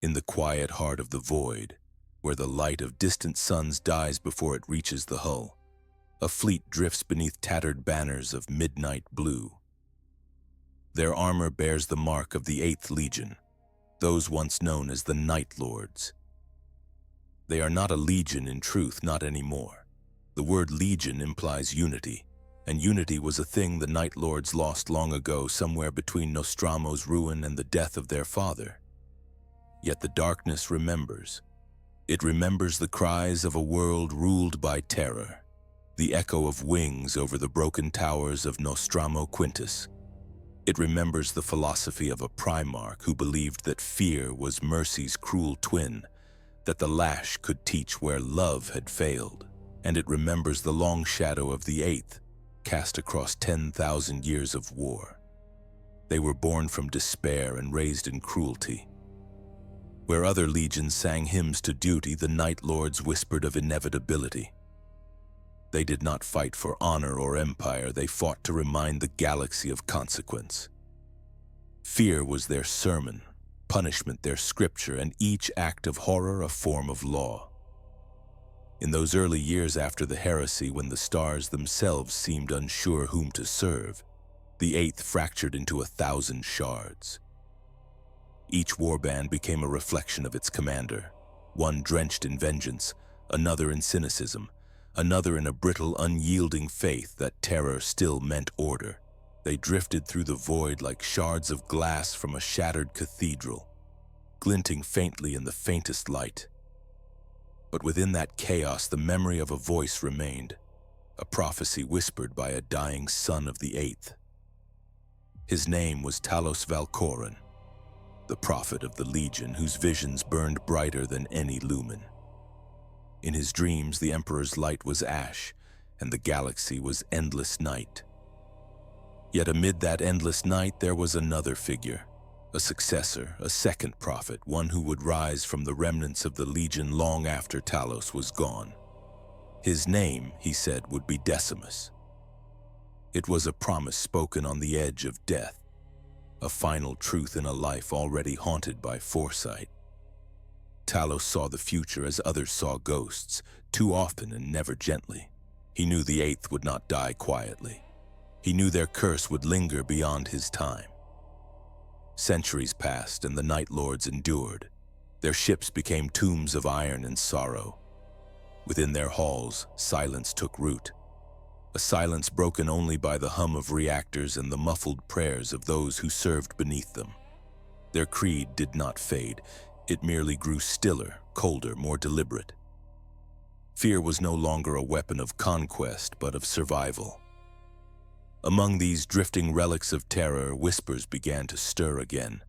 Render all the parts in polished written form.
In the quiet heart of the void, where the light of distant suns dies before it reaches the hull, a fleet drifts beneath tattered banners of midnight blue. Their armor bears the mark of the 8th Legion, those once known as the Night Lords. They are not a legion in truth, not anymore. The word legion implies unity, and unity was a thing the Night Lords lost long ago, somewhere between Nostromo's ruin and the death of their father. Yet the darkness remembers. It remembers the cries of a world ruled by terror, the echo of wings over the broken towers of Nostromo Quintus. It remembers the philosophy of a Primarch who believed that fear was mercy's cruel twin, that the lash could teach where love had failed. And it remembers the long shadow of the 8th, cast across 10,000 years of war. They were born from despair and raised in cruelty. Where other legions sang hymns to duty, the Night Lords whispered of inevitability. They did not fight for honor or empire, they fought to remind the galaxy of consequence. Fear was their sermon, punishment their scripture, and each act of horror a form of law. In those early years after the heresy, when the stars themselves seemed unsure whom to serve, the 8th fractured into 1,000 shards. Each warband became a reflection of its commander, one drenched in vengeance, another in cynicism, another in a brittle, unyielding faith that terror still meant order. They drifted through the void like shards of glass from a shattered cathedral, glinting faintly in the faintest light. But within that chaos, the memory of a voice remained, a prophecy whispered by a dying son of the 8th. His name was Talos Valcoran, the prophet of the Legion, whose visions burned brighter than any lumen. In his dreams, the Emperor's light was ash, and the galaxy was endless night. Yet amid that endless night, there was another figure, a successor, a second prophet, one who would rise from the remnants of the Legion long after Talos was gone. His name, he said, would be Decimus. It was a promise spoken on the edge of death, a final truth in a life already haunted by foresight. Talos saw the future as others saw ghosts, too often and never gently. He knew the 8th would not die quietly. He knew their curse would linger beyond his time. Centuries passed and the Night Lords endured. Their ships became tombs of iron and sorrow. Within their halls, silence took root, a silence broken only by the hum of reactors and the muffled prayers of those who served beneath them. Their creed did not fade. It merely grew stiller, colder, more deliberate. Fear was no longer a weapon of conquest, but of survival. Among these drifting relics of terror, whispers began to stir again.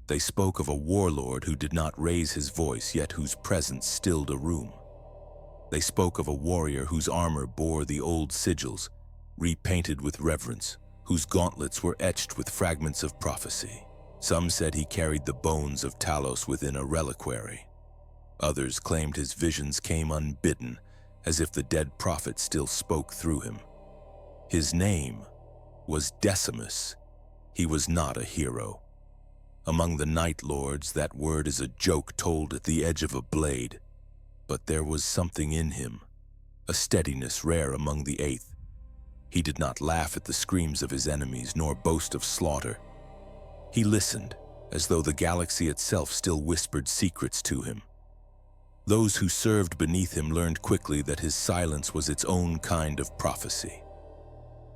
They spoke of a warlord who did not raise his voice, yet whose presence stilled a room. They spoke of a warrior whose armor bore the old sigils, repainted with reverence, whose gauntlets were etched with fragments of prophecy. Some said he carried the bones of Talos within a reliquary. Others claimed his visions came unbidden, as if the dead prophet still spoke through him. His name was Decimus. He was not a hero. Among the Night Lords, that word is a joke told at the edge of a blade. But there was something in him, a steadiness rare among the 8th. He did not laugh at the screams of his enemies, nor boast of slaughter. He listened, as though the galaxy itself still whispered secrets to him. Those who served beneath him learned quickly that his silence was its own kind of prophecy.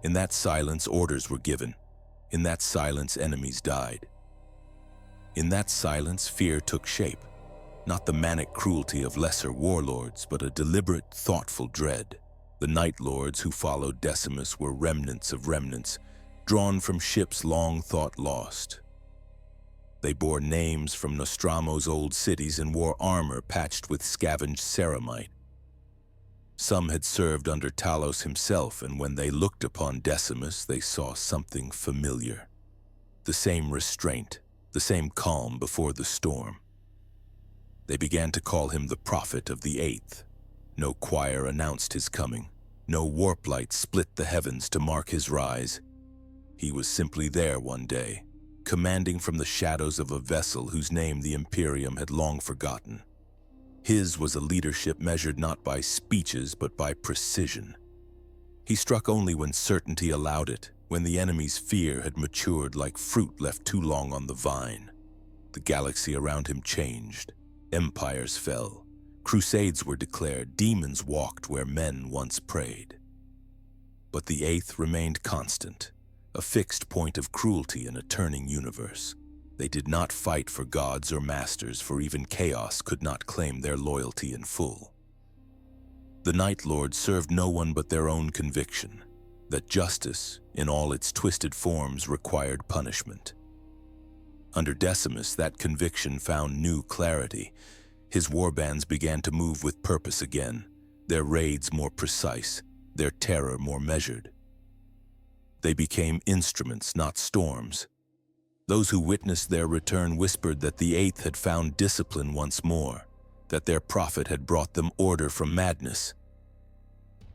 In that silence, orders were given. In that silence, enemies died. In that silence, fear took shape. Not the manic cruelty of lesser warlords, but a deliberate, thoughtful dread. The Night Lords who followed Decimus were remnants of remnants, drawn from ships long thought lost. They bore names from Nostromo's old cities and wore armor patched with scavenged ceramite. Some had served under Talos himself, and when they looked upon Decimus, they saw something familiar. The same restraint, the same calm before the storm. They began to call him the prophet of the 8th. No choir announced his coming. No warp light split the heavens to mark his rise. He was simply there one day, commanding from the shadows of a vessel whose name the Imperium had long forgotten. His was a leadership measured not by speeches but by precision. He struck only when certainty allowed it, when the enemy's fear had matured like fruit left too long on the vine. The galaxy around him changed. Empires fell. Crusades were declared. Demons walked where men once prayed. But the Eighth remained constant, a fixed point of cruelty in a turning universe. They did not fight for gods or masters, for even chaos could not claim their loyalty in full. The Night Lords served no one but their own conviction, that justice, in all its twisted forms, required punishment. Under Decimus, that conviction found new clarity. His warbands began to move with purpose again, their raids more precise, their terror more measured. They became instruments, not storms. Those who witnessed their return whispered that the Eighth had found discipline once more, that their prophet had brought them order from madness.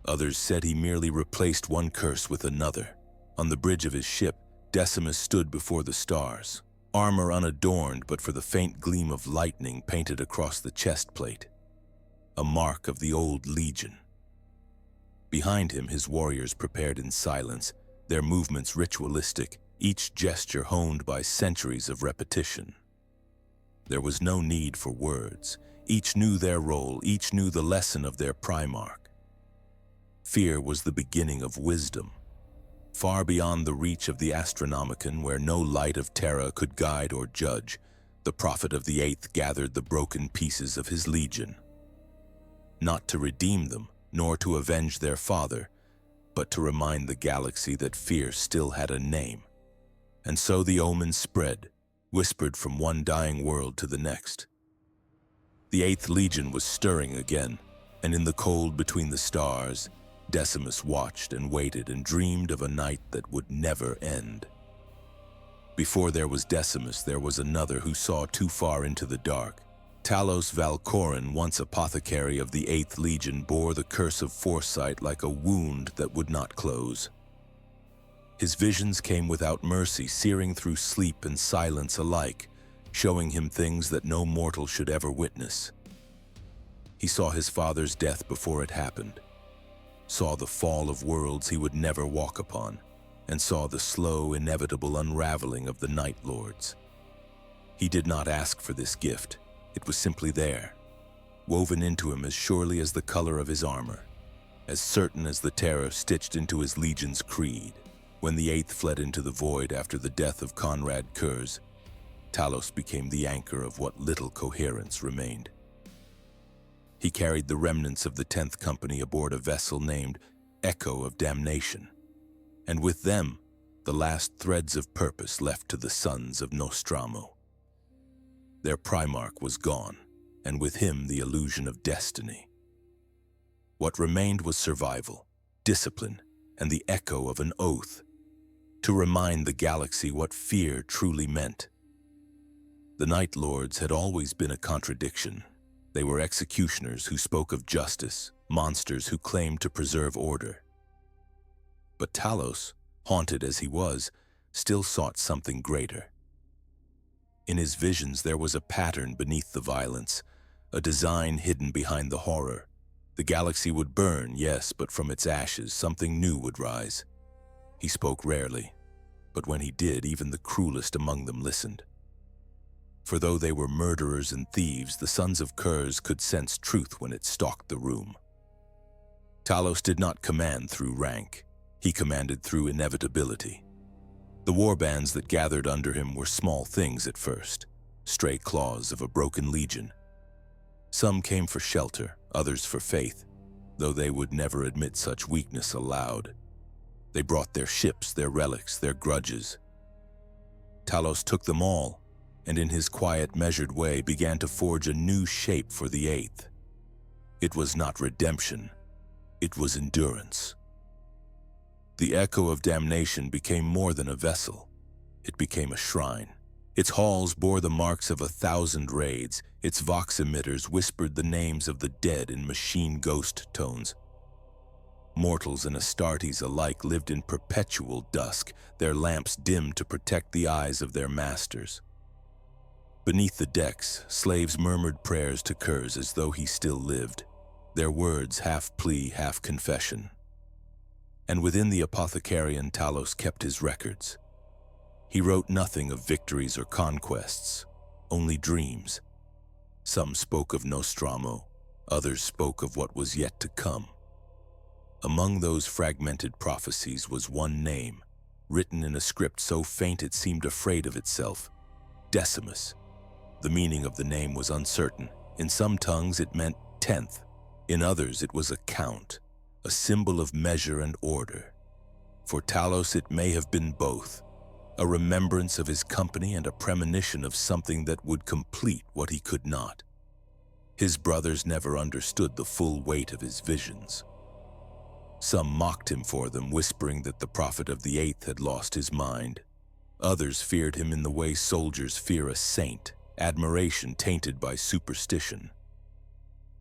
Others said he merely replaced one curse with another. On the bridge of his ship, Decimus stood before the stars, armor unadorned but for the faint gleam of lightning painted across the chest plate, a mark of the old legion. Behind him, his warriors prepared in silence, their movements ritualistic, each gesture honed by centuries of repetition. There was no need for words. Each knew their role, each knew the lesson of their Primarch. Fear was the beginning of wisdom. Far beyond the reach of the Astronomicon, where no light of Terra could guide or judge, the prophet of the Eighth gathered the broken pieces of his legion. Not to redeem them, nor to avenge their father, but to remind the galaxy that fear still had a name. And so the Omen spread, whispered from one dying world to the next. The Eighth Legion was stirring again, and in the cold between the stars, Decimus watched and waited and dreamed of a night that would never end. Before there was Decimus, there was another who saw too far into the dark. Talos Valcorin, once apothecary of the Eighth Legion, bore the curse of foresight like a wound that would not close. His visions came without mercy, searing through sleep and silence alike, showing him things that no mortal should ever witness. He saw his father's death before it happened, saw the fall of worlds he would never walk upon, and saw the slow, inevitable unraveling of the Night Lords. He did not ask for this gift. It was simply there, woven into him as surely as the color of his armor, as certain as the terror stitched into his legion's creed. When the Eighth fled into the void after the death of Konrad Curze, Talos became the anchor of what little coherence remained. He carried the remnants of the 10th Company aboard a vessel named Echo of Damnation, and with them, the last threads of purpose left to the sons of Nostromo. Their Primarch was gone, and with him the illusion of destiny. What remained was survival, discipline, and the echo of an oath, to remind the galaxy what fear truly meant. The Night Lords had always been a contradiction. They were executioners who spoke of justice, monsters who claimed to preserve order. But Talos, haunted as he was, still sought something greater. In his visions there was a pattern beneath the violence, a design hidden behind the horror. The galaxy would burn, yes, but from its ashes something new would rise. He spoke rarely, but when he did, even the cruelest among them listened. For though they were murderers and thieves, the sons of Curze could sense truth when it stalked the room. Talos did not command through rank. He commanded through inevitability. The warbands that gathered under him were small things at first, stray claws of a broken legion. Some came for shelter, others for faith, though they would never admit such weakness aloud. They brought their ships, their relics, their grudges. Talos took them all, and in his quiet, measured way began to forge a new shape for the Eighth. It was not redemption, it was endurance. The Echo of Damnation became more than a vessel. It became a shrine. Its halls bore the marks of 1,000 raids. Its vox emitters whispered the names of the dead in machine ghost tones. Mortals and Astartes alike lived in perpetual dusk, their lamps dimmed to protect the eyes of their masters. Beneath the decks, slaves murmured prayers to Curze as though he still lived, their words half plea, half confession. And within the apothecarian, Talos kept his records. He wrote nothing of victories or conquests, only dreams. Some spoke of Nostromo, others spoke of what was yet to come. Among those fragmented prophecies was one name, written in a script so faint it seemed afraid of itself: Decimus. The meaning of the name was uncertain. In some tongues it meant 10th, in others it was a count, a symbol of measure and order. For Talos it may have been both, a remembrance of his company and a premonition of something that would complete what he could not. His brothers never understood the full weight of his visions. Some mocked him for them, whispering that the prophet of the VIII had lost his mind. Others feared him in the way soldiers fear a saint, admiration tainted by superstition.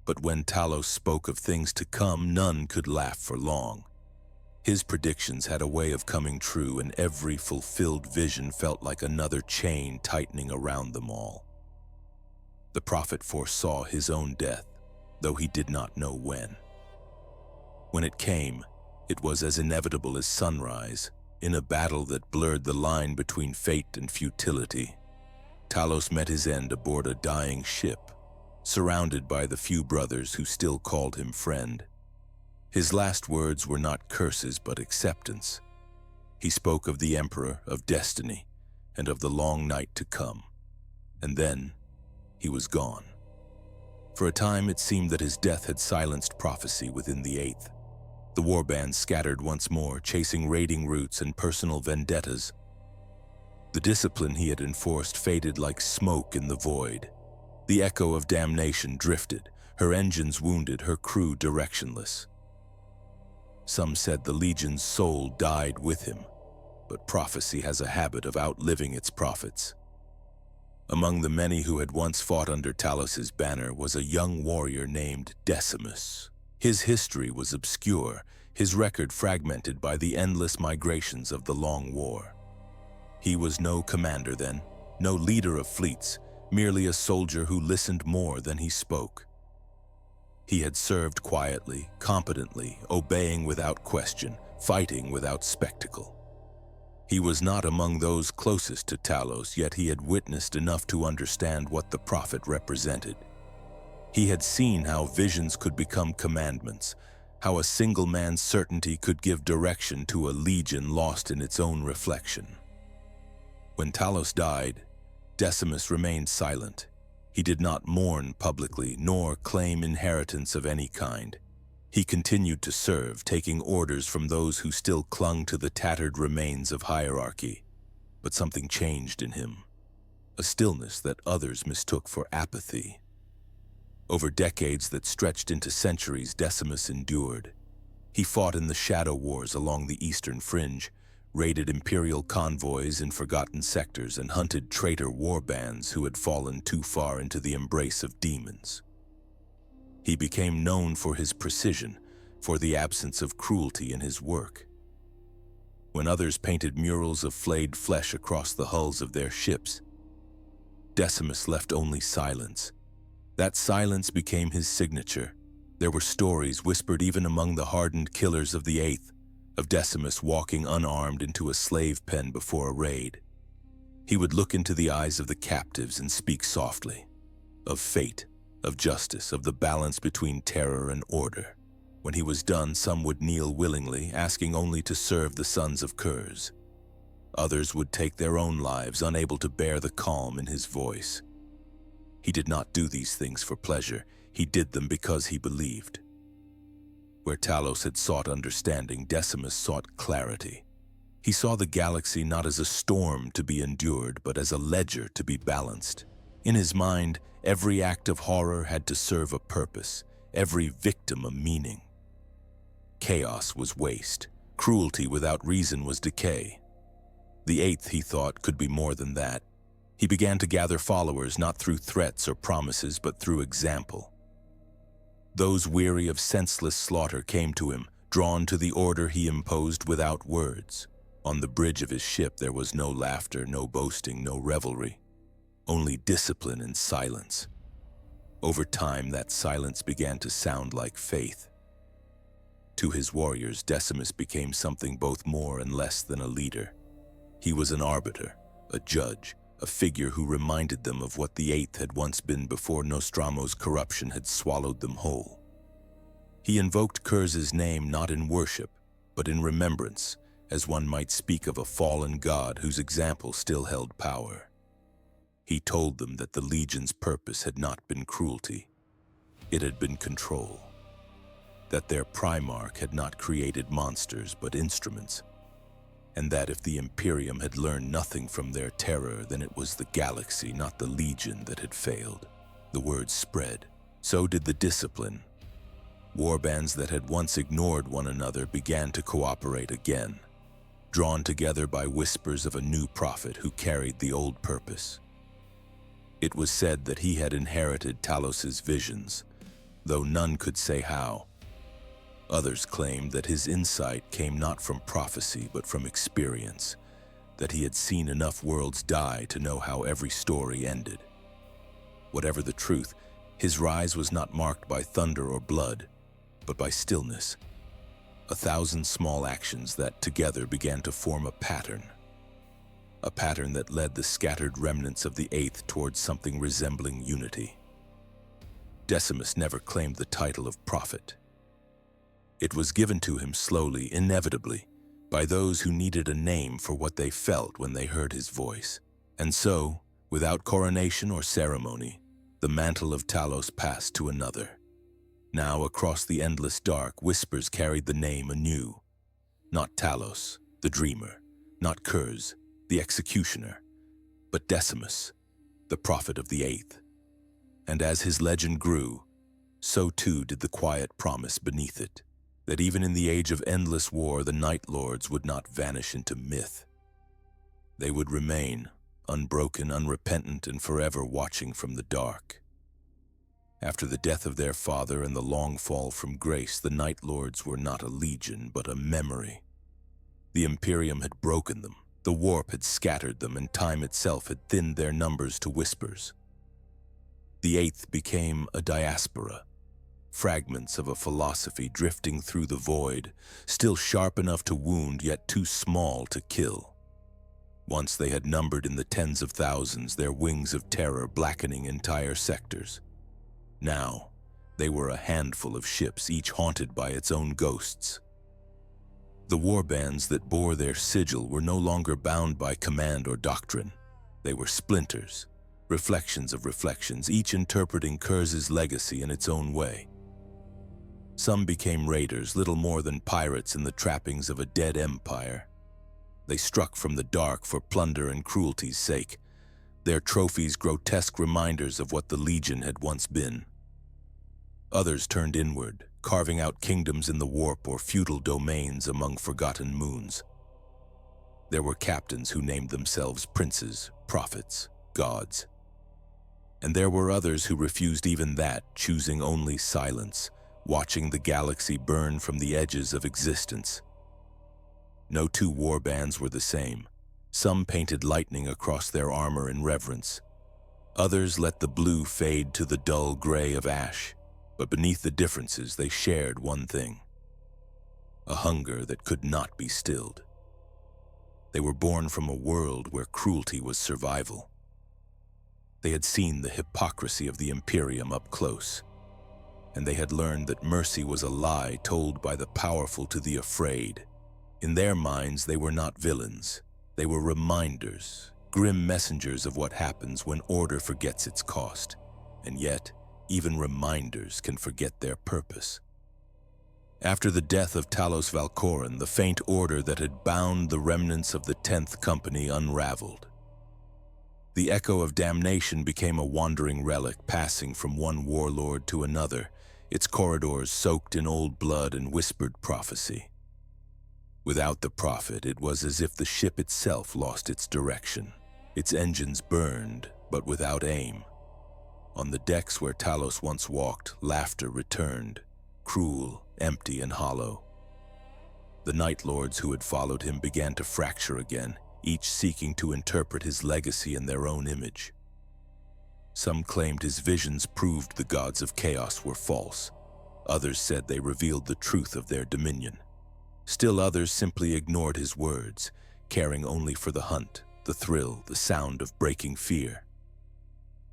But when Talos spoke of things to come, none could laugh for long. His predictions had a way of coming true, and every fulfilled vision felt like another chain tightening around them all. The prophet foresaw his own death, though he did not know when. When it came, it was as inevitable as sunrise, in a battle that blurred the line between fate and futility. Talos met his end aboard a dying ship, surrounded by the few brothers who still called him friend. His last words were not curses but acceptance. He spoke of the Emperor, of destiny, and of the long night to come. And then he was gone. For a time it seemed that his death had silenced prophecy within the VIII. The warbands scattered once more, chasing raiding routes and personal vendettas. The discipline he had enforced faded like smoke in the void. The echo of damnation drifted, her engines wounded, her crew directionless. Some said the Legion's soul died with him, but prophecy has a habit of outliving its prophets. Among the many who had once fought under Talos's banner was a young warrior named Decimus. His history was obscure, his record fragmented by the endless migrations of the Long War. He was no commander then, no leader of fleets, merely a soldier who listened more than he spoke. He had served quietly, competently, obeying without question, fighting without spectacle. He was not among those closest to Talos, yet he had witnessed enough to understand what the prophet represented. He had seen how visions could become commandments, how a single man's certainty could give direction to a legion lost in its own reflection. When Talos died, Decimus remained silent. He did not mourn publicly, nor claim inheritance of any kind. He continued to serve, taking orders from those who still clung to the tattered remains of hierarchy. But something changed in him, a stillness that others mistook for apathy. Over decades that stretched into centuries, Decimus endured. He fought in the shadow wars along the eastern fringe, raided imperial convoys in forgotten sectors, and hunted traitor warbands who had fallen too far into the embrace of demons. He became known for his precision, for the absence of cruelty in his work. When others painted murals of flayed flesh across the hulls of their ships, Decimus left only silence. That silence became his signature. There were stories whispered even among the hardened killers of the VIII, of Decimus walking unarmed into a slave pen before a raid. He would look into the eyes of the captives and speak softly, of fate, of justice, of the balance between terror and order. When he was done, some would kneel willingly, asking only to serve the sons of Curze. Others would take their own lives, unable to bear the calm in his voice. He did not do these things for pleasure. He did them because he believed. Where Talos had sought understanding, Decimus sought clarity. He saw the galaxy not as a storm to be endured, but as a ledger to be balanced. In his mind, every act of horror had to serve a purpose, every victim a meaning. Chaos was waste. Cruelty without reason was decay. The VIII, he thought, could be more than that. He began to gather followers not through threats or promises, but through example. Those weary of senseless slaughter came to him, drawn to the order he imposed without words. On the bridge of his ship there was no laughter, no boasting, no revelry, only discipline and silence. Over time, that silence began to sound like faith. To his warriors, Decimus became something both more and less than a leader. He was an arbiter, a judge, a figure who reminded them of what the Eighth had once been before Nostramo's corruption had swallowed them whole. He invoked Curze's name not in worship, but in remembrance, as one might speak of a fallen god whose example still held power. He told them that the Legion's purpose had not been cruelty, it had been control. That their Primarch had not created monsters but instruments, and that if the Imperium had learned nothing from their terror, then it was the galaxy, not the Legion, that had failed. The word spread. So did the discipline. Warbands that had once ignored one another began to cooperate again, drawn together by whispers of a new prophet who carried the old purpose. It was said that he had inherited Talos's visions, though none could say how. Others claimed that his insight came not from prophecy but from experience, that he had seen enough worlds die to know how every story ended. Whatever the truth, his rise was not marked by thunder or blood, but by stillness. 1,000 small actions that together began to form a pattern that led the scattered remnants of the Eighth towards something resembling unity. Decimus never claimed the title of prophet. It was given to him slowly, inevitably, by those who needed a name for what they felt when they heard his voice. And so, without coronation or ceremony, the mantle of Talos passed to another. Now, across the endless dark, whispers carried the name anew. Not Talos, the dreamer, not Curze, the executioner, but Decimus, the prophet of the Eighth. And as his legend grew, so too did the quiet promise beneath it, that even in the age of endless war, the Night Lords would not vanish into myth. They would remain, unbroken, unrepentant, and forever watching from the dark. After the death of their father and the long fall from grace, the Night Lords were not a legion, but a memory. The Imperium had broken them, the warp had scattered them, and time itself had thinned their numbers to whispers. The Eighth became a diaspora, fragments of a philosophy drifting through the void, still sharp enough to wound, yet too small to kill. Once they had numbered in the tens of thousands, their wings of terror blackening entire sectors. Now, they were a handful of ships, each haunted by its own ghosts. The warbands that bore their sigil were no longer bound by command or doctrine. They were splinters, reflections of reflections, each interpreting Curze's legacy in its own way. Some became raiders, little more than pirates in the trappings of a dead empire. They struck from the dark for plunder and cruelty's sake, their trophies grotesque reminders of what the Legion had once been. Others turned inward, carving out kingdoms in the warp or feudal domains among forgotten moons. There were captains who named themselves princes, prophets, gods. And there were others who refused even that, choosing only silence, watching the galaxy burn from the edges of existence. No two warbands were the same. Some painted lightning across their armor in reverence. Others let the blue fade to the dull gray of ash, but beneath the differences they shared one thing: a hunger that could not be stilled. They were born from a world where cruelty was survival. They had seen the hypocrisy of the Imperium up close, and they had learned that mercy was a lie told by the powerful to the afraid. In their minds, they were not villains. They were reminders, grim messengers of what happens when order forgets its cost. And yet, even reminders can forget their purpose. After the death of Talos Valcoran, the faint order that had bound the remnants of the 10th Company unraveled. The echo of damnation became a wandering relic, passing from one warlord to another, its corridors soaked in old blood and whispered prophecy. Without the prophet, it was as if the ship itself lost its direction. Its engines burned, but without aim. On the decks where Talos once walked, laughter returned, cruel, empty, and hollow. The Night Lords who had followed him began to fracture again, each seeking to interpret his legacy in their own image. Some claimed his visions proved the gods of chaos were false. Others said they revealed the truth of their dominion. Still others simply ignored his words, caring only for the hunt, the thrill, the sound of breaking fear.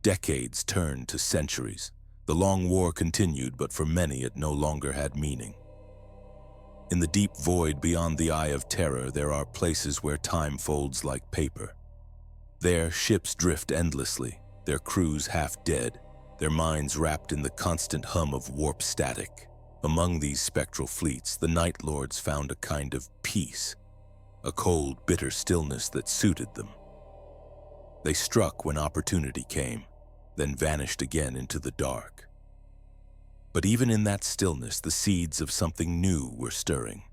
Decades turned to centuries. The long war continued, but for many it no longer had meaning. In the deep void beyond the Eye of Terror, there are places where time folds like paper. There, ships drift endlessly, their crews half dead, their minds wrapped in the constant hum of warp static. Among these spectral fleets, the Night Lords found a kind of peace, a cold, bitter stillness that suited them. They struck when opportunity came, then vanished again into the dark. But even in that stillness, the seeds of something new were stirring.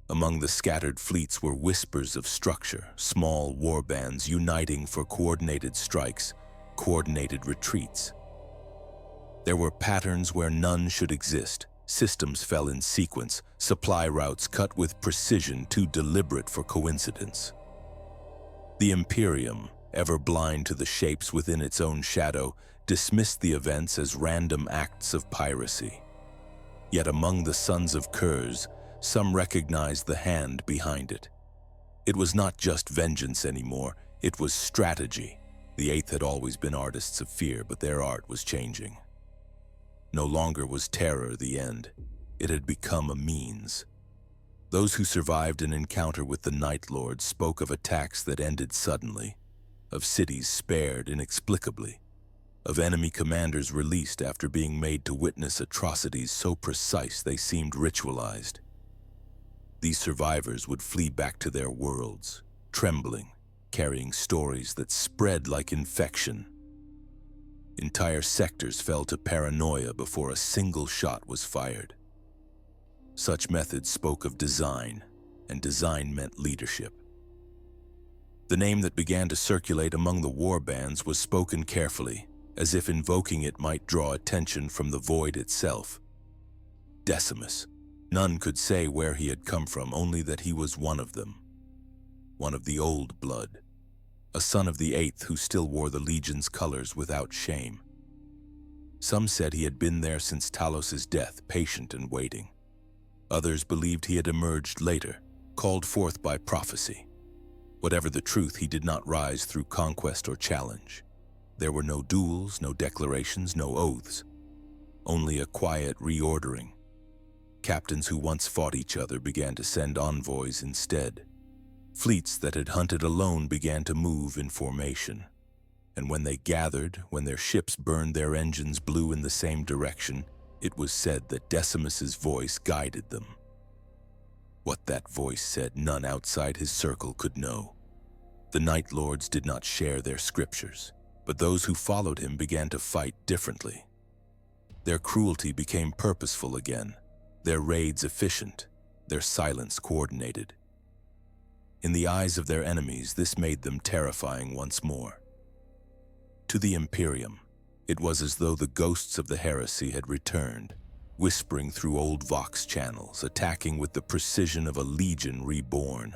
Among the scattered fleets were whispers of structure, small warbands uniting for coordinated strikes, coordinated retreats. There were patterns where none should exist. Systems fell in sequence, supply routes cut with precision too deliberate for coincidence. The Imperium, ever blind to the shapes within its own shadow, dismissed the events as random acts of piracy. Yet among the sons of Curze, some recognized the hand behind it. It was not just vengeance anymore, it was strategy. The Eighth had always been artists of fear, but their art was changing. No longer was terror the end. It had become a means. Those who survived an encounter with the Night Lords spoke of attacks that ended suddenly, of cities spared inexplicably, of enemy commanders released after being made to witness atrocities so precise they seemed ritualized. These survivors would flee back to their worlds, trembling, carrying stories that spread like infection. Entire sectors fell to paranoia before a single shot was fired. Such methods spoke of design, and design meant leadership. The name that began to circulate among the warbands was spoken carefully, as if invoking it might draw attention from the void itself. Decimus. None could say where he had come from, only that he was one of them. One of the old blood. A son of the Eighth who still wore the Legion's colors without shame. Some said he had been there since Talos' death, patient and waiting. Others believed he had emerged later, called forth by prophecy. Whatever the truth, he did not rise through conquest or challenge. There were no duels, no declarations, no oaths. Only a quiet reordering. Captains who once fought each other began to send envoys instead. Fleets that had hunted alone began to move in formation. And when they gathered, when their ships burned their engines blue in the same direction, it was said that Decimus's voice guided them. What that voice said, none outside his circle could know. The Night Lords did not share their scriptures, but those who followed him began to fight differently. Their cruelty became purposeful again, their raids efficient, their silence coordinated. In the eyes of their enemies, this made them terrifying once more. To the Imperium, it was as though the ghosts of the heresy had returned, whispering through old Vox channels, attacking with the precision of a legion reborn.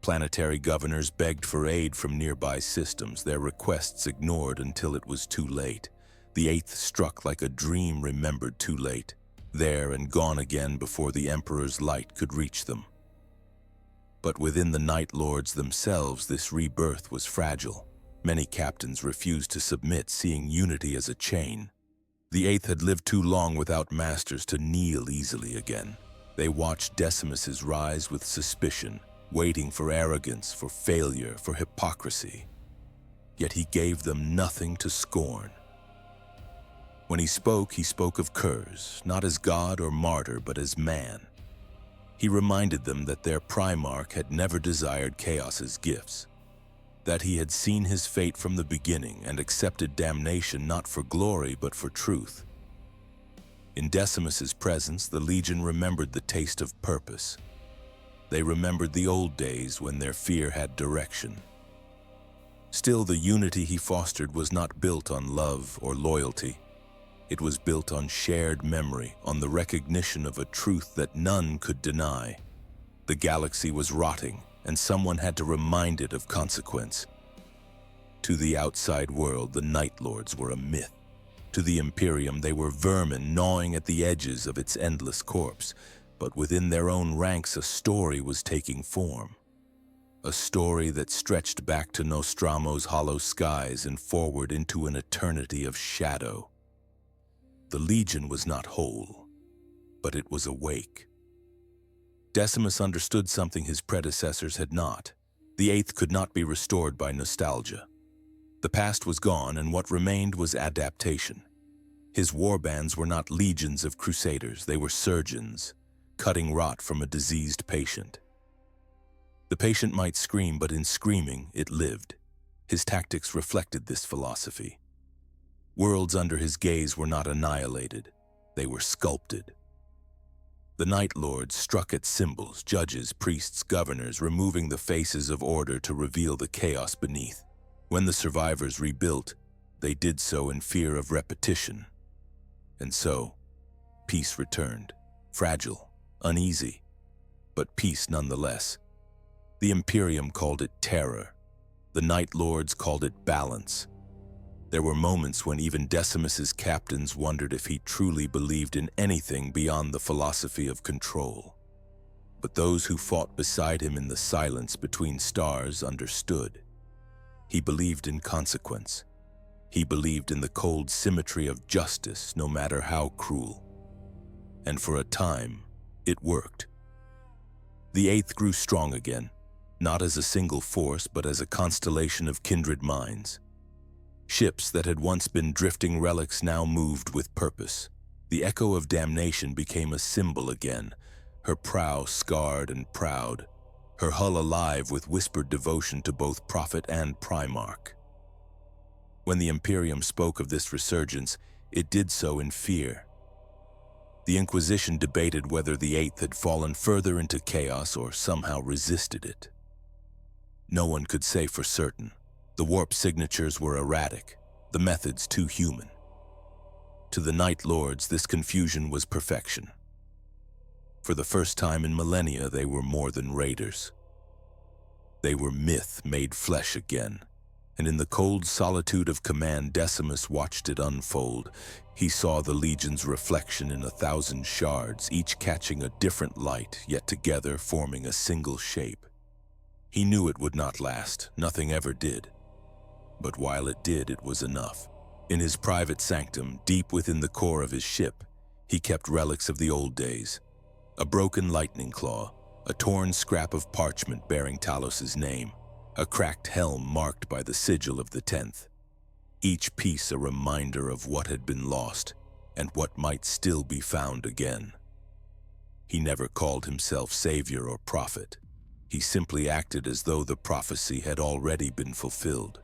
Planetary governors begged for aid from nearby systems, their requests ignored until it was too late. The Eighth struck like a dream remembered too late, there and gone again before the Emperor's light could reach them. But within the Night Lords themselves, this rebirth was fragile. Many captains refused to submit, seeing unity as a chain. The Eighth had lived too long without masters to kneel easily again. They watched Decimus's rise with suspicion, waiting for arrogance, for failure, for hypocrisy. Yet he gave them nothing to scorn. When he spoke of Curze, not as god or martyr, but as man. He reminded them that their Primarch had never desired Chaos's gifts, that he had seen his fate from the beginning and accepted damnation not for glory but for truth. In Decimus's presence, the Legion remembered the taste of purpose. They remembered the old days when their fear had direction. Still, the unity he fostered was not built on love or loyalty. It was built on shared memory, on the recognition of a truth that none could deny. The galaxy was rotting, and someone had to remind it of consequence. To the outside world, the Night Lords were a myth. To the Imperium, they were vermin gnawing at the edges of its endless corpse. But within their own ranks, a story was taking form. A story that stretched back to Nostramo's hollow skies and forward into an eternity of shadow. The Legion was not whole, but it was awake. Decimus understood something his predecessors had not. The Eighth could not be restored by nostalgia. The past was gone, and what remained was adaptation. His warbands were not legions of crusaders, they were surgeons, cutting rot from a diseased patient. The patient might scream, but in screaming, it lived. His tactics reflected this philosophy. Worlds under his gaze were not annihilated, they were sculpted. The Night Lords struck at symbols, judges, priests, governors, removing the faces of order to reveal the chaos beneath. When the survivors rebuilt, they did so in fear of repetition. And so, peace returned, fragile, uneasy, but peace nonetheless. The Imperium called it terror. The Night Lords called it balance. There were moments when even Decimus's captains wondered if he truly believed in anything beyond the philosophy of control. But those who fought beside him in the silence between stars understood. He believed in consequence. He believed in the cold symmetry of justice, no matter how cruel. And for a time, it worked. The Eighth grew strong again, not as a single force, but as a constellation of kindred minds. Ships that had once been drifting relics now moved with purpose. The echo of damnation became a symbol again, her prow scarred and proud, her hull alive with whispered devotion to both prophet and primarch. When the Imperium spoke of this resurgence, it did so in fear. The Inquisition debated whether the Eighth had fallen further into chaos or somehow resisted it. No one could say for certain. The warp signatures were erratic, the methods too human. To the Night Lords, this confusion was perfection. For the first time in millennia, they were more than raiders. They were myth made flesh again, and in the cold solitude of command, Decimus watched it unfold. He saw the Legion's reflection in 1,000 shards, each catching a different light, yet together forming a single shape. He knew it would not last, nothing ever did. But while it did, it was enough. In his private sanctum, deep within the core of his ship, he kept relics of the old days. A broken lightning claw, a torn scrap of parchment bearing Talos's name, a cracked helm marked by the sigil of the 10th. Each piece a reminder of what had been lost and what might still be found again. He never called himself savior or prophet. He simply acted as though the prophecy had already been fulfilled.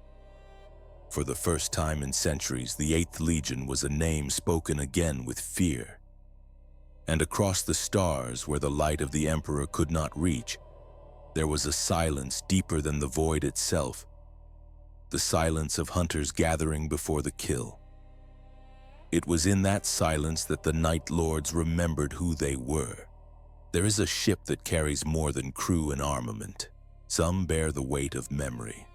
For the first time in centuries, the 8th Legion was a name spoken again with fear. And across the stars, where the light of the Emperor could not reach, there was a silence deeper than the void itself, the silence of hunters gathering before the kill. It was in that silence that the Night Lords remembered who they were. There is a ship that carries more than crew and armament. Some bear the weight of memory.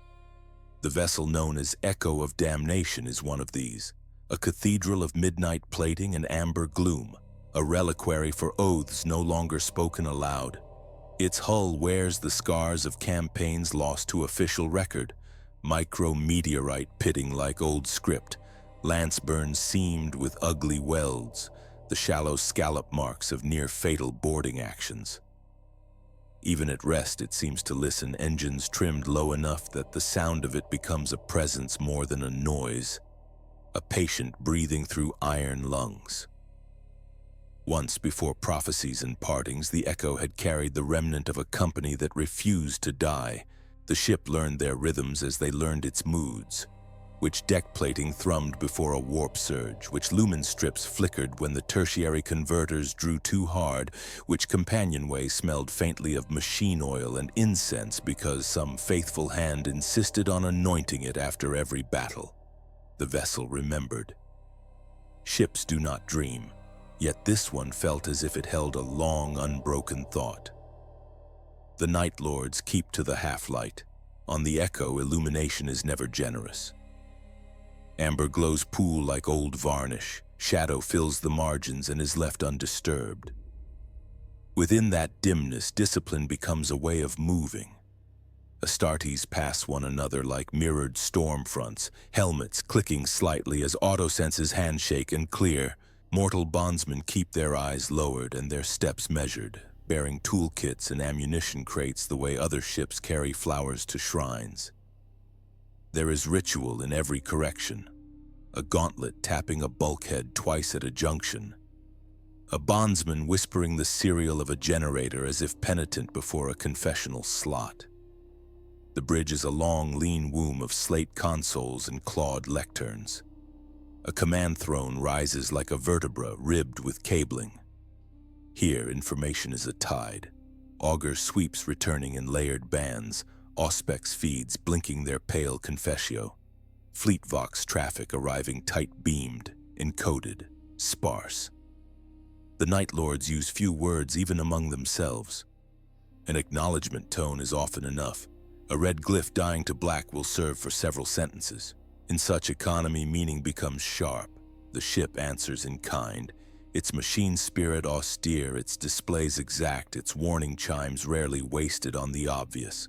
The vessel known as Echo of Damnation is one of these, a cathedral of midnight plating and amber gloom, a reliquary for oaths no longer spoken aloud. Its hull wears the scars of campaigns lost to official record, micro-meteorite pitting like old script, lance burns seamed with ugly welds, the shallow scallop marks of near-fatal boarding actions. Even at rest, it seems to listen, engines trimmed low enough that the sound of it becomes a presence more than a noise, a patient breathing through iron lungs. Once, before prophecies and partings, the Echo had carried the remnant of a company that refused to die. The ship learned their rhythms as they learned its moods, which deck plating thrummed before a warp surge, which lumen strips flickered when the tertiary converters drew too hard, which companionway smelled faintly of machine oil and incense because some faithful hand insisted on anointing it after every battle. The vessel remembered. Ships do not dream, yet this one felt as if it held a long, unbroken thought. The Night Lords keep to the half-light. On the Echo, illumination is never generous. Amber glows pool like old varnish. Shadow fills the margins and is left undisturbed. Within that dimness, discipline becomes a way of moving. Astartes pass one another like mirrored storm fronts, helmets clicking slightly as autosenses handshake and clear. Mortal bondsmen keep their eyes lowered and their steps measured, bearing toolkits and ammunition crates the way other ships carry flowers to shrines. There is ritual in every correction. A gauntlet tapping a bulkhead twice at a junction. A bondsman whispering the serial of a generator as if penitent before a confessional slot. The bridge is a long, lean womb of slate consoles and clawed lecterns. A command throne rises like a vertebra ribbed with cabling. Here, information is a tide. Augur sweeps returning in layered bands, Auspex feeds blinking their pale confessio. Fleetvox traffic arriving tight-beamed, encoded, sparse. The Night Lords use few words even among themselves. An acknowledgement tone is often enough. A red glyph dying to black will serve for several sentences. In such economy, meaning becomes sharp. The ship answers in kind, its machine spirit austere, its displays exact, its warning chimes rarely wasted on the obvious.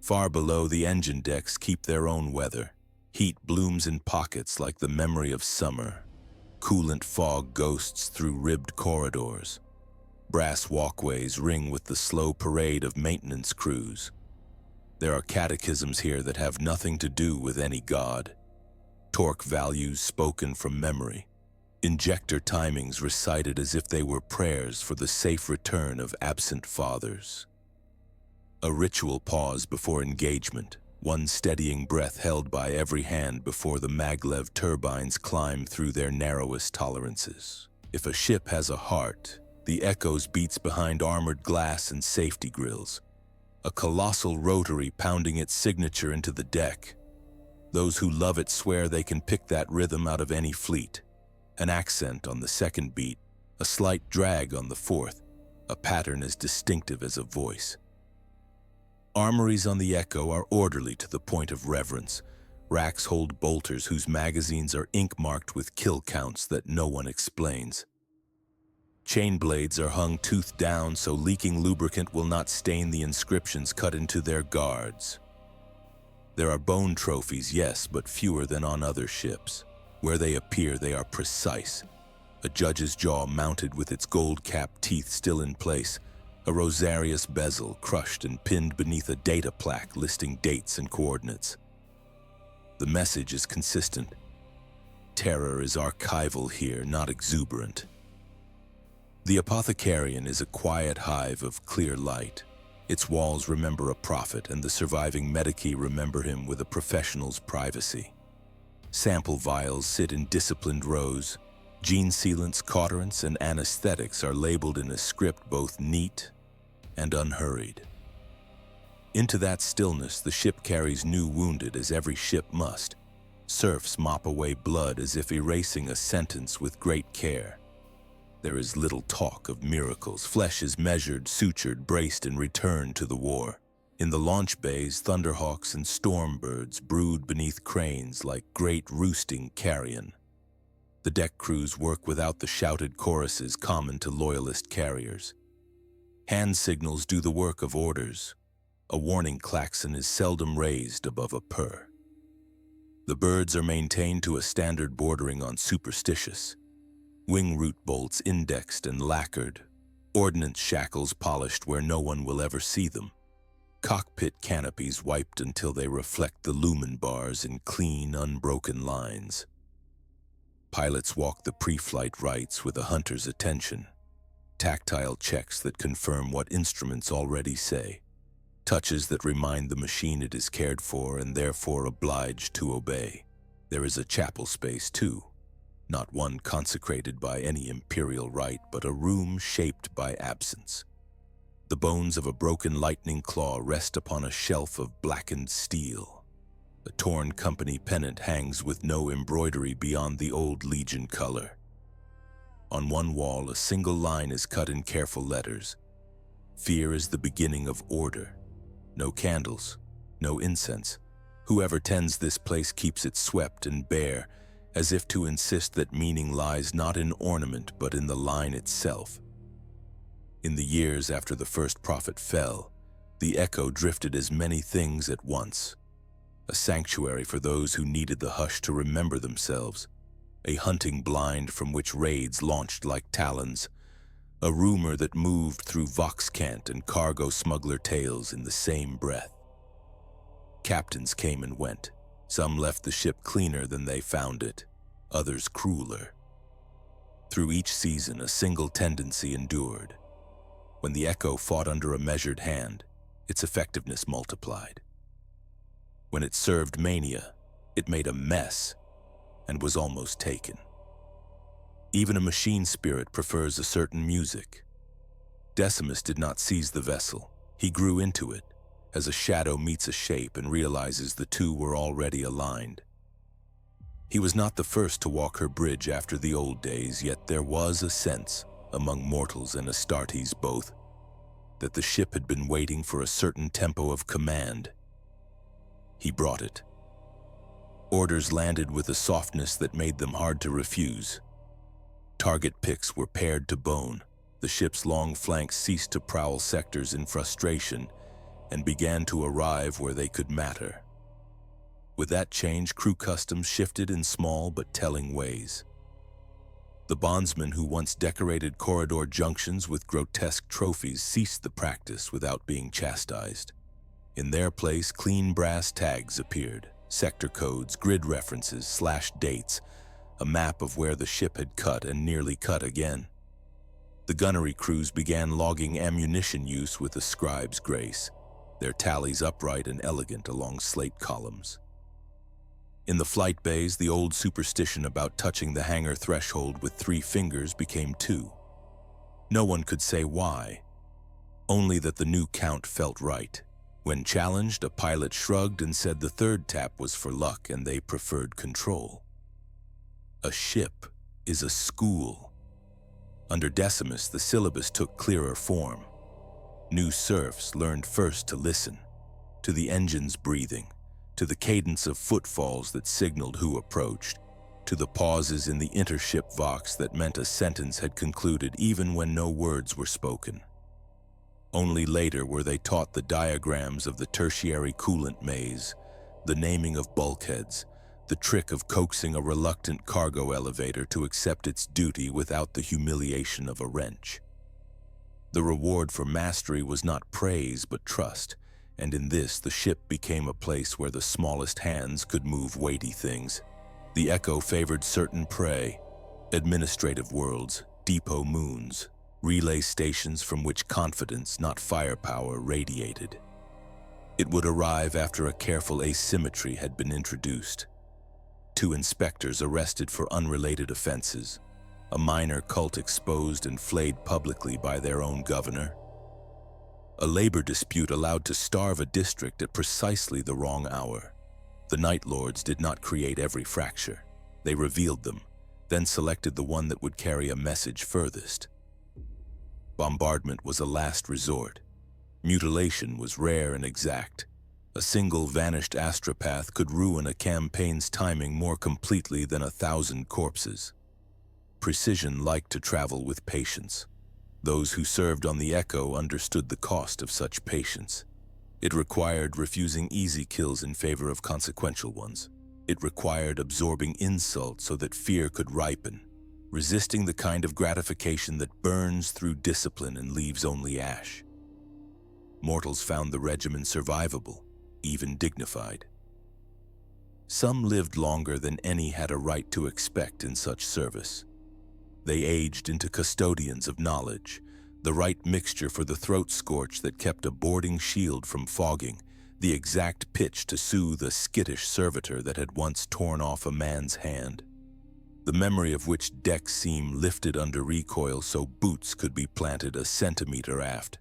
Far below, the engine decks keep their own weather. Heat blooms in pockets like the memory of summer. Coolant fog ghosts through ribbed corridors. Brass walkways ring with the slow parade of maintenance crews. There are catechisms here that have nothing to do with any god. Torque values spoken from memory. Injector timings recited as if they were prayers for the safe return of absent fathers. A ritual pause before engagement, one steadying breath held by every hand before the maglev turbines climb through their narrowest tolerances. If a ship has a heart, the echoes beats behind armored glass and safety grills. A colossal rotary pounding its signature into the deck. Those who love it swear they can pick that rhythm out of any fleet. An accent on the second beat, a slight drag on the fourth, a pattern as distinctive as a voice. Armories on the Echo are orderly to the point of reverence. Racks hold bolters whose magazines are ink-marked with kill counts that no one explains. Chain blades are hung tooth down so leaking lubricant will not stain the inscriptions cut into their guards. There are bone trophies, yes, but fewer than on other ships. Where they appear, they are precise. A judge's jaw mounted with its gold-capped teeth still in place. A rosarious bezel crushed and pinned beneath a data plaque listing dates and coordinates. The message is consistent. Terror is archival here, not exuberant. The Apothecarian is a quiet hive of clear light. Its walls remember a prophet, and the surviving medici remember him with a professional's privacy. Sample vials sit in disciplined rows. Gene sealants, cauterants, and anesthetics are labeled in a script both neat and unhurried. Into that stillness, the ship carries new wounded, as every ship must. Serfs mop away blood as if erasing a sentence with great care. There is little talk of miracles. Flesh is measured, sutured, braced, and returned to the war. In the launch bays, thunderhawks and stormbirds brood beneath cranes like great roosting carrion. The deck crews work without the shouted choruses common to loyalist carriers. Hand signals do the work of orders. A warning klaxon is seldom raised above a purr. The birds are maintained to a standard bordering on superstitious. Wing root bolts indexed and lacquered. Ordnance shackles polished where no one will ever see them. Cockpit canopies wiped until they reflect the lumen bars in clean, unbroken lines. Pilots walk the pre-flight rites with a hunter's attention. Tactile checks that confirm what instruments already say. Touches that remind the machine it is cared for and therefore obliged to obey. There is a chapel space too. Not one consecrated by any imperial rite, but a room shaped by absence. The bones of a broken lightning claw rest upon a shelf of blackened steel. A torn company pennant hangs with no embroidery beyond the old Legion color. On one wall, a single line is cut in careful letters. Fear is the beginning of order. No candles, no incense. Whoever tends this place keeps it swept and bare, as if to insist that meaning lies not in ornament but in the line itself. In the years after the first prophet fell, the echo drifted as many things at once. A sanctuary for those who needed the hush to remember themselves, a hunting blind from which raids launched like talons, a rumor that moved through vox-cant and cargo smuggler tales in the same breath. Captains came and went. Some left the ship cleaner than they found it, others crueler. Through each season, a single tendency endured. When the echo fought under a measured hand, its effectiveness multiplied. When it served mania, it made a mess and was almost taken. Even a machine spirit prefers a certain music. Decimus did not seize the vessel. He grew into it, as a shadow meets a shape and realizes the two were already aligned. He was not the first to walk her bridge after the old days, yet there was a sense, among mortals and Astartes both, that the ship had been waiting for a certain tempo of command. He brought it. Orders landed with a softness that made them hard to refuse. Target picks were pared to bone. The ship's long flanks ceased to prowl sectors in frustration and began to arrive where they could matter. With that change, crew customs shifted in small but telling ways. The bondsmen who once decorated corridor junctions with grotesque trophies ceased the practice without being chastised. In their place, clean brass tags appeared, sector codes, grid references, slashed dates, a map of where the ship had cut and nearly cut again. The gunnery crews began logging ammunition use with a scribe's grace, their tallies upright and elegant along slate columns. In the flight bays, the old superstition about touching the hangar threshold with 3 fingers became 2. No one could say why, only that the new count felt right. When challenged, a pilot shrugged and said the 3rd tap was for luck and they preferred control. A ship is a school. Under Decimus, the syllabus took clearer form. New serfs learned first to listen, to the engine's breathing, to the cadence of footfalls that signaled who approached, to the pauses in the intership vox that meant a sentence had concluded even when no words were spoken. Only later were they taught the diagrams of the tertiary coolant maze, the naming of bulkheads, the trick of coaxing a reluctant cargo elevator to accept its duty without the humiliation of a wrench. The reward for mastery was not praise but trust, and in this the ship became a place where the smallest hands could move weighty things. The echo favored certain prey, administrative worlds, depot moons, relay stations from which confidence, not firepower, radiated. It would arrive after a careful asymmetry had been introduced. 2 inspectors arrested for unrelated offenses, a minor cult exposed and flayed publicly by their own governor, a labor dispute allowed to starve a district at precisely the wrong hour. The Night Lords did not create every fracture. They revealed them, then selected the one that would carry a message furthest. Bombardment was a last resort. Mutilation was rare and exact. A single vanished astropath could ruin a campaign's timing more completely than 1,000 corpses. Precision liked to travel with patience. Those who served on the Echo understood the cost of such patience. It required refusing easy kills in favor of consequential ones. It required absorbing insult so that fear could ripen, resisting the kind of gratification that burns through discipline and leaves only ash. Mortals found the regimen survivable, even dignified. Some lived longer than any had a right to expect in such service. They aged into custodians of knowledge, the right mixture for the throat scorch that kept a boarding shield from fogging, the exact pitch to soothe a skittish servitor that had once torn off a man's hand, the memory of which deck seam lifted under recoil so boots could be planted a centimeter aft.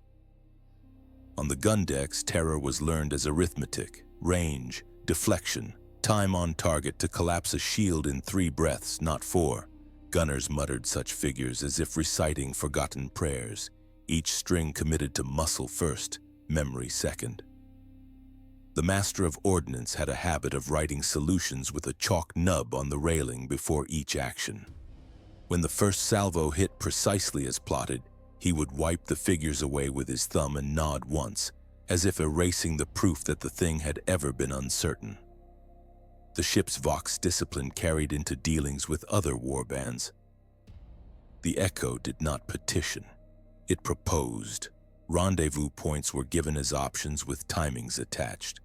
On the gun decks, terror was learned as arithmetic, range, Deflection, time on target to collapse a shield in 3 breaths, not 4. Gunners muttered such figures as if reciting forgotten prayers, each string committed to muscle first, memory second. The master of ordnance had a habit of writing solutions with a chalk nub on the railing before each action. When the first salvo hit precisely as plotted, he would wipe the figures away with his thumb and nod once, as if erasing the proof that the thing had ever been uncertain. The ship's Vox discipline carried into dealings with other warbands. The Echo did not petition. It proposed. Rendezvous points were given as options with timings attached.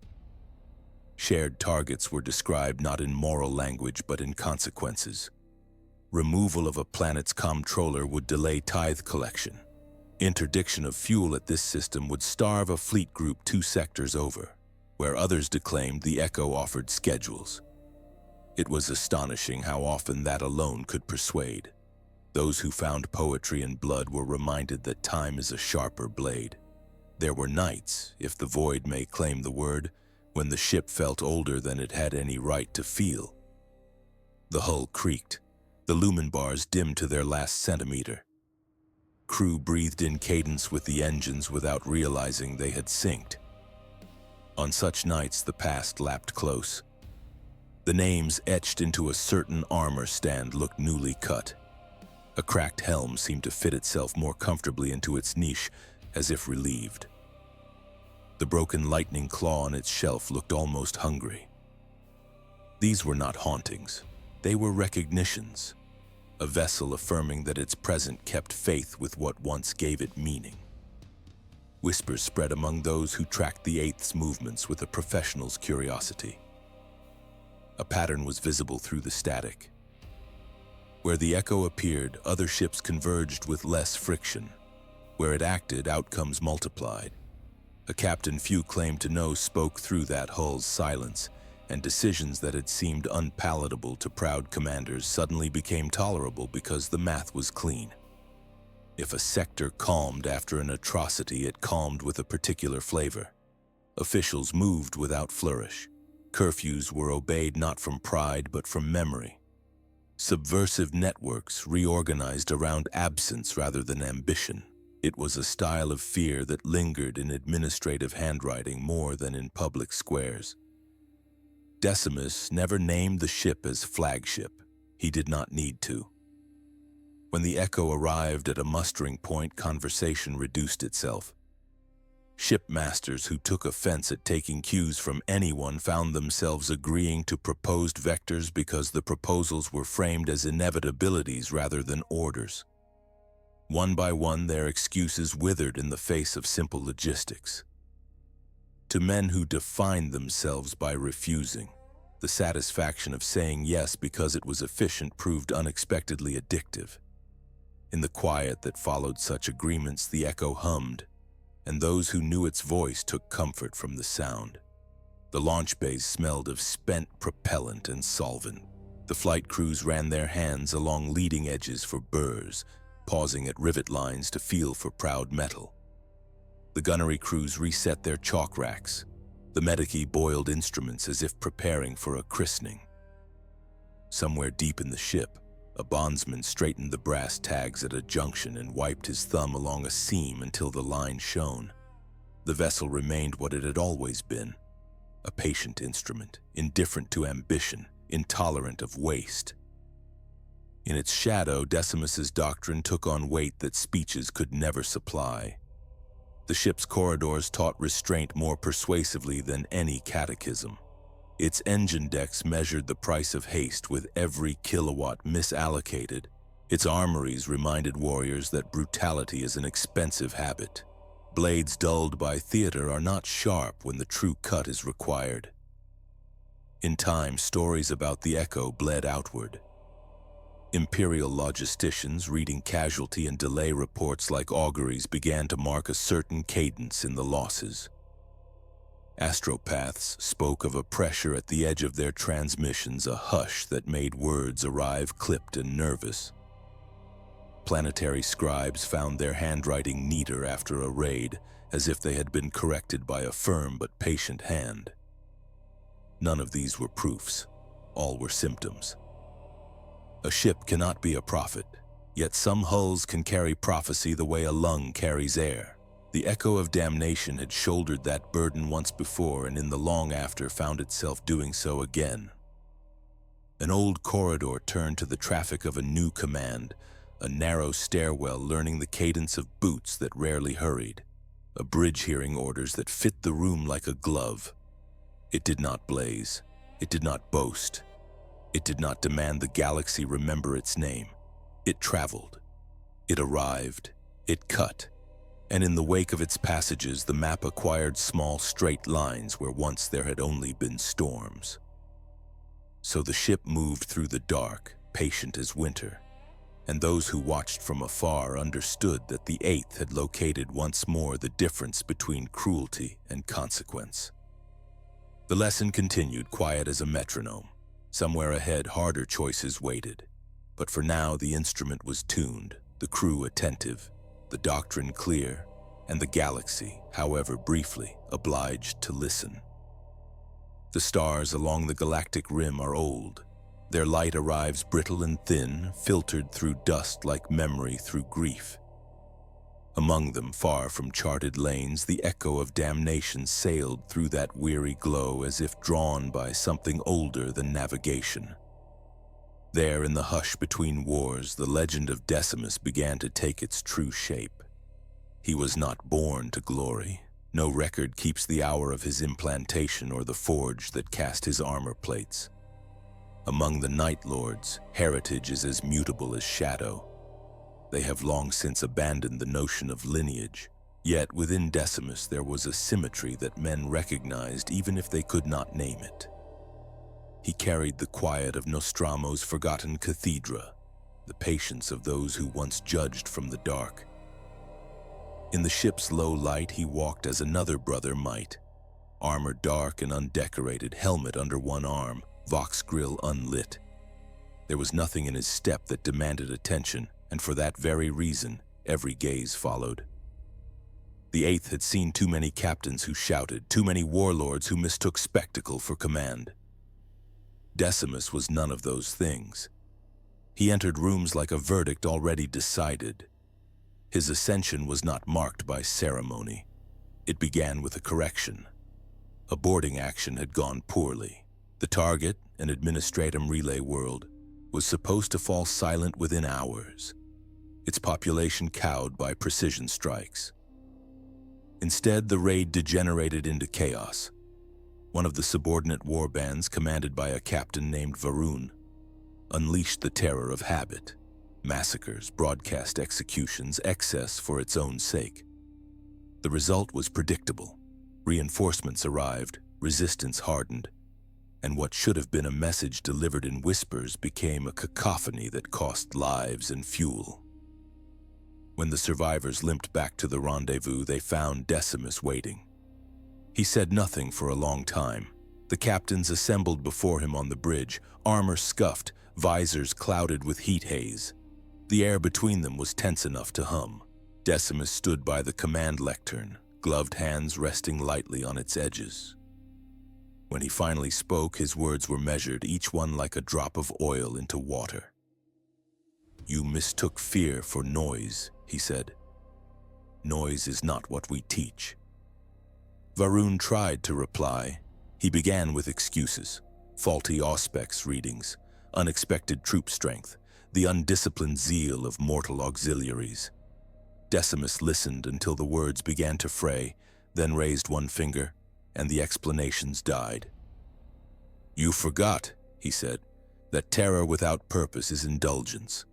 Shared targets were described not in moral language but in consequences. Removal of a planet's comptroller would delay tithe collection. Interdiction of fuel at this system would starve a fleet group 2 sectors over, where others declaimed the Echo offered schedules. It was astonishing how often that alone could persuade. Those who found poetry in blood were reminded that time is a sharper blade. There were nights, if the void may claim the word, when the ship felt older than it had any right to feel. The hull creaked, the lumen bars dimmed to their last centimeter. Crew breathed in cadence with the engines without realizing they had synced. On such nights, the past lapped close. The names etched into a certain armor stand looked newly cut. A cracked helm seemed to fit itself more comfortably into its niche, as if relieved. The broken lightning claw on its shelf looked almost hungry. These were not hauntings. They were recognitions. A vessel affirming that its present kept faith with what once gave it meaning. Whispers spread among those who tracked the Eighth's movements with a professional's curiosity. A pattern was visible through the static. Where the Echo appeared, other ships converged with less friction. Where it acted, outcomes multiplied. A captain few claimed to know spoke through that hull's silence, and decisions that had seemed unpalatable to proud commanders suddenly became tolerable because the math was clean. If a sector calmed after an atrocity, it calmed with a particular flavor. Officials moved without flourish. Curfews were obeyed not from pride but from memory. Subversive networks reorganized around absence rather than ambition. It was a style of fear that lingered in administrative handwriting more than in public squares. Decimus never named the ship as flagship. He did not need to. When the Echo arrived at a mustering point, conversation reduced itself. Shipmasters who took offense at taking cues from anyone found themselves agreeing to proposed vectors because the proposals were framed as inevitabilities rather than orders. One by one, their excuses withered in the face of simple logistics. To men who defined themselves by refusing, the satisfaction of saying yes because it was efficient proved unexpectedly addictive. In the quiet that followed such agreements, the Echo hummed, and those who knew its voice took comfort from the sound. The launch bays smelled of spent propellant and solvent. The flight crews ran their hands along leading edges for burrs, pausing at rivet lines to feel for proud metal. The gunnery crews reset their chalk racks. The medici boiled instruments as if preparing for a christening. Somewhere deep in the ship, a bondsman straightened the brass tags at a junction and wiped his thumb along a seam until the line shone. The vessel remained what it had always been, a patient instrument, indifferent to ambition, intolerant of waste. In its shadow, Decimus's doctrine took on weight that speeches could never supply. The ship's corridors taught restraint more persuasively than any catechism. Its engine decks measured the price of haste with every kilowatt misallocated. Its armories reminded warriors that brutality is an expensive habit. Blades dulled by theater are not sharp when the true cut is required. In time, stories about the Echo bled outward. Imperial logisticians reading casualty and delay reports like auguries began to mark a certain cadence in the losses. Astropaths spoke of a pressure at the edge of their transmissions, a hush that made words arrive clipped and nervous. Planetary scribes found their handwriting neater after a raid, as if they had been corrected by a firm but patient hand. None of these were proofs. All were symptoms. A ship cannot be a prophet, yet some hulls can carry prophecy the way a lung carries air. The echo of damnation had shouldered that burden once before, and in the long after found itself doing so again. An old corridor turned to the traffic of a new command, a narrow stairwell learning the cadence of boots that rarely hurried, a bridge hearing orders that fit the room like a glove. It did not blaze. It did not boast. It did not demand the galaxy remember its name. It traveled. It arrived. It cut. And in the wake of its passages, the map acquired small straight lines where once there had only been storms. So the ship moved through the dark, patient as winter, and those who watched from afar understood that the Eighth had located once more the difference between cruelty and consequence. The lesson continued, quiet as a metronome. Somewhere ahead, harder choices waited. But for now, the instrument was tuned, the crew attentive, the doctrine clear, and the galaxy, however briefly, obliged to listen. The stars along the galactic rim are old. Their light arrives brittle and thin, filtered through dust like memory through grief. Among them, far from charted lanes, the echo of damnation sailed through that weary glow as if drawn by something older than navigation. There, in the hush between wars, the legend of Decimus began to take its true shape. He was not born to glory. No record keeps the hour of his implantation or the forge that cast his armor plates. Among the Night Lords, heritage is as mutable as shadow. They have long since abandoned the notion of lineage. Yet within Decimus there was a symmetry that men recognized even if they could not name it. He carried the quiet of Nostramo's forgotten cathedra, the patience of those who once judged from the dark. In the ship's low light he walked as another brother might, armor dark and undecorated, helmet under one arm, vox grill unlit. There was nothing in his step that demanded attention, and for that very reason, every gaze followed. The Eighth had seen too many captains who shouted, too many warlords who mistook spectacle for command. Decimus was none of those things. He entered rooms like a verdict already decided. His ascension was not marked by ceremony. It began with a correction. A boarding action had gone poorly. The target, an administratum relay world, was supposed to fall silent within hours, its population cowed by precision strikes. Instead, the raid degenerated into chaos. One of the subordinate warbands, commanded by a captain named VIII, unleashed the terror of habit. Massacres, broadcast executions, excess for its own sake. The result was predictable. Reinforcements arrived, resistance hardened, and what should have been a message delivered in whispers became a cacophony that cost lives and fuel. When the survivors limped back to the rendezvous, they found Decimus waiting. He said nothing for a long time. The captains assembled before him on the bridge, armor scuffed, visors clouded with heat haze. The air between them was tense enough to hum. Decimus stood by the command lectern, gloved hands resting lightly on its edges. When he finally spoke, his words were measured, each one like a drop of oil into water. "You mistook fear for noise," he said. "Noise is not what we teach." VIII tried to reply. He began with excuses, faulty auspex readings, unexpected troop strength, the undisciplined zeal of mortal auxiliaries. Decimus listened until the words began to fray, then raised one finger, and the explanations died. "You forgot," he said, "that terror without purpose is indulgence.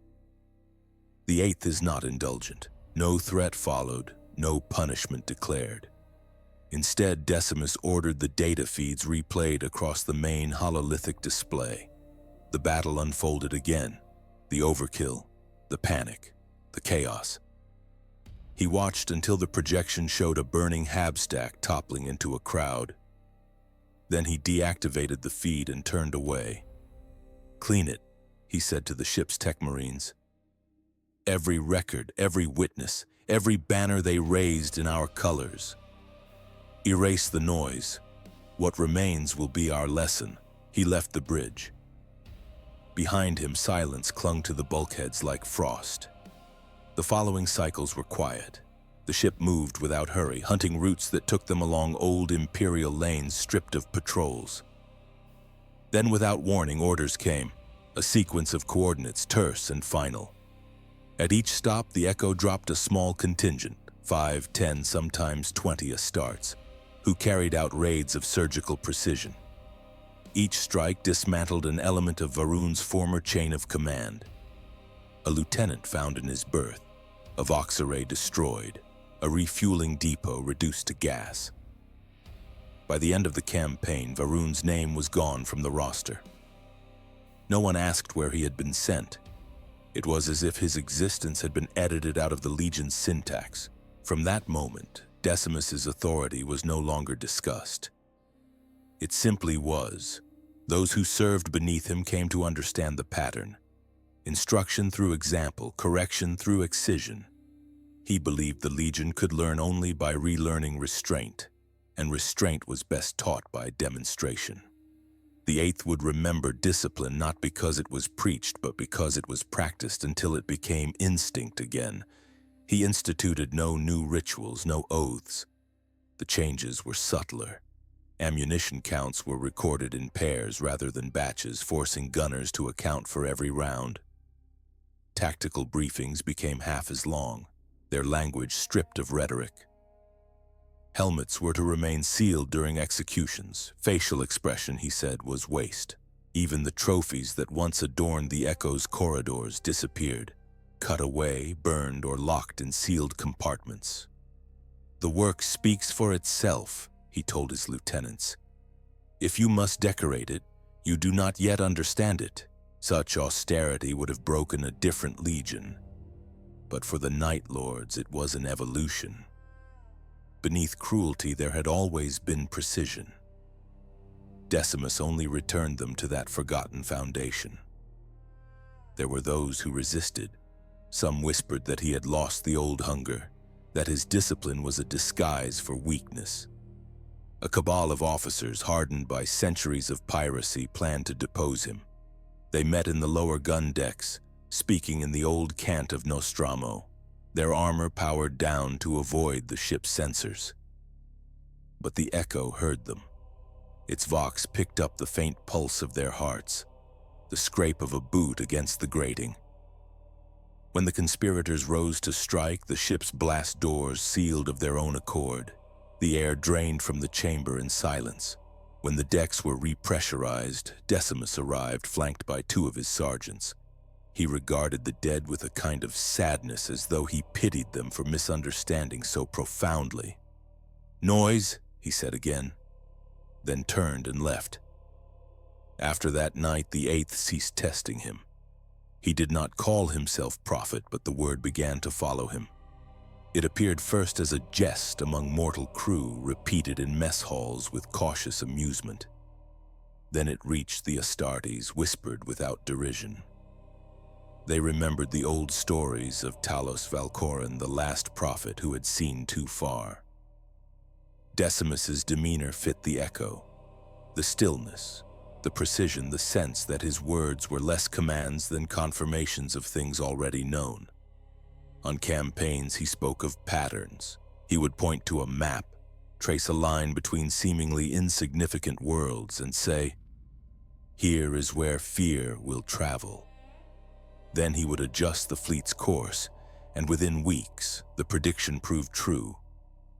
The Eighth is not indulgent. No threat followed, no punishment declared. Instead, Decimus ordered the data feeds replayed across the main hololithic display. The battle unfolded again. The overkill, the panic, the chaos. He watched until the projection showed a burning hab stack toppling into a crowd. Then he deactivated the feed and turned away. "Clean it," he said to the ship's tech marines. "Every record, every witness, every banner they raised in our colors. Erase the noise. What remains will be our lesson. He left the bridge. Behind him, silence clung to the bulkheads like frost. The following cycles were quiet. The ship moved without hurry, hunting routes that took them along old imperial lanes stripped of patrols. Then, without warning, orders came, a sequence of coordinates, terse and final. At each stop, the Echo dropped a small contingent, 5, 10, sometimes 20 astartes, who carried out raids of surgical precision. Each strike dismantled an element of Varun's former chain of command. A lieutenant found in his berth, a Vox array destroyed, a refueling depot reduced to gas. By the end of the campaign, Varun's name was gone from the roster. No one asked where he had been sent. It was as if his existence had been edited out of the Legion's syntax. From that moment, Decimus's authority was no longer discussed. It simply was. Those who served beneath him came to understand the pattern. Instruction through example, correction through excision. He believed the Legion could learn only by relearning restraint, and restraint was best taught by demonstration. The Eighth would remember discipline not because it was preached, but because it was practiced until it became instinct again. He instituted no new rituals, no oaths. The changes were subtler. Ammunition counts were recorded in pairs rather than batches, forcing gunners to account for every round. Tactical briefings became half as long, their language stripped of rhetoric. Helmets were to remain sealed during executions. Facial expression, he said, was waste. Even the trophies that once adorned the Echo's corridors disappeared, cut away, burned, or locked in sealed compartments. The work speaks for itself, he told his lieutenants. If you must decorate it, you do not yet understand it. Such austerity would have broken a different legion. But for the Night Lords, it was an evolution. Beneath cruelty, there had always been precision. Decimus only returned them to that forgotten foundation. There were those who resisted. Some whispered that he had lost the old hunger, that his discipline was a disguise for weakness. A cabal of officers, hardened by centuries of piracy, planned to depose him. They met in the lower gun decks, speaking in the old cant of Nostromo, their armor powered down to avoid the ship's sensors. But the Echo heard them. Its vox picked up the faint pulse of their hearts, the scrape of a boot against the grating. When the conspirators rose to strike, the ship's blast doors sealed of their own accord. The air drained from the chamber in silence. When the decks were repressurized, Decimus arrived, flanked by 2 of his sergeants. He regarded the dead with a kind of sadness, as though he pitied them for misunderstanding so profoundly. "Noise," he said again, then turned and left. After that night, the Eighth ceased testing him. He did not call himself prophet, but the word began to follow him. It appeared first as a jest among mortal crew, repeated in mess halls with cautious amusement. Then it reached the Astartes, whispered without derision. They remembered the old stories of Talos Valcoran, the last prophet who had seen too far. Decimus's demeanor fit the Echo. The stillness, the precision, the sense that his words were less commands than confirmations of things already known. On campaigns, he spoke of patterns. He would point to a map, trace a line between seemingly insignificant worlds, and say, "Here is where fear will travel." Then he would adjust the fleet's course, and within weeks, the prediction proved true.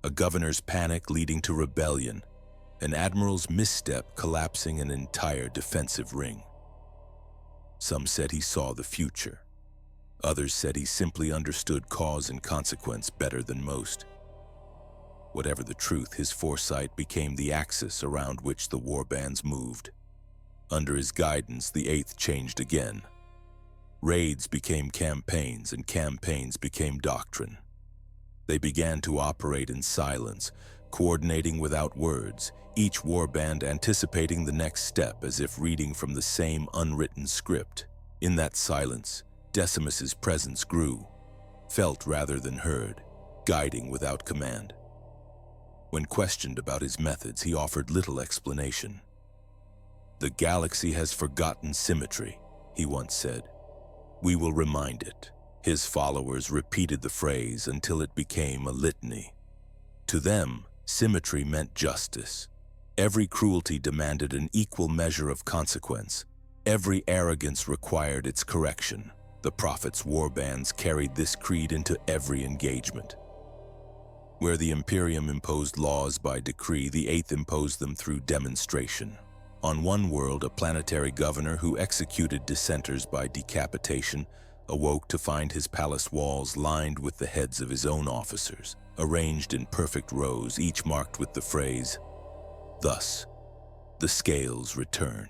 A governor's panic leading to rebellion, an admiral's misstep collapsing an entire defensive ring. Some said he saw the future. Others said he simply understood cause and consequence better than most. Whatever the truth, his foresight became the axis around which the warbands moved. Under his guidance, the Eighth changed again. Raids became campaigns, and campaigns became doctrine. They began to operate in silence, coordinating without words, each warband anticipating the next step as if reading from the same unwritten script. In that silence, Decimus's presence grew, felt rather than heard, guiding without command. When questioned about his methods, he offered little explanation. "The galaxy has forgotten symmetry," he once said. "We will remind it." His followers repeated the phrase until it became a litany. To them, symmetry meant justice. Every cruelty demanded an equal measure of consequence. Every arrogance required its correction. The Prophet's warbands carried this creed into every engagement. Where the Imperium imposed laws by decree, the Eighth imposed them through demonstration. On one world, a planetary governor who executed dissenters by decapitation awoke to find his palace walls lined with the heads of his own officers, arranged in perfect rows, each marked with the phrase, "Thus, the scales return."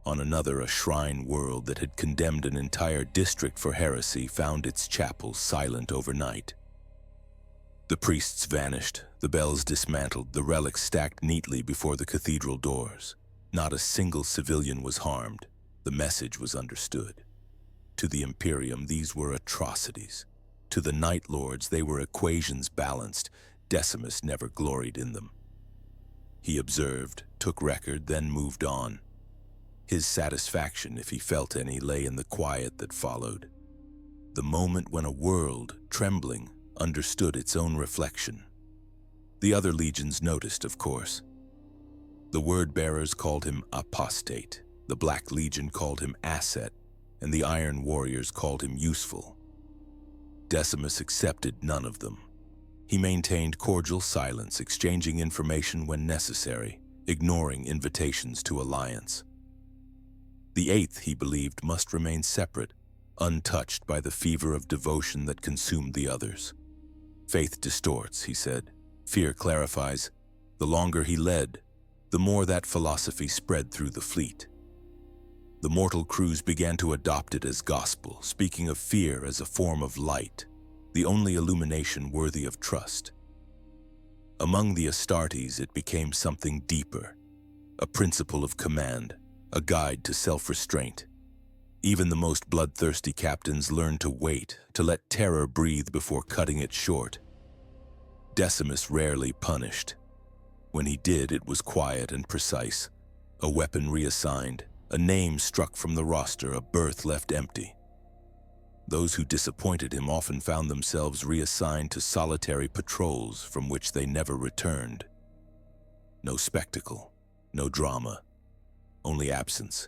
On another, a shrine world that had condemned an entire district for heresy found its chapels silent overnight. The priests vanished, the bells dismantled, the relics stacked neatly before the cathedral doors. Not a single civilian was harmed. The message was understood. To the Imperium, these were atrocities. To the Night Lords, they were equations balanced. Decimus never gloried in them. He observed, took record, then moved on. His satisfaction, if he felt any, lay in the quiet that followed. The moment when a world, trembling, understood its own reflection. The other legions noticed, of course. The word-bearers called him apostate, the Black Legion called him asset, and the Iron Warriors called him useful. Decimus accepted none of them. He maintained cordial silence, exchanging information when necessary, ignoring invitations to alliance. The Eighth, he believed, must remain separate, untouched by the fever of devotion that consumed the others. Faith distorts, he said. Fear clarifies. The longer he led, the more that philosophy spread through the fleet. The mortal crews began to adopt it as gospel, speaking of fear as a form of light, the only illumination worthy of trust. Among the Astartes, it became something deeper, a principle of command, a guide to self-restraint. Even the most bloodthirsty captains learned to wait, to let terror breathe before cutting it short. Decimus rarely punished. When he did, it was quiet and precise. A weapon reassigned, a name struck from the roster, a berth left empty. Those who disappointed him often found themselves reassigned to solitary patrols from which they never returned. No spectacle, no drama, only absence.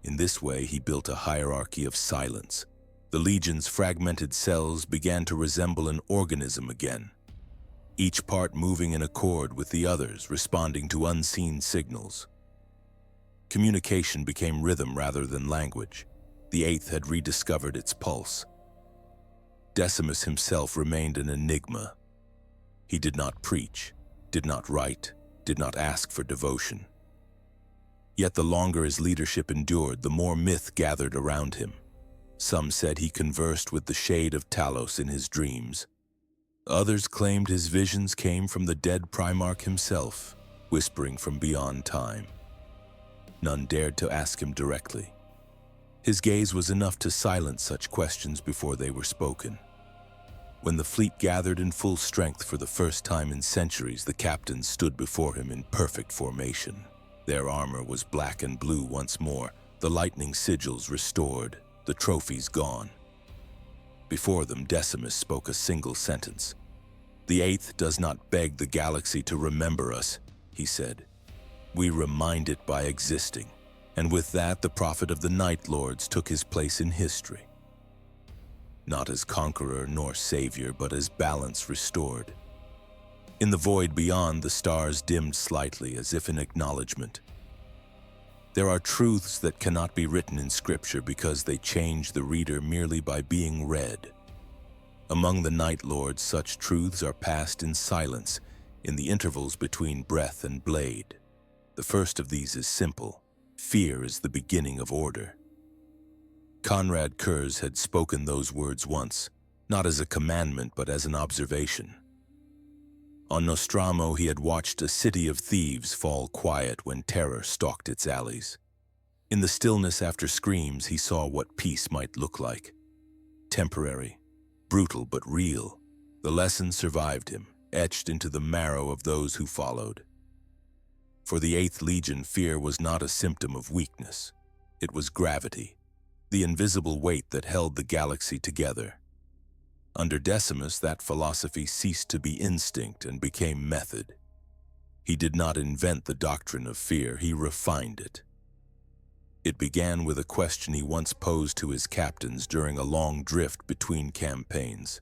In this way, he built a hierarchy of silence. The Legion's fragmented cells began to resemble an organism again, each part moving in accord with the others, responding to unseen signals. Communication became rhythm rather than language. The Eighth had rediscovered its pulse. Decimus himself remained an enigma. He did not preach, did not write, did not ask for devotion. Yet the longer his leadership endured, the more myth gathered around him. Some said he conversed with the shade of Talos in his dreams. Others claimed his visions came from the dead Primarch himself, whispering from beyond time. None dared to ask him directly. His gaze was enough to silence such questions before they were spoken. When the fleet gathered in full strength for the first time in centuries, the captains stood before him in perfect formation. Their armor was black and blue once more, the lightning sigils restored, the trophies gone. Before them, Decimus spoke a single sentence. "The Eighth does not beg the galaxy to remember us," he said. "We remind it by existing." And with that, the prophet of the Night Lords took his place in history. Not as conqueror nor savior, but as balance restored. In the void beyond, the stars dimmed slightly, as if in acknowledgement. There are truths that cannot be written in Scripture because they change the reader merely by being read. Among the Night Lords, such truths are passed in silence, in the intervals between breath and blade. The first of these is simple. Fear is the beginning of order. Konrad Curze had spoken those words once, not as a commandment but as an observation. On Nostromo, he had watched a city of thieves fall quiet when terror stalked its alleys. In the stillness after screams, he saw what peace might look like. Temporary, brutal but real. The lesson survived him. etched into the marrow of those who followed. For the 8th Legion, fear was not a symptom of weakness. It was gravity, the invisible weight that held the galaxy together. Under Decimus, that philosophy ceased to be instinct and became method. He did not invent the doctrine of fear, he refined it. It began with a question he once posed to his captains during a long drift between campaigns.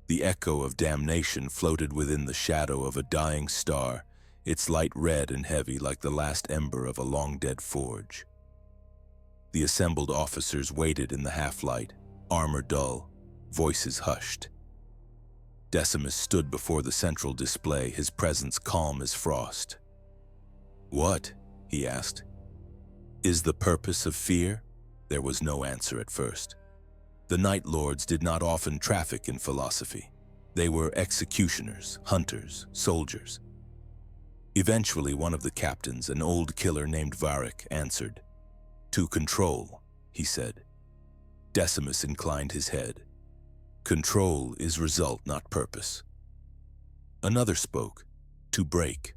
The echo of damnation floated within the shadow of a dying star, its light red and heavy like the last ember of a long-dead forge. The assembled officers waited in the half-light, armor dull, voices hushed. Decimus stood before the central display, his presence calm as frost. "What?" he asked. "Is the purpose of fear?" There was no answer at first. The Night Lords did not often traffic in philosophy. They were executioners, hunters, soldiers. Eventually, one of the captains, an old killer named Varric, answered. "To control," he said. Decimus inclined his head. "Control is result, not purpose." Another spoke. "To break."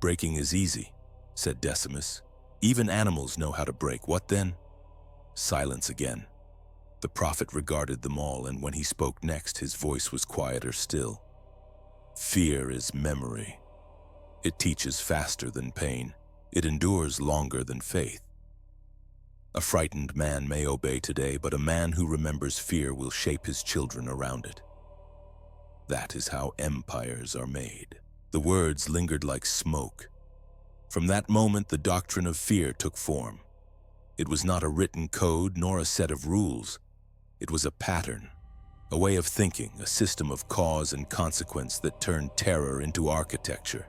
"Breaking is easy," said Decimus. "Even animals know how to break. What then?" Silence again. The prophet regarded them all, and when he spoke next, his voice was quieter still. "Fear is memory. It teaches faster than pain. It endures longer than faith. A frightened man may obey today, but a man who remembers fear will shape his children around it. That is how empires are made." The words lingered like smoke. From that moment, the doctrine of fear took form. It was not a written code nor a set of rules. It was a pattern, a way of thinking, a system of cause and consequence that turned terror into architecture.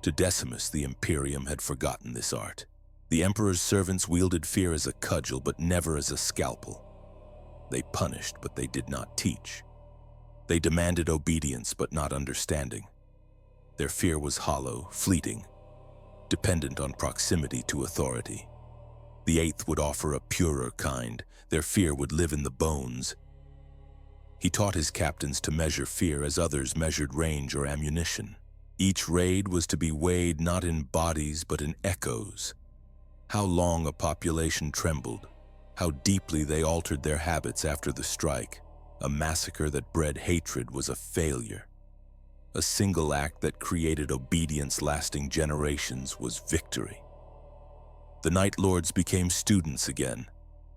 To Decimus, the Imperium had forgotten this art. The Emperor's servants wielded fear as a cudgel, but never as a scalpel. They punished, but they did not teach. They demanded obedience, but not understanding. Their fear was hollow, fleeting, dependent on proximity to authority. The 8th would offer a purer kind. Their fear would live in the bones. He taught his captains to measure fear as others measured range or ammunition. Each raid was to be weighed not in bodies but in echoes. How long a population trembled, how deeply they altered their habits after the strike. A massacre that bred hatred was a failure. A single act that created obedience lasting generations was victory. The Night Lords became students again.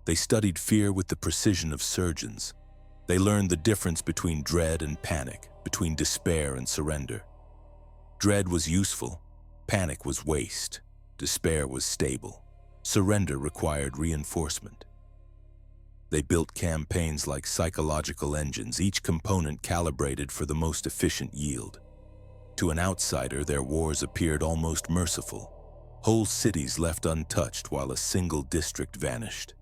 They studied fear with the precision of surgeons. They learned the difference between dread and panic, between despair and surrender. Dread was useful, panic was waste, despair was stable, surrender required reinforcement. They built campaigns like psychological engines, each component calibrated for the most efficient yield. To an outsider, their wars appeared almost merciful. Whole cities left untouched while a single district vanished.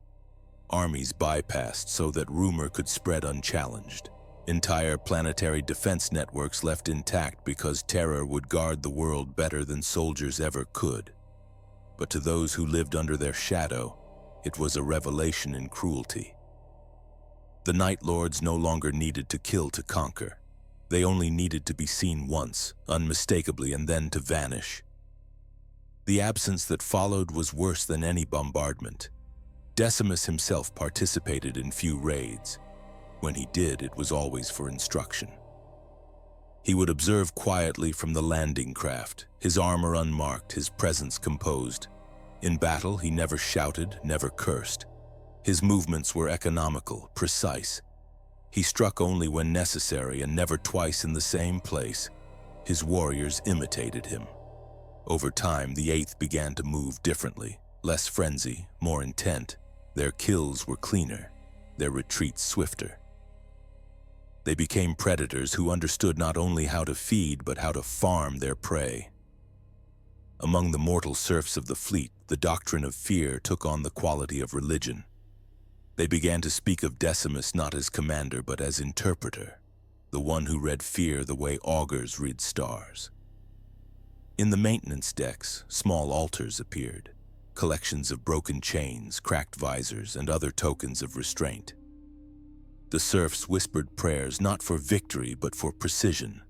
Armies bypassed so that rumor could spread unchallenged. Entire planetary defense networks left intact because terror would guard the world better than soldiers ever could. But to those who lived under their shadow, it was a revelation in cruelty. The Night Lords no longer needed to kill to conquer. They only needed to be seen once, unmistakably, and then to vanish. The absence that followed was worse than any bombardment. Decimus himself participated in few raids. When he did, it was always for instruction. He would observe quietly from the landing craft, his armor unmarked, his presence composed. In battle, he never shouted, never cursed. His movements were economical, precise. He struck only when necessary and never twice in the same place. His warriors imitated him. Over time, the 8th began to move differently, less frenzy, more intent. Their kills were cleaner, their retreats swifter. They became predators who understood not only how to feed but how to farm their prey. Among the mortal serfs of the fleet, the doctrine of fear took on the quality of religion. They began to speak of Decimus not as commander but as interpreter, the one who read fear the way augurs read stars. In the maintenance decks, small altars appeared, collections of broken chains, cracked visors, and other tokens of restraint. The serfs whispered prayers not for victory but for precision.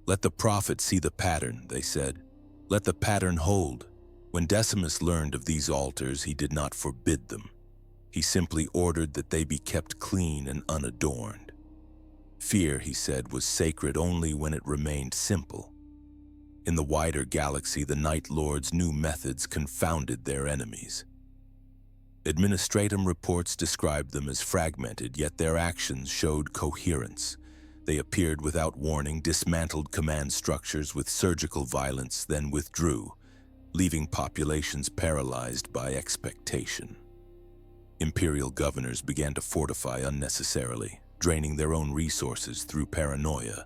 "Let the prophet see the pattern," they said. "Let the pattern hold." When Decimus learned of these altars, he did not forbid them. He simply ordered that they be kept clean and unadorned. Fear, he said, was sacred only when it remained simple. In the wider galaxy, the Night Lord's new methods confounded their enemies. Administratum reports described them as fragmented, yet their actions showed coherence. They appeared without warning, dismantled command structures with surgical violence, then withdrew, leaving populations paralyzed by expectation. Imperial governors began to fortify unnecessarily, draining their own resources through paranoia.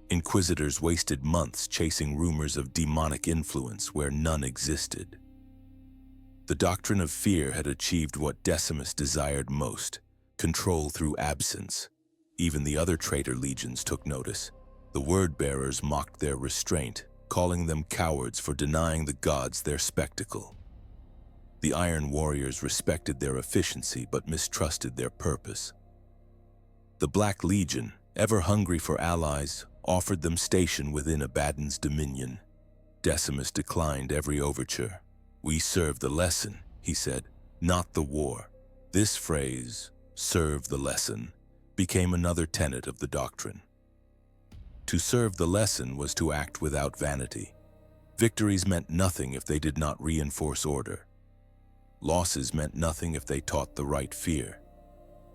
Inquisitors wasted months chasing rumors of demonic influence where none existed. The doctrine of fear had achieved what Decimus desired most: control through absence. Even the other traitor legions took notice. The word-bearers mocked their restraint, calling them cowards for denying the gods their spectacle. The Iron Warriors respected their efficiency but mistrusted their purpose. The Black Legion, ever hungry for allies, offered them station within Abaddon's dominion. Decimus declined every overture. "We serve the lesson," he said, "not the war." This phrase, "serve the lesson," became another tenet of the doctrine. To serve the lesson was to act without vanity. Victories meant nothing if they did not reinforce order. Losses meant nothing if they taught the right fear.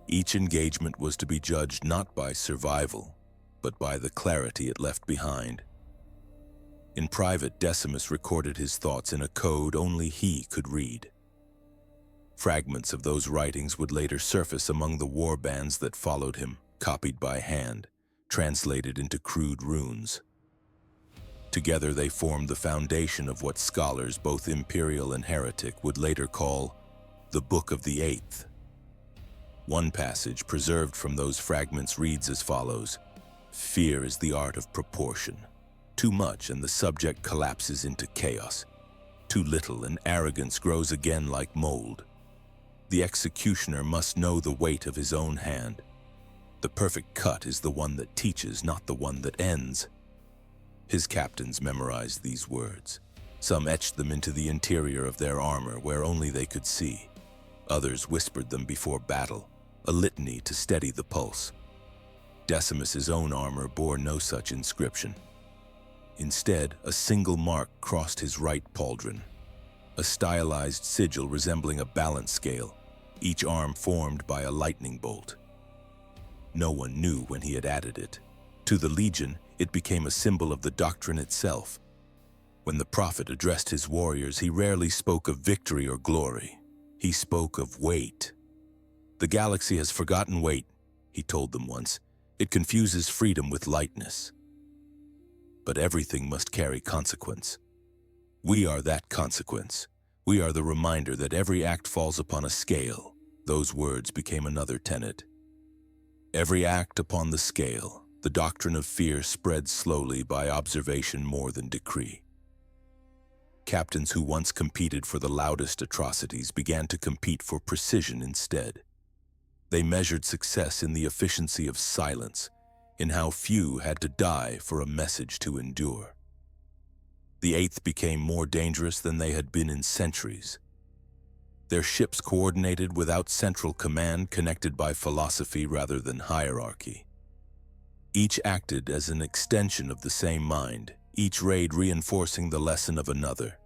Each engagement was to be judged not by survival, but by the clarity it left behind. In private, Decimus recorded his thoughts in a code only he could read. Fragments of those writings would later surface among the war bands that followed him, copied by hand, translated into crude runes. Together they formed the foundation of what scholars, both imperial and heretic, would later call the Book of the VIII. One passage preserved from those fragments reads as follows: "Fear is the art of proportion. Too much and the subject collapses into chaos. Too little and arrogance grows again like mold. The executioner must know the weight of his own hand. The perfect cut is the one that teaches, not the one that ends." His captains memorized these words. Some etched them into the interior of their armor where only they could see. Others whispered them before battle, a litany to steady the pulse. Decimus's own armor bore no such inscription. Instead, a single mark crossed his right pauldron, a stylized sigil resembling a balance scale, each arm formed by a lightning bolt. No one knew when he had added it. To the Legion, it became a symbol of the doctrine itself. When the prophet addressed his warriors, he rarely spoke of victory or glory. He spoke of weight. "The galaxy has forgotten weight," he told them once. "It confuses freedom with lightness." But everything must carry consequence. We are that consequence. We are the reminder that every act falls upon a scale. Those words became another tenet. Every act upon the scale. The doctrine of fear spread slowly by observation more than decree. Captains who once competed for the loudest atrocities began to compete for precision instead. They measured success in the efficiency of silence, in how few had to die for a message to endure. The Eighth became more dangerous than they had been in centuries. Their ships coordinated without central command, connected by philosophy rather than hierarchy. Each acted as an extension of the same mind, each raid reinforcing the lesson of another.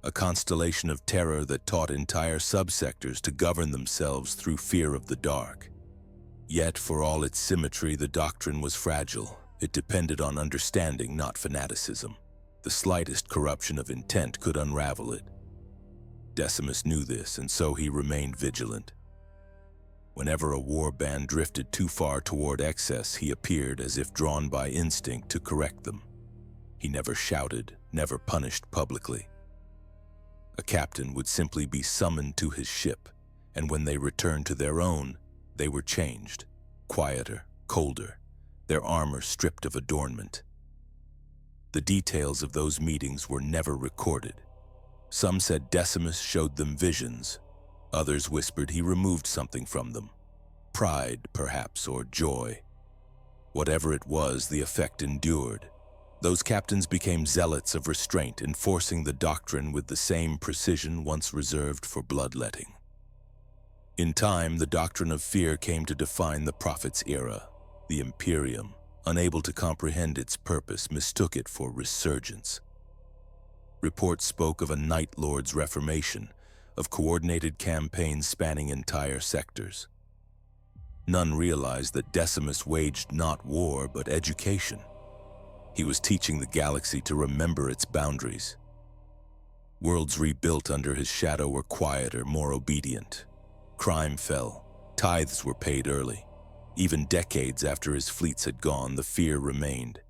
A constellation of terror that taught entire subsectors to govern themselves through fear of the dark. Yet, for all its symmetry, the doctrine was fragile. It depended on understanding, not fanaticism. The slightest corruption of intent could unravel it. Decimus knew this, and so he remained vigilant. Whenever a war band drifted too far toward excess, he appeared as if drawn by instinct to correct them. He never shouted, never punished publicly. A captain would simply be summoned to his ship, and when they returned to their own, they were changed, quieter, colder, their armor stripped of adornment. The details of those meetings were never recorded. Some said Decimus showed them visions. Others whispered he removed something from them. Pride, perhaps, or joy. Whatever it was, the effect endured. Those captains became zealots of restraint, enforcing the doctrine with the same precision once reserved for bloodletting. In time, the doctrine of fear came to define the prophet's era. The Imperium, unable to comprehend its purpose, mistook it for resurgence. Reports spoke of a Night Lord's reformation, of coordinated campaigns spanning entire sectors. None realized that Decimus waged not war, but education. He was teaching the galaxy to remember its boundaries. Worlds rebuilt under his shadow were quieter, more obedient. Crime fell. Tithes were paid early. Even decades after his fleets had gone, the fear remained.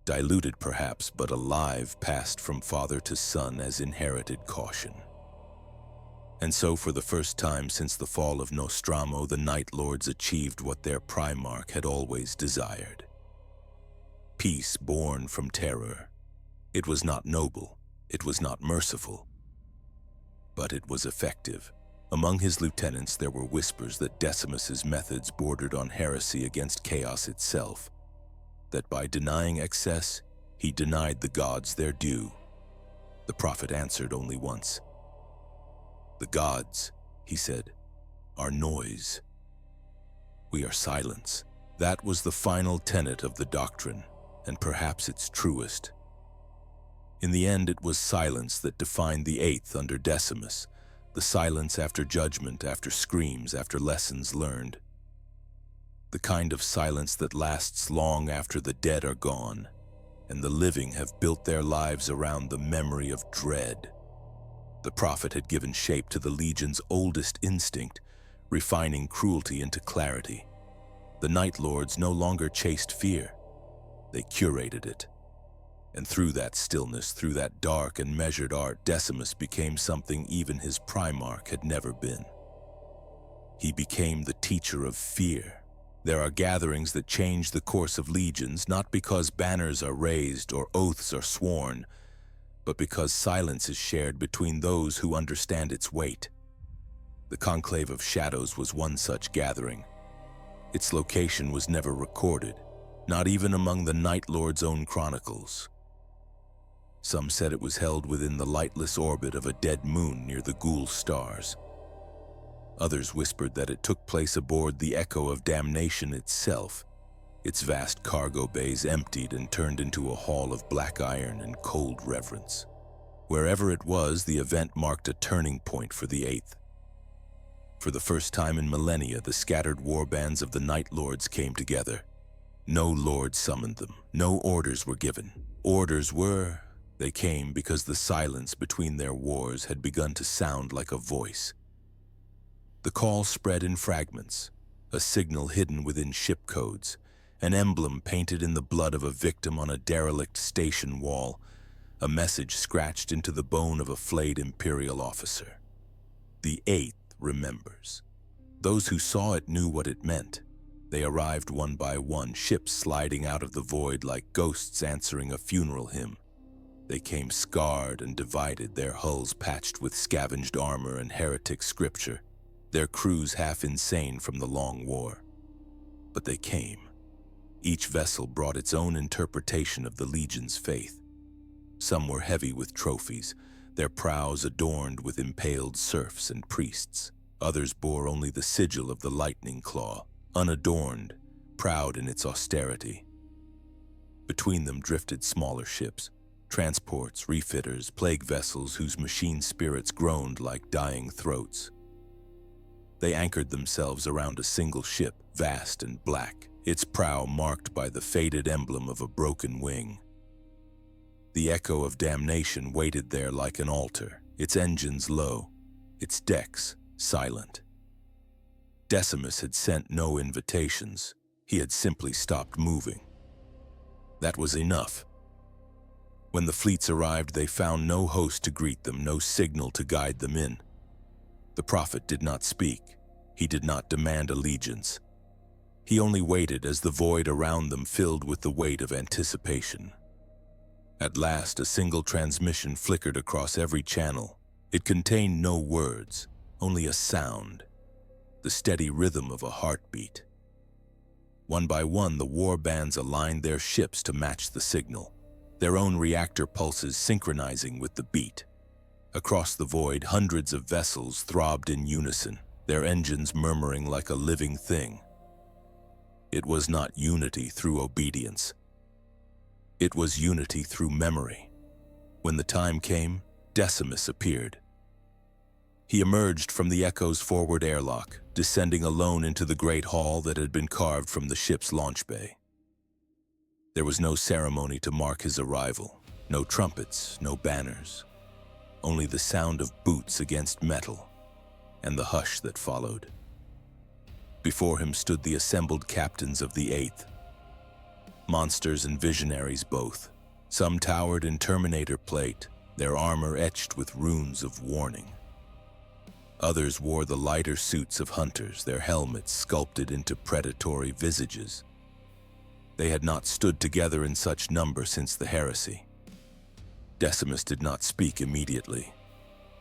Diluted perhaps, but alive, passed from father to son as inherited caution. And so, for the first time since the fall of Nostromo, the Night Lords achieved what their Primarch had always desired. Peace born from terror. It was not noble, it was not merciful, but it was effective. Among his lieutenants there were whispers that Decimus's methods bordered on heresy against chaos itself, that by denying excess, he denied the gods their due. The prophet answered only once. "The gods," he said, "are noise. We are silence." That was the final tenet of the doctrine, and perhaps its truest. In the end, it was silence that defined the Eighth under Decimus, the silence after judgment, after screams, after lessons learned. The kind of silence that lasts long after the dead are gone, and the living have built their lives around the memory of dread. The prophet had given shape to the Legion's oldest instinct, refining cruelty into clarity. The Night Lords no longer chased fear. They curated it. And through that stillness, through that dark and measured art, Decimus became something even his Primarch had never been. He became the teacher of fear. There are gatherings that change the course of legions, not because banners are raised or oaths are sworn, but because silence is shared between those who understand its weight. The Conclave of Shadows was one such gathering. Its location was never recorded, not even among the Night Lord's own chronicles. Some said it was held within the lightless orbit of a dead moon near the Ghoul stars. Others whispered that it took place aboard the Echo of Damnation itself, its vast cargo bays emptied and turned into a hall of black iron and cold reverence. Wherever it was, the event marked a turning point for the Eighth. For the first time in millennia, the scattered warbands of the Night Lords came together. No lord summoned them, no orders were given. They came because the silence between their wars had begun to sound like a voice. The call spread in fragments, a signal hidden within ship codes, an emblem painted in the blood of a victim on a derelict station wall, a message scratched into the bone of a flayed Imperial officer. The Eighth remembers. Those who saw it knew what it meant. They arrived one by one, ships sliding out of the void like ghosts answering a funeral hymn. They came scarred and divided, their hulls patched with scavenged armor and heretic scripture, their crews half insane from the long war. But they came. Each vessel brought its own interpretation of the Legion's faith. Some were heavy with trophies, their prows adorned with impaled serfs and priests. Others bore only the sigil of the Lightning Claw, unadorned, proud in its austerity. Between them drifted smaller ships, transports, refitters, plague vessels whose machine spirits groaned like dying throats. They anchored themselves around a single ship, vast and black, its prow marked by the faded emblem of a broken wing. The Echo of Damnation waited there like an altar, its engines low, its decks silent. Decimus had sent no invitations. He had simply stopped moving. That was enough. When the fleets arrived, they found no host to greet them, no signal to guide them in. The prophet did not speak. He did not demand allegiance. He only waited as the void around them filled with the weight of anticipation. At last, a single transmission flickered across every channel. It contained no words, only a sound. the steady rhythm of a heartbeat. One by one, the war bands aligned their ships to match the signal, their own reactor pulses synchronizing with the beat. Across the void, hundreds of vessels throbbed in unison, their engines murmuring like a living thing. It was not unity through obedience. It was unity through memory. When the time came, Decimus appeared. He emerged from the Echo's forward airlock, descending alone into the great hall that had been carved from the ship's launch bay. There was no ceremony to mark his arrival, no trumpets, no banners, only the sound of boots against metal and the hush that followed. Before him stood the assembled captains of the VIII, monsters and visionaries both. Some towered in Terminator plate, their armor etched with runes of warning. Others wore the lighter suits of hunters, their helmets sculpted into predatory visages. They had not stood together in such number since the heresy. Decimus did not speak immediately.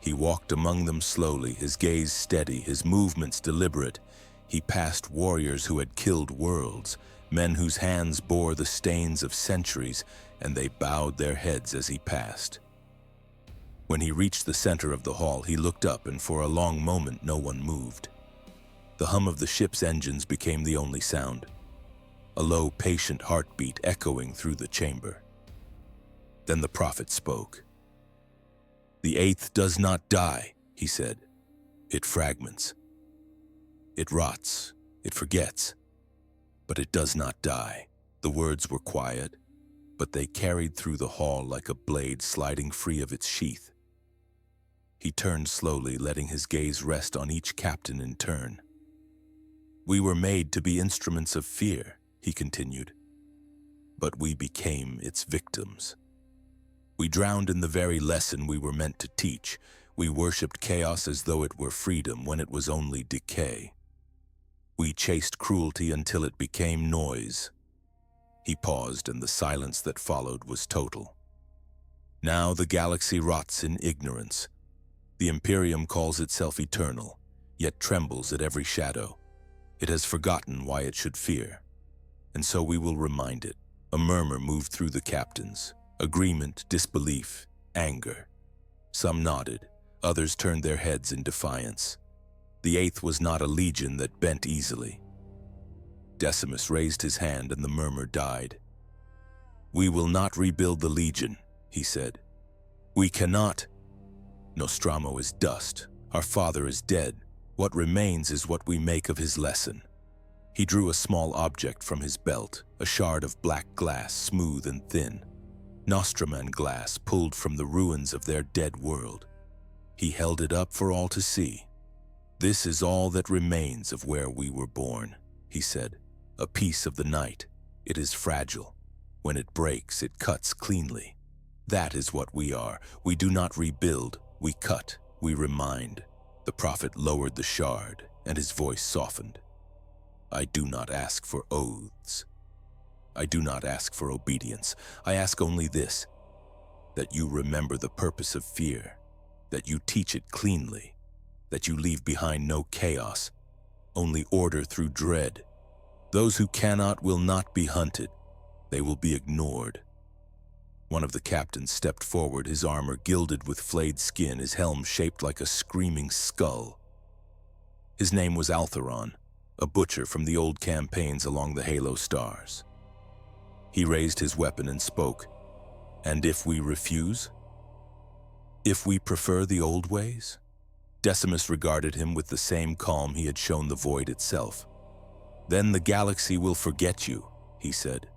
He walked among them slowly, his gaze steady, his movements deliberate. He passed warriors who had killed worlds, men whose hands bore the stains of centuries, and they bowed their heads as he passed. When he reached the center of the hall, he looked up, and for a long moment no one moved. The hum of the ship's engines became the only sound, a low, patient heartbeat echoing through the chamber. Then the prophet spoke. "The VIII does not die," he said. "It fragments. It rots, it forgets, but it does not die." The words were quiet, but they carried through the hall like a blade sliding free of its sheath. He turned slowly, letting his gaze rest on each captain in turn. "We were made to be instruments of fear," he continued, "but we became its victims. We drowned in the very lesson we were meant to teach. We worshipped chaos as though it were freedom when it was only decay. We chased cruelty until it became noise." He paused, and the silence that followed was total. "Now the galaxy rots in ignorance. The Imperium calls itself eternal, yet trembles at every shadow. It has forgotten why it should fear. And so we will remind it." A murmur moved through the captains. Agreement, disbelief, anger. Some nodded, others turned their heads in defiance. The VIII was not a legion that bent easily. Decimus raised his hand, and the murmur died. "We will not rebuild the legion," he said. "We cannot. Nostromo is dust. Our father is dead. What remains is what we make of his lesson." He drew a small object from his belt, a shard of black glass, smooth and thin. Nostroman glass pulled from the ruins of their dead world. He held it up for all to see. "This is all that remains of where we were born," he said. "A piece of the night. It is fragile. When it breaks, it cuts cleanly. That is what we are. We do not rebuild. We cut. We remind." The prophet lowered the shard, and his voice softened. "I do not ask for oaths. I do not ask for obedience. I ask only this, that you remember the purpose of fear, that you teach it cleanly, that you leave behind no chaos, only order through dread. Those who cannot will not be hunted. They will be ignored." One of the captains stepped forward, his armor gilded with flayed skin, his helm shaped like a screaming skull. His name was Altheron, a butcher from the old campaigns along the Halo stars. He raised his weapon and spoke. "And if we refuse? If we prefer the old ways?" Decimus regarded him with the same calm he had shown the void itself. "Then the galaxy will forget you," he said.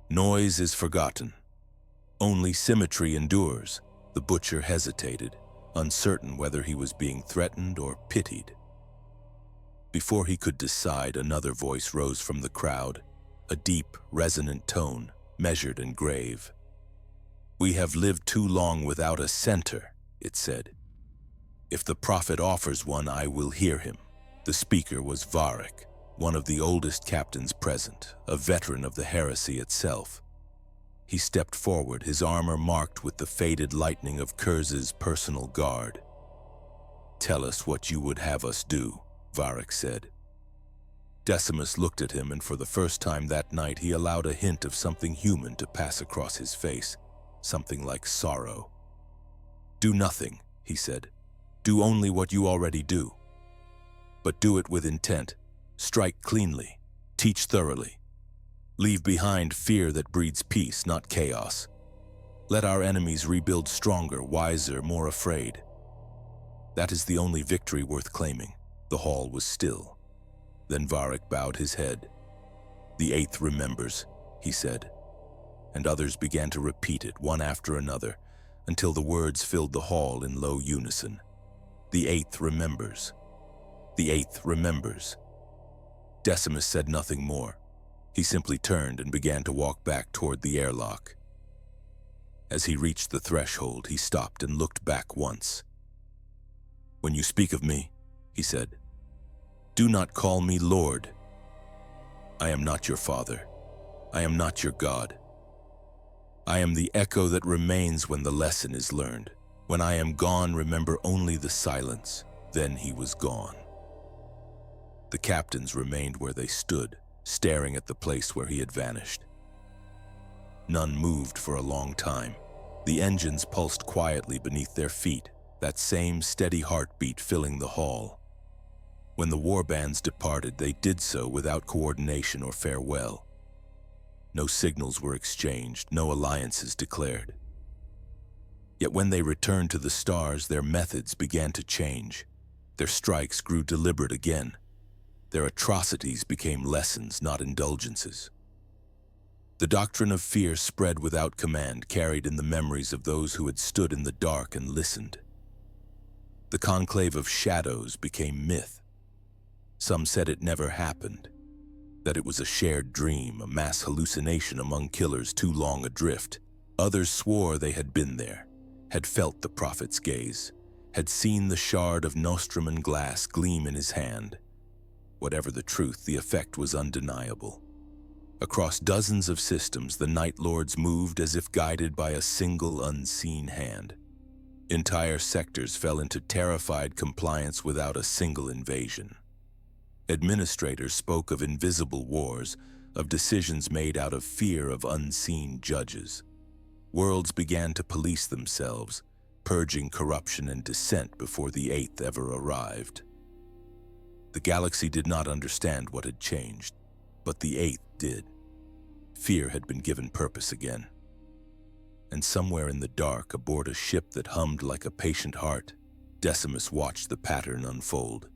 "Noise is forgotten. Only symmetry endures." The butcher hesitated, uncertain whether he was being threatened or pitied. Before he could decide, another voice rose from the crowd, a deep, resonant tone, measured and grave. "We have lived too long without a center," it said. "If the prophet offers one, I will hear him." The speaker was VIII, one of the oldest captains present, a veteran of the heresy itself. He stepped forward, his armor marked with the faded lightning of Curze's personal guard. "Tell us what you would have us do," Varric said. Decimus looked at him, and for the first time that night he allowed a hint of something human to pass across his face, something like sorrow. "Do nothing," he said. "Do only what you already do. But do it with intent. Strike cleanly. Teach thoroughly. Leave behind fear that breeds peace, not chaos. Let our enemies rebuild stronger, wiser, more afraid. That is the only victory worth claiming." The hall was still. Then Varric bowed his head. "The Eighth remembers," he said, and others began to repeat it one after another until the words filled the hall in low unison. "The Eighth remembers. The Eighth remembers." Decimus said nothing more. He simply turned and began to walk back toward the airlock. As he reached the threshold, he stopped and looked back once. "When you speak of me," he said, "do not call me Lord. I am not your father. I am not your God. I am the echo that remains when the lesson is learned. When I am gone, remember only the silence." Then he was gone. The captains remained where they stood, staring at the place where he had vanished. None moved for a long time. The engines pulsed quietly beneath their feet, that same steady heartbeat filling the hall. When the warbands departed, they did so without coordination or farewell. No signals were exchanged, no alliances declared. Yet when they returned to the stars, their methods began to change. Their strikes grew deliberate again. Their atrocities became lessons, not indulgences. The doctrine of fear spread without command, carried in the memories of those who had stood in the dark and listened. The Conclave of Shadows became myth. Some said it never happened, that it was a shared dream, a mass hallucination among killers too long adrift. Others swore they had been there, had felt the prophet's gaze, had seen the shard of Nostraman glass gleam in his hand. Whatever the truth, the effect was undeniable. Across dozens of systems, the Night Lords moved as if guided by a single unseen hand. Entire sectors fell into terrified compliance without a single invasion. Administrators spoke of invisible wars, of decisions made out of fear of unseen judges. Worlds began to police themselves, purging corruption and dissent before the Eighth ever arrived. The galaxy did not understand what had changed, but the Eighth did. Fear had been given purpose again. And somewhere in the dark, aboard a ship that hummed like a patient heart, Decimus watched the pattern unfold.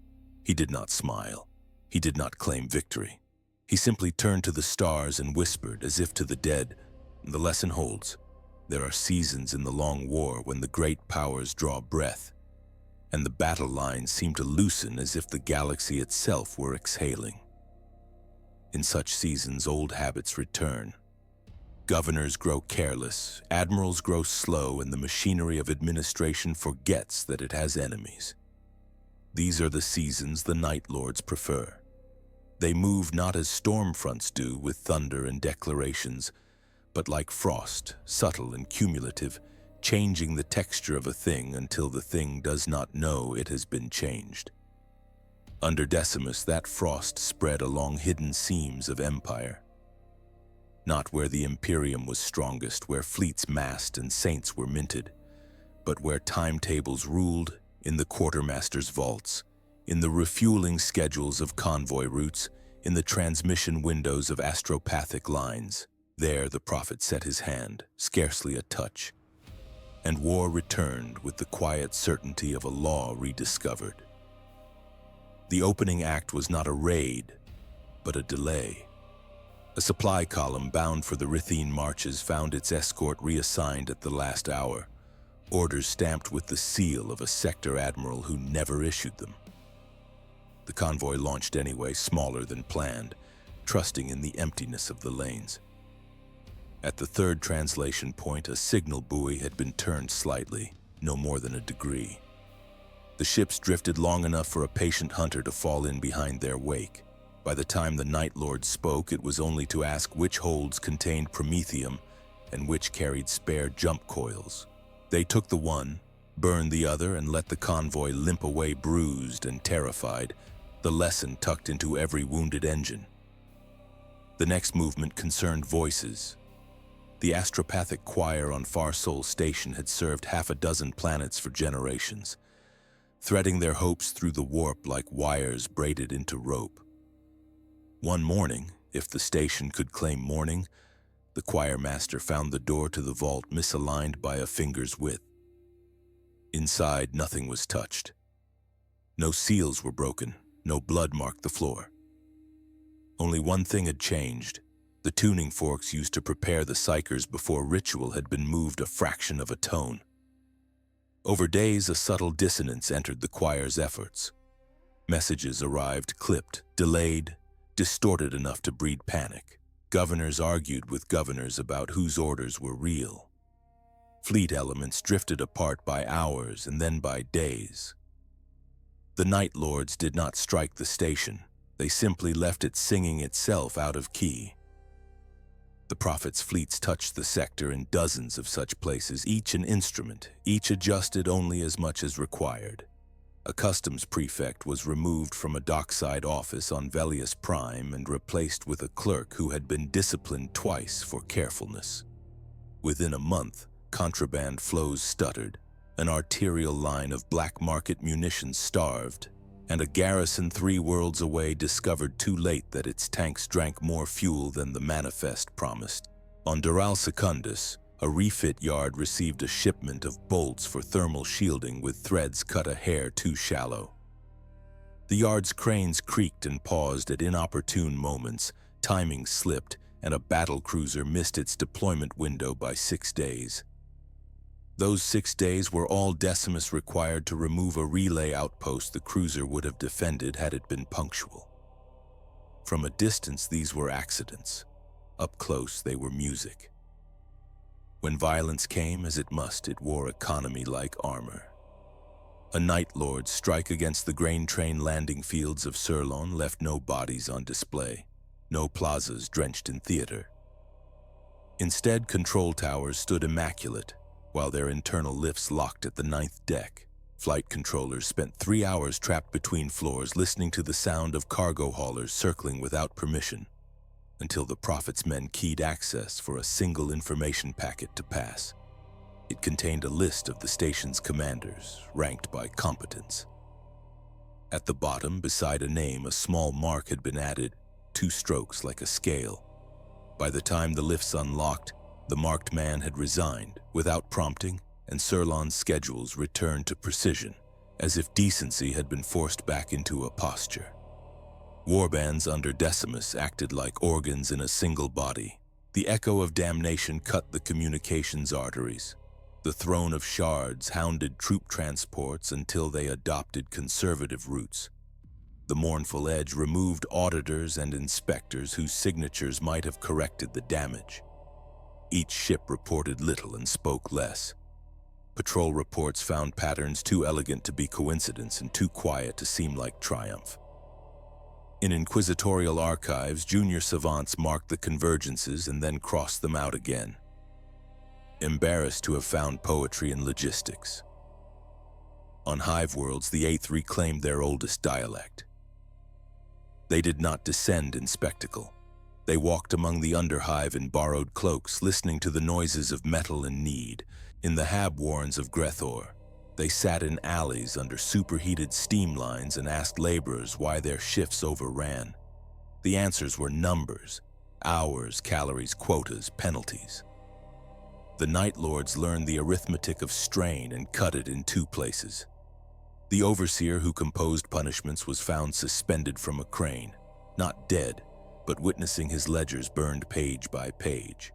He did not smile. He did not claim victory. He simply turned to the stars and whispered, as if to the dead, "The lesson holds. There are seasons in the long war when the great powers draw breath, and the battle lines seem to loosen as if the galaxy itself were exhaling. In such seasons, old habits return. Governors grow careless, admirals grow slow, and the machinery of administration forgets that it has enemies. These are the seasons the Night Lords prefer. They move not as storm fronts do, with thunder and declarations, but like frost, subtle and cumulative, changing the texture of a thing until the thing does not know it has been changed. Under Decimus, that frost spread along hidden seams of empire. Not where the Imperium was strongest, where fleets massed and saints were minted, but where timetables ruled, in the quartermaster's vaults, in the refueling schedules of convoy routes, in the transmission windows of astropathic lines. There the prophet set his hand, scarcely a touch, and war returned with the quiet certainty of a law rediscovered. The opening act was not a raid, but a delay. A supply column bound for the Rithine marches found its escort reassigned at the last hour, orders stamped with the seal of a sector admiral who never issued them. The convoy launched anyway, smaller than planned, trusting in the emptiness of the lanes. At the third translation point, a signal buoy had been turned slightly, no more than a degree. The ships drifted long enough for a patient hunter to fall in behind their wake. By the time the Night Lord spoke, it was only to ask which holds contained promethium and which carried spare jump coils. They took the one, burned the other, and let the convoy limp away bruised and terrified, the lesson tucked into every wounded engine. The next movement concerned voices. The astropathic choir on Far Sol Station had served half a dozen planets for generations, threading their hopes through the warp like wires braided into rope. One morning, if the station could claim morning, the choir master found the door to the vault misaligned by a finger's width. Inside, nothing was touched. No seals were broken, no blood marked the floor. Only one thing had changed. The tuning forks used to prepare the psychers before ritual had been moved a fraction of a tone. Over days, a subtle dissonance entered the choir's efforts. Messages arrived clipped, delayed, distorted enough to breed panic. Governors argued with governors about whose orders were real. Fleet elements drifted apart by hours and then by days. The Night Lords did not strike the station. They simply left it singing itself out of key. The Prophet's fleets touched the sector in dozens of such places, each an instrument, each adjusted only as much as required. A customs prefect was removed from a dockside office on Velius Prime and replaced with a clerk who had been disciplined twice for carefulness. Within a month, contraband flows stuttered, an arterial line of black market munitions starved, and a garrison 3 worlds away discovered too late that its tanks drank more fuel than the manifest promised. On Doral Secundus, a refit yard received a shipment of bolts for thermal shielding with threads cut a hair too shallow. The yard's cranes creaked and paused at inopportune moments, timing slipped, and a battle cruiser missed its deployment window by 6 days. Those 6 days were all Decimus required to remove a relay outpost the cruiser would have defended had it been punctual. From a distance, these were accidents. Up close, they were music. When violence came, as it must, it wore economy-like armor. A Night Lord's strike against the grain train landing fields of Surlon left no bodies on display, no plazas drenched in theater. Instead, control towers stood immaculate, while their internal lifts locked at the 9th deck. Flight controllers spent 3 hours trapped between floors listening to the sound of cargo haulers circling without permission, until the Prophet's men keyed access for a single information packet to pass. It contained a list of the station's commanders, ranked by competence. At the bottom, beside a name, a small mark had been added, 2 strokes like a scale. By the time the lifts unlocked, the marked man had resigned, without prompting, and Surlon's schedules returned to precision, as if decency had been forced back into a posture. Warbands under Decimus acted like organs in a single body. The echo of damnation cut the communications arteries. The throne of shards hounded troop transports until they adopted conservative routes. The mournful edge removed auditors and inspectors whose signatures might have corrected the damage. Each ship reported little and spoke less. Patrol reports found patterns too elegant to be coincidence and too quiet to seem like triumph. In inquisitorial archives, junior savants marked the convergences and then crossed them out again, embarrassed to have found poetry in logistics. On hive worlds, the 8th reclaimed their oldest dialect. They did not descend in spectacle. They walked among the underhive in borrowed cloaks, listening to the noises of metal and need. In the hab-warrens of Grethor, they sat in alleys under superheated steam lines and asked laborers why their shifts overran. The answers were numbers, hours, calories, quotas, penalties. The Night Lords learned the arithmetic of strain and cut it in 2 places. The overseer who composed punishments was found suspended from a crane, not dead, but witnessing his ledgers burned page by page.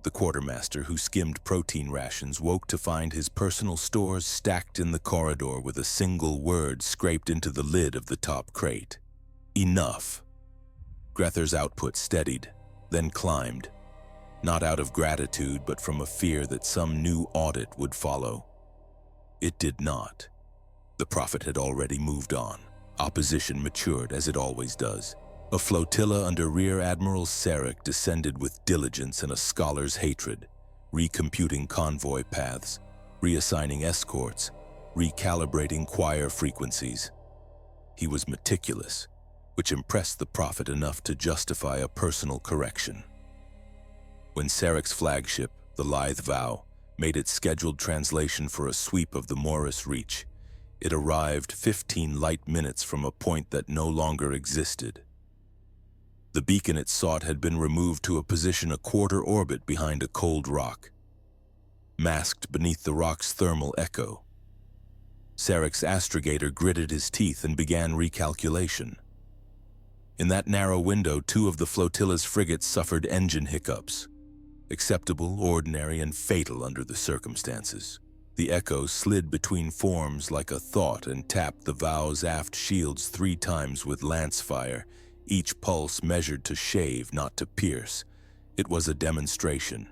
The quartermaster who skimmed protein rations woke to find his personal stores stacked in the corridor with a single word scraped into the lid of the top crate. Enough. Grethor's output steadied, then climbed, not out of gratitude but from a fear that some new audit would follow. It did not. The Prophet had already moved on. Opposition matured as it always does. A flotilla under Rear Admiral Sarek descended with diligence and a scholar's hatred, recomputing convoy paths, reassigning escorts, recalibrating choir frequencies. He was meticulous, which impressed the prophet enough to justify a personal correction. When Sarek's flagship, the Lithe Vow, made its scheduled translation for a sweep of the Morris Reach, it arrived 15 light minutes from a point that no longer existed. The beacon it sought had been removed to a position a quarter orbit behind a cold rock, masked beneath the rock's thermal echo. Sarek's astrogator gritted his teeth and began recalculation. In that narrow window, 2 of the flotilla's frigates suffered engine hiccups, acceptable, ordinary, and fatal under the circumstances. The Echo slid between forms like a thought and tapped the Vow's aft shields 3 times with lance fire, each pulse measured to shave, not to pierce. It was a demonstration.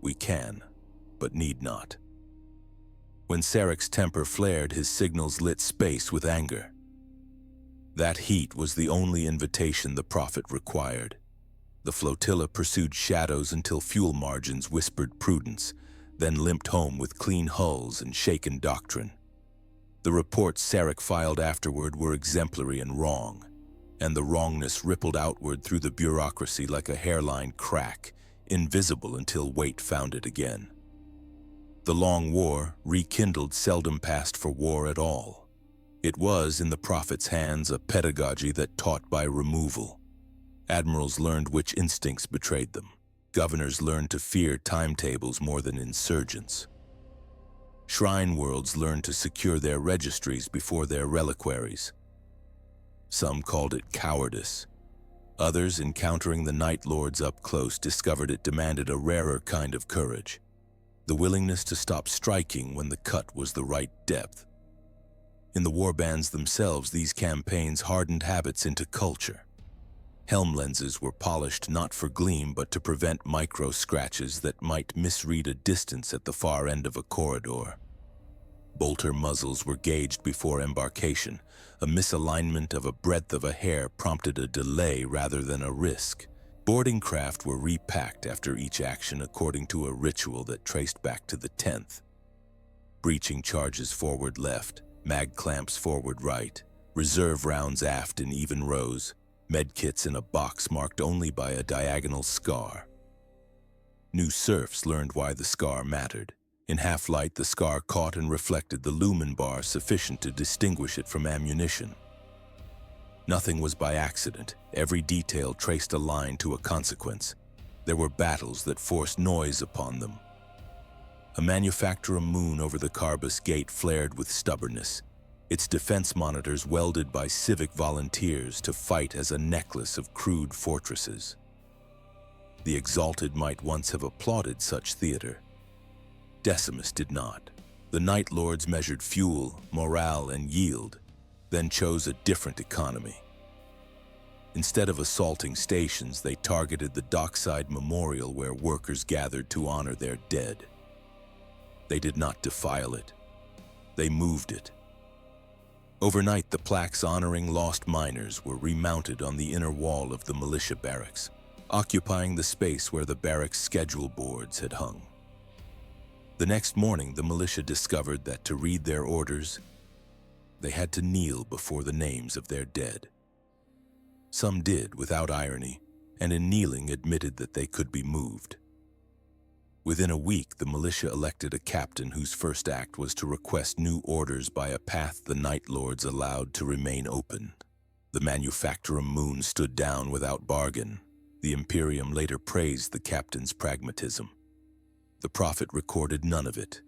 We can, but need not. When Sarek's temper flared, his signals lit space with anger. That heat was the only invitation the prophet required. The flotilla pursued shadows until fuel margins whispered prudence, then limped home with clean hulls and shaken doctrine. The reports Sarek filed afterward were exemplary and wrong, and the wrongness rippled outward through the bureaucracy like a hairline crack, invisible until weight found it again. The long war, rekindled, seldom passed for war at all. It was, in the prophet's hands, a pedagogy that taught by removal. Admirals learned which instincts betrayed them. Governors learned to fear timetables more than insurgents. Shrine worlds learned to secure their registries before their reliquaries. Some called it cowardice. Others, encountering the Night Lords up close, discovered it demanded a rarer kind of courage. The willingness to stop striking when the cut was the right depth. In the warbands themselves, these campaigns hardened habits into culture. Helm lenses were polished not for gleam but to prevent micro-scratches that might misread a distance at the far end of a corridor. Bolter muzzles were gauged before embarkation. A misalignment of a breadth of a hair prompted a delay rather than a risk. Boarding craft were repacked after each action according to a ritual that traced back to the 10th. Breaching charges forward left, mag clamps forward right, reserve rounds aft in even rows, medkits in a box marked only by a diagonal scar. New serfs learned why the scar mattered. In half-light, the scar caught and reflected the lumen bar sufficient to distinguish it from ammunition. Nothing was by accident. Every detail traced a line to a consequence. There were battles that forced noise upon them. A manufacturer moon over the Carbus gate flared with stubbornness, its defense monitors welded by civic volunteers to fight as a necklace of crude fortresses. The exalted might once have applauded such theater. Decimus did not. The Night Lords measured fuel, morale, and yield, then chose a different economy. Instead of assaulting stations, they targeted the dockside memorial where workers gathered to honor their dead. They did not defile it. They moved it. Overnight, the plaques honoring lost miners were remounted on the inner wall of the militia barracks, occupying the space where the barracks schedule boards had hung. The next morning, the militia discovered that to read their orders, they had to kneel before the names of their dead. Some did without irony, and in kneeling admitted that they could be moved. Within a week, the militia elected a captain whose first act was to request new orders by a path the Night Lords allowed to remain open. The Manufactorum Moon stood down without bargain. The Imperium later praised the captain's pragmatism. The prophet recorded none of it,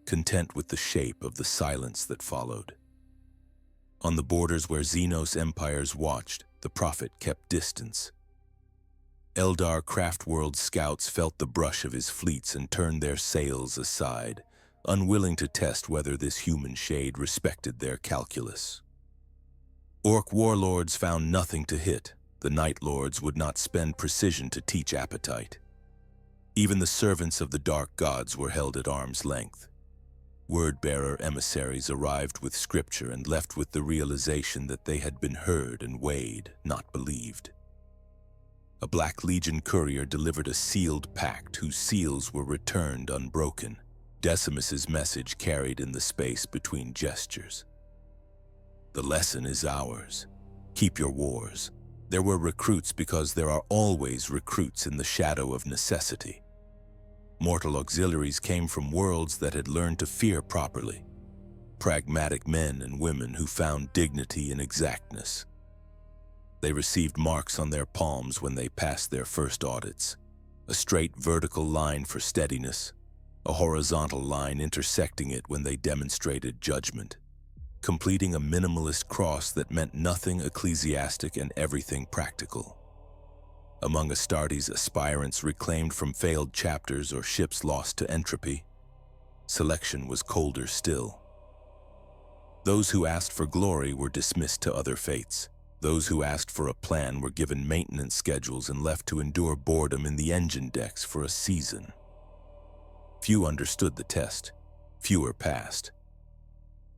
content with the shape of the silence that followed. On the borders where Xenos empires watched, the prophet kept distance. Eldar Craftworld scouts felt the brush of his fleets and turned their sails aside, unwilling to test whether this human shade respected their calculus. Orc warlords found nothing to hit. The Night Lords would not spend precision to teach appetite. Even the servants of the dark gods were held at arm's length. Word-bearer emissaries arrived with scripture and left with the realization that they had been heard and weighed, not believed. A Black Legion courier delivered a sealed pact whose seals were returned unbroken. Decimus's message carried in the space between gestures. The lesson is ours. Keep your wars. There were recruits because there are always recruits in the shadow of necessity. Mortal auxiliaries came from worlds that had learned to fear properly. Pragmatic men and women who found dignity in exactness. They received marks on their palms when they passed their first audits. A straight vertical line for steadiness, a horizontal line intersecting it when they demonstrated judgment, completing a minimalist cross that meant nothing ecclesiastic and everything practical. Among Astartes aspirants reclaimed from failed chapters or ships lost to entropy, selection was colder still. Those who asked for glory were dismissed to other fates. Those who asked for a plan were given maintenance schedules and left to endure boredom in the engine decks for a season. Few understood the test. Fewer passed.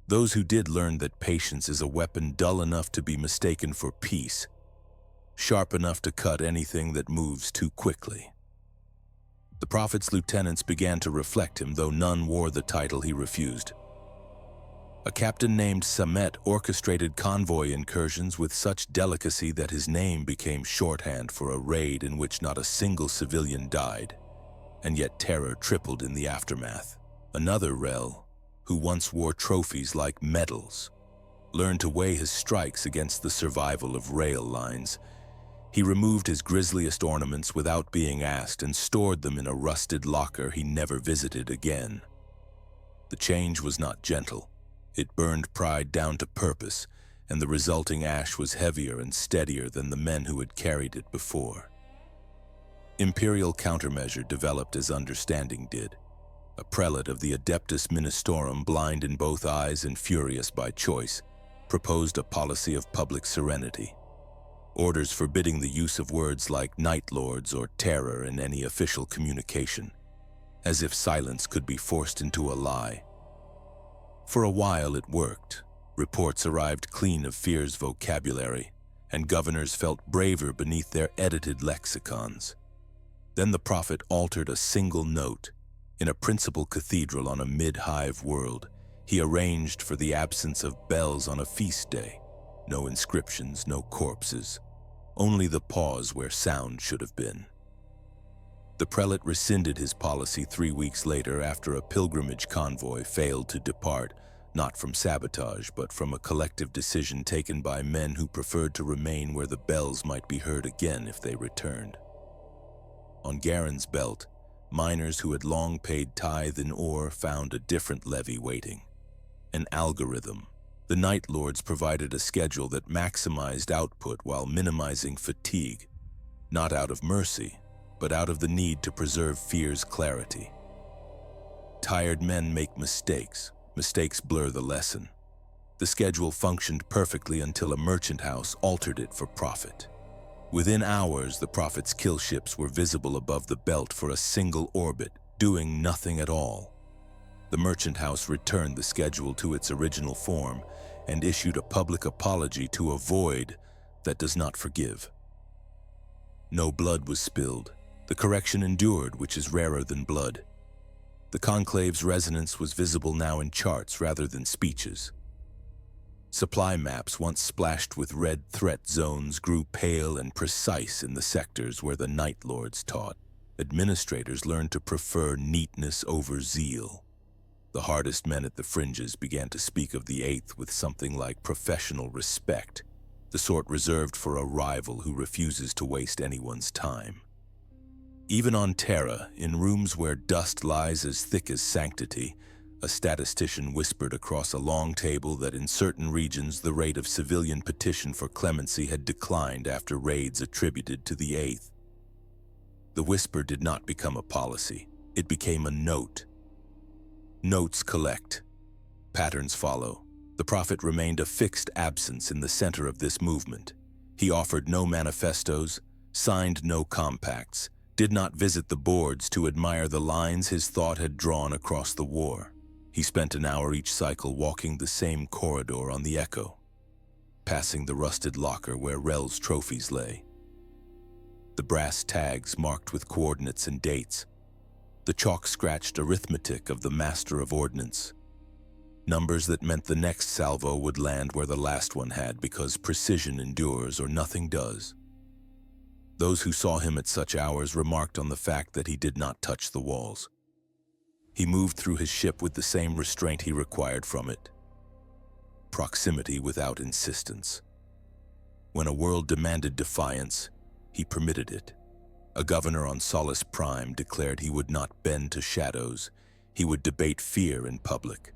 Those who did learned that patience is a weapon dull enough to be mistaken for peace, sharp enough to cut anything that moves too quickly. The prophet's lieutenants began to reflect him, though none wore the title he refused. A captain named Samet orchestrated convoy incursions with such delicacy that his name became shorthand for a raid in which not a single civilian died, and yet terror tripled in the aftermath. Another Rel, who once wore trophies like medals, learned to weigh his strikes against the survival of rail lines. He removed his grisliest ornaments without being asked and stored them in a rusted locker he never visited again. The change was not gentle. It burned pride down to purpose, and the resulting ash was heavier and steadier than the men who had carried it before. Imperial countermeasure developed as understanding did. A prelate of the Adeptus Ministorum, blind in both eyes and furious by choice, proposed a policy of public serenity. Orders forbidding the use of words like Night Lords or terror in any official communication, as if silence could be forced into a lie. For a while it worked. Reports arrived clean of fear's vocabulary, and governors felt braver beneath their edited lexicons. Then the prophet altered a single note. In a principal cathedral on a mid-hive world, he arranged for the absence of bells on a feast day. No inscriptions, no corpses. Only the pause where sound should have been. The prelate rescinded his policy 3 weeks later after a pilgrimage convoy failed to depart, not from sabotage, but from a collective decision taken by men who preferred to remain where the bells might be heard again if they returned. On Garen's belt, miners who had long paid tithe in ore found a different levy waiting. An algorithm. The Night Lords provided a schedule that maximized output while minimizing fatigue, not out of mercy, but out of the need to preserve fear's clarity. Tired men make mistakes. Mistakes blur the lesson. The schedule functioned perfectly until a merchant house altered it for profit. Within hours, the prophet's kill ships were visible above the belt for a single orbit, doing nothing at all. The merchant house returned the schedule to its original form and issued a public apology to a void that does not forgive. No blood was spilled. The correction endured, which is rarer than blood. The Conclave's resonance was visible now in charts rather than speeches. Supply maps, once splashed with red threat zones, grew pale and precise in the sectors where the Night Lords taught. Administrators learned to prefer neatness over zeal. The hardest men at the fringes began to speak of the VIII with something like professional respect, the sort reserved for a rival who refuses to waste anyone's time. Even on Terra, in rooms where dust lies as thick as sanctity, a statistician whispered across a long table that in certain regions the rate of civilian petition for clemency had declined after raids attributed to the VIII. The whisper did not become a policy. It became a note. Notes collect. Patterns follow. The prophet remained a fixed absence in the center of this movement. He offered no manifestos, signed no compacts, did not visit the boards to admire the lines his thought had drawn across the war. He spent an hour each cycle walking the same corridor on the Echo, passing the rusted locker where Rel's trophies lay. The brass tags marked with coordinates and dates, the chalk-scratched arithmetic of the Master of Ordnance. numbers that meant the next salvo would land where the last one had because precision endures or nothing does. Those who saw him at such hours remarked on the fact that he did not touch the walls. He moved through his ship with the same restraint he required from it. Proximity without insistence. When a world demanded defiance, he permitted it. A governor on Solace Prime declared he would not bend to shadows. He would debate fear in public.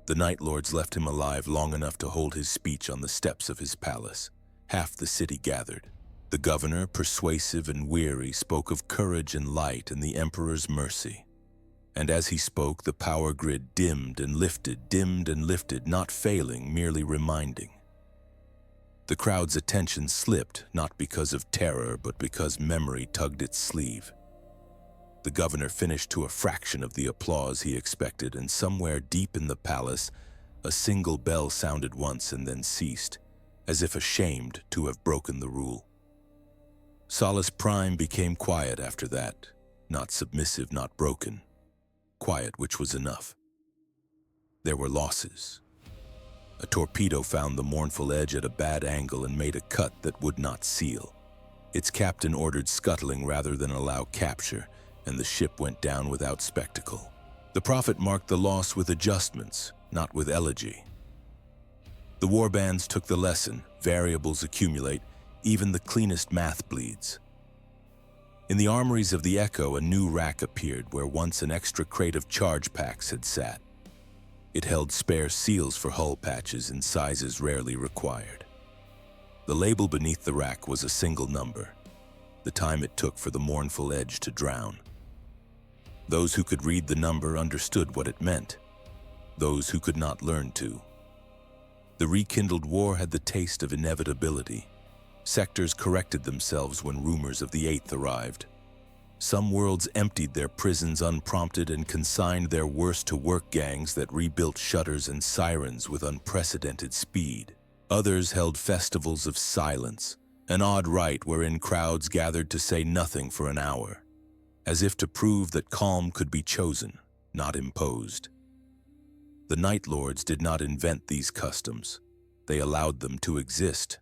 The Night Lords left him alive long enough to hold his speech on the steps of his palace. Half the city gathered. The governor, persuasive and weary, spoke of courage and light and the Emperor's mercy. And as he spoke, the power grid dimmed and lifted, not failing, merely reminding. The crowd's attention slipped, not because of terror, but because memory tugged its sleeve. The governor finished to a fraction of the applause he expected, and somewhere deep in the palace, a single bell sounded once and then ceased, as if ashamed to have broken the rule. Solace Prime became quiet after that, not submissive, not broken. Quiet, which was enough. There were losses. A torpedo found the mournful edge at a bad angle and made a cut that would not seal. Its captain ordered scuttling rather than allow capture, and the ship went down without spectacle. The prophet marked the loss with adjustments, not with elegy. The warbands took the lesson. Variables accumulate, even the cleanest math bleeds. In the armories of the Echo, a new rack appeared where once an extra crate of charge packs had sat. It held spare seals for hull patches in sizes rarely required. The label beneath the rack was a single number, the time it took for the mournful edge to drown. Those who could read the number understood what it meant. Those who could not learn to. The rekindled war had the taste of inevitability. Sectors corrected themselves when rumors of the VIII arrived. Some worlds emptied their prisons unprompted and consigned their worst-to-work gangs that rebuilt shutters and sirens with unprecedented speed. Others held festivals of silence, an odd rite wherein crowds gathered to say nothing for an hour, as if to prove that calm could be chosen, not imposed. The Night Lords did not invent these customs. They allowed them to exist.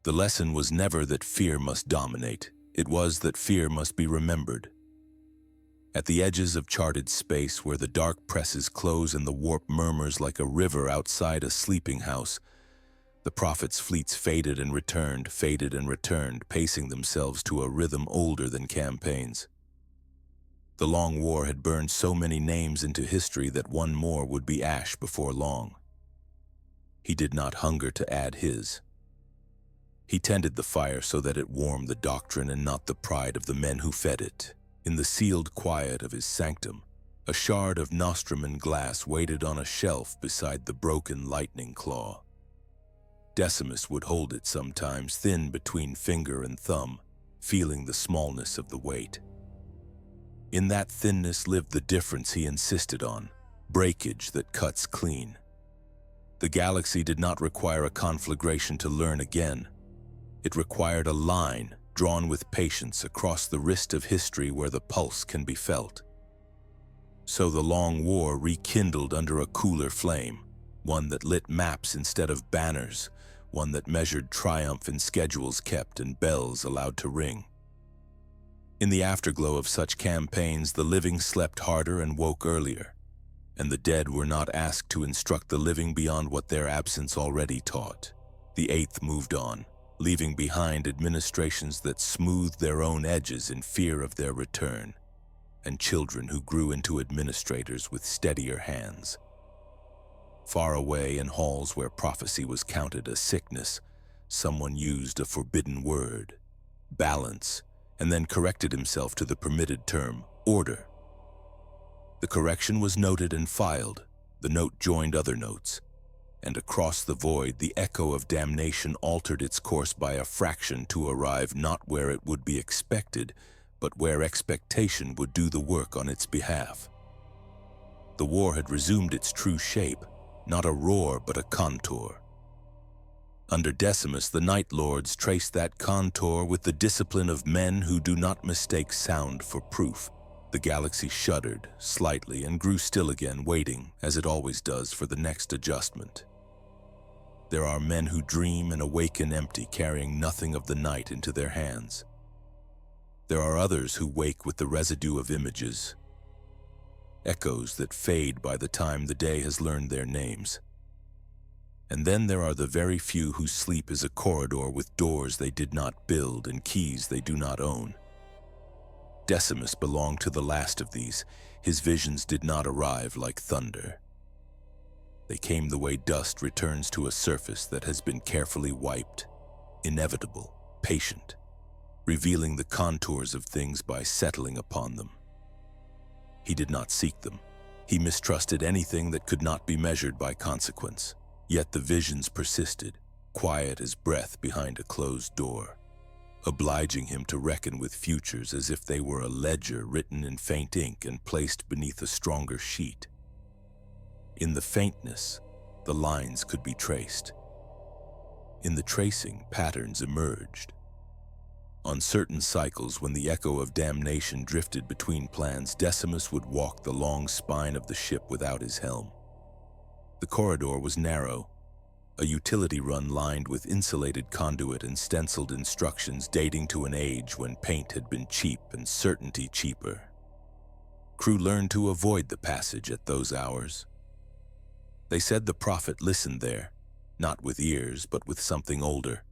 The lesson was never that fear must dominate. It was that fear must be remembered. At the edges of charted space, where the dark presses close and the warp murmurs like a river outside a sleeping house, the prophet's fleets faded and returned, pacing themselves to a rhythm older than campaigns. The long war had burned so many names into history that one more would be ash before long. He did not hunger to add his. He tended the fire so that it warmed the doctrine and not the pride of the men who fed it. In the sealed quiet of his sanctum, a shard of Nostraman glass waited on a shelf beside the broken lightning claw. Decimus would hold it sometimes, thin between finger and thumb, feeling the smallness of the weight. In that thinness lived the difference he insisted on, breakage that cuts clean. The galaxy did not require a conflagration to learn again. It required a line drawn with patience across the wrist of history where the pulse can be felt. So the long war rekindled under a cooler flame, one that lit maps instead of banners, one that measured triumph in schedules kept and bells allowed to ring. In the afterglow of such campaigns, the living slept harder and woke earlier, and the dead were not asked to instruct the living beyond what their absence already taught. The VIII moved on, leaving behind administrations that smoothed their own edges in fear of their return, and children who grew into administrators with steadier hands. Far away in halls where prophecy was counted a sickness, someone used a forbidden word, balance, and then corrected himself to the permitted term, order. The correction was noted and filed. The note joined other notes, and across the void, the echo of damnation altered its course by a fraction to arrive not where it would be expected, but where expectation would do the work on its behalf. The war had resumed its true shape, not a roar but a contour. Under Decimus, the Night Lords traced that contour with the discipline of men who do not mistake sound for proof. The galaxy shuddered slightly and grew still again, waiting, as it always does, for the next adjustment. There are men who dream and awaken empty, carrying nothing of the night into their hands. There are others who wake with the residue of images, echoes that fade by the time the day has learned their names. And then there are the very few whose sleep is a corridor with doors they did not build and keys they do not own. Decimus belonged to the last of these. His visions did not arrive like thunder. They came the way dust returns to a surface that has been carefully wiped, inevitable, patient, revealing the contours of things by settling upon them. He did not seek them. He mistrusted anything that could not be measured by consequence. Yet the visions persisted, quiet as breath behind a closed door, obliging him to reckon with futures as if they were a ledger written in faint ink and placed beneath a stronger sheet. In the faintness, the lines could be traced. In the tracing, patterns emerged. On certain cycles, when the echo of damnation drifted between plans, Decimus would walk the long spine of the ship without his helm. The corridor was narrow, a utility run lined with insulated conduit and stenciled instructions dating to an age when paint had been cheap and certainty cheaper. Crew learned to avoid the passage at those hours. They said the prophet listened there, not with ears but with something older,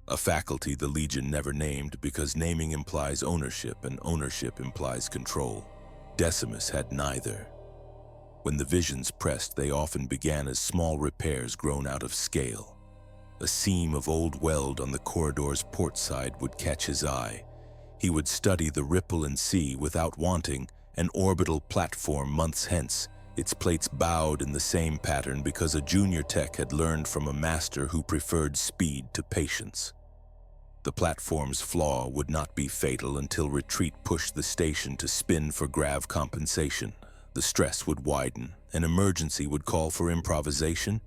a faculty the Legion never named because naming implies ownership and ownership implies control. Decimus had neither. When the visions pressed, they often began as small repairs grown out of scale. A seam of old weld on the corridor's port side would catch his eye. He would study the ripple and see, without wanting, an orbital platform months hence, its plates bowed in the same pattern because a junior tech had learned from a master who preferred speed to patience. The platform's flaw would not be fatal until retreat pushed the station to spin for grav compensation. The stress would widen, an emergency would call for improvisation,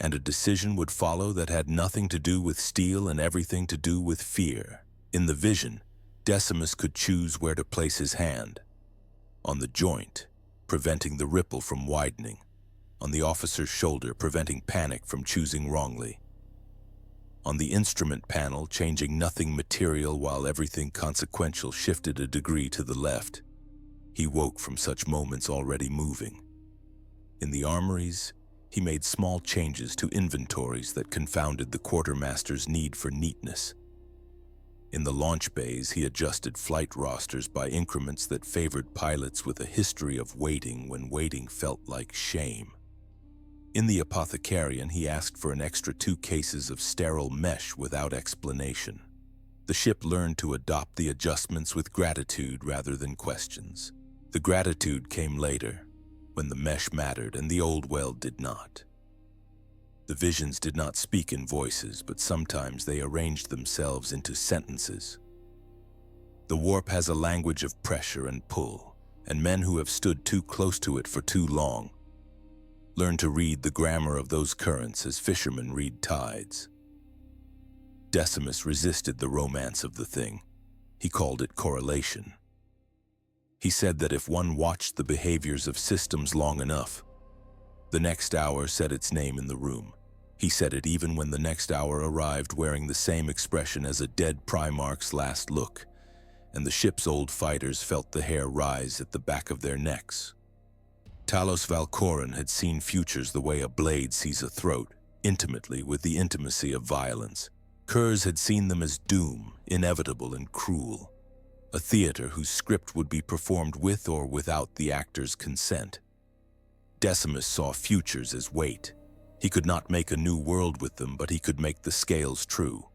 and a decision would follow that had nothing to do with steel and everything to do with fear. In the vision, Decimus could choose where to place his hand. On the joint, preventing the ripple from widening. On the officer's shoulder, preventing panic from choosing wrongly. On the instrument panel, changing nothing material while everything consequential shifted a degree to the left. He woke from such moments already moving. In the armories, he made small changes to inventories that confounded the quartermaster's need for neatness. In the launch bays, he adjusted flight rosters by increments that favored pilots with a history of waiting when waiting felt like shame. In the apothecarian, he asked for an extra 2 cases of sterile mesh without explanation. The ship learned to adopt the adjustments with gratitude rather than questions. The gratitude came later, when the mesh mattered and the old weld did not. The visions did not speak in voices, but sometimes they arranged themselves into sentences. The warp has a language of pressure and pull, and men who have stood too close to it for too long learn to read the grammar of those currents as fishermen read tides. Decimus resisted the romance of the thing. He called it correlation. He said that if one watched the behaviors of systems long enough, the next hour said its name in the room. He said it even when the next hour arrived wearing the same expression as a dead Primarch's last look, and the ship's old fighters felt the hair rise at the back of their necks. Talos Valcoran had seen futures the way a blade sees a throat, intimately with the intimacy of violence. Curze had seen them as doom, inevitable and cruel. A theater whose script would be performed with or without the actor's consent. Decimus saw futures as weight. He could not make a new world with them, but he could make the scales true.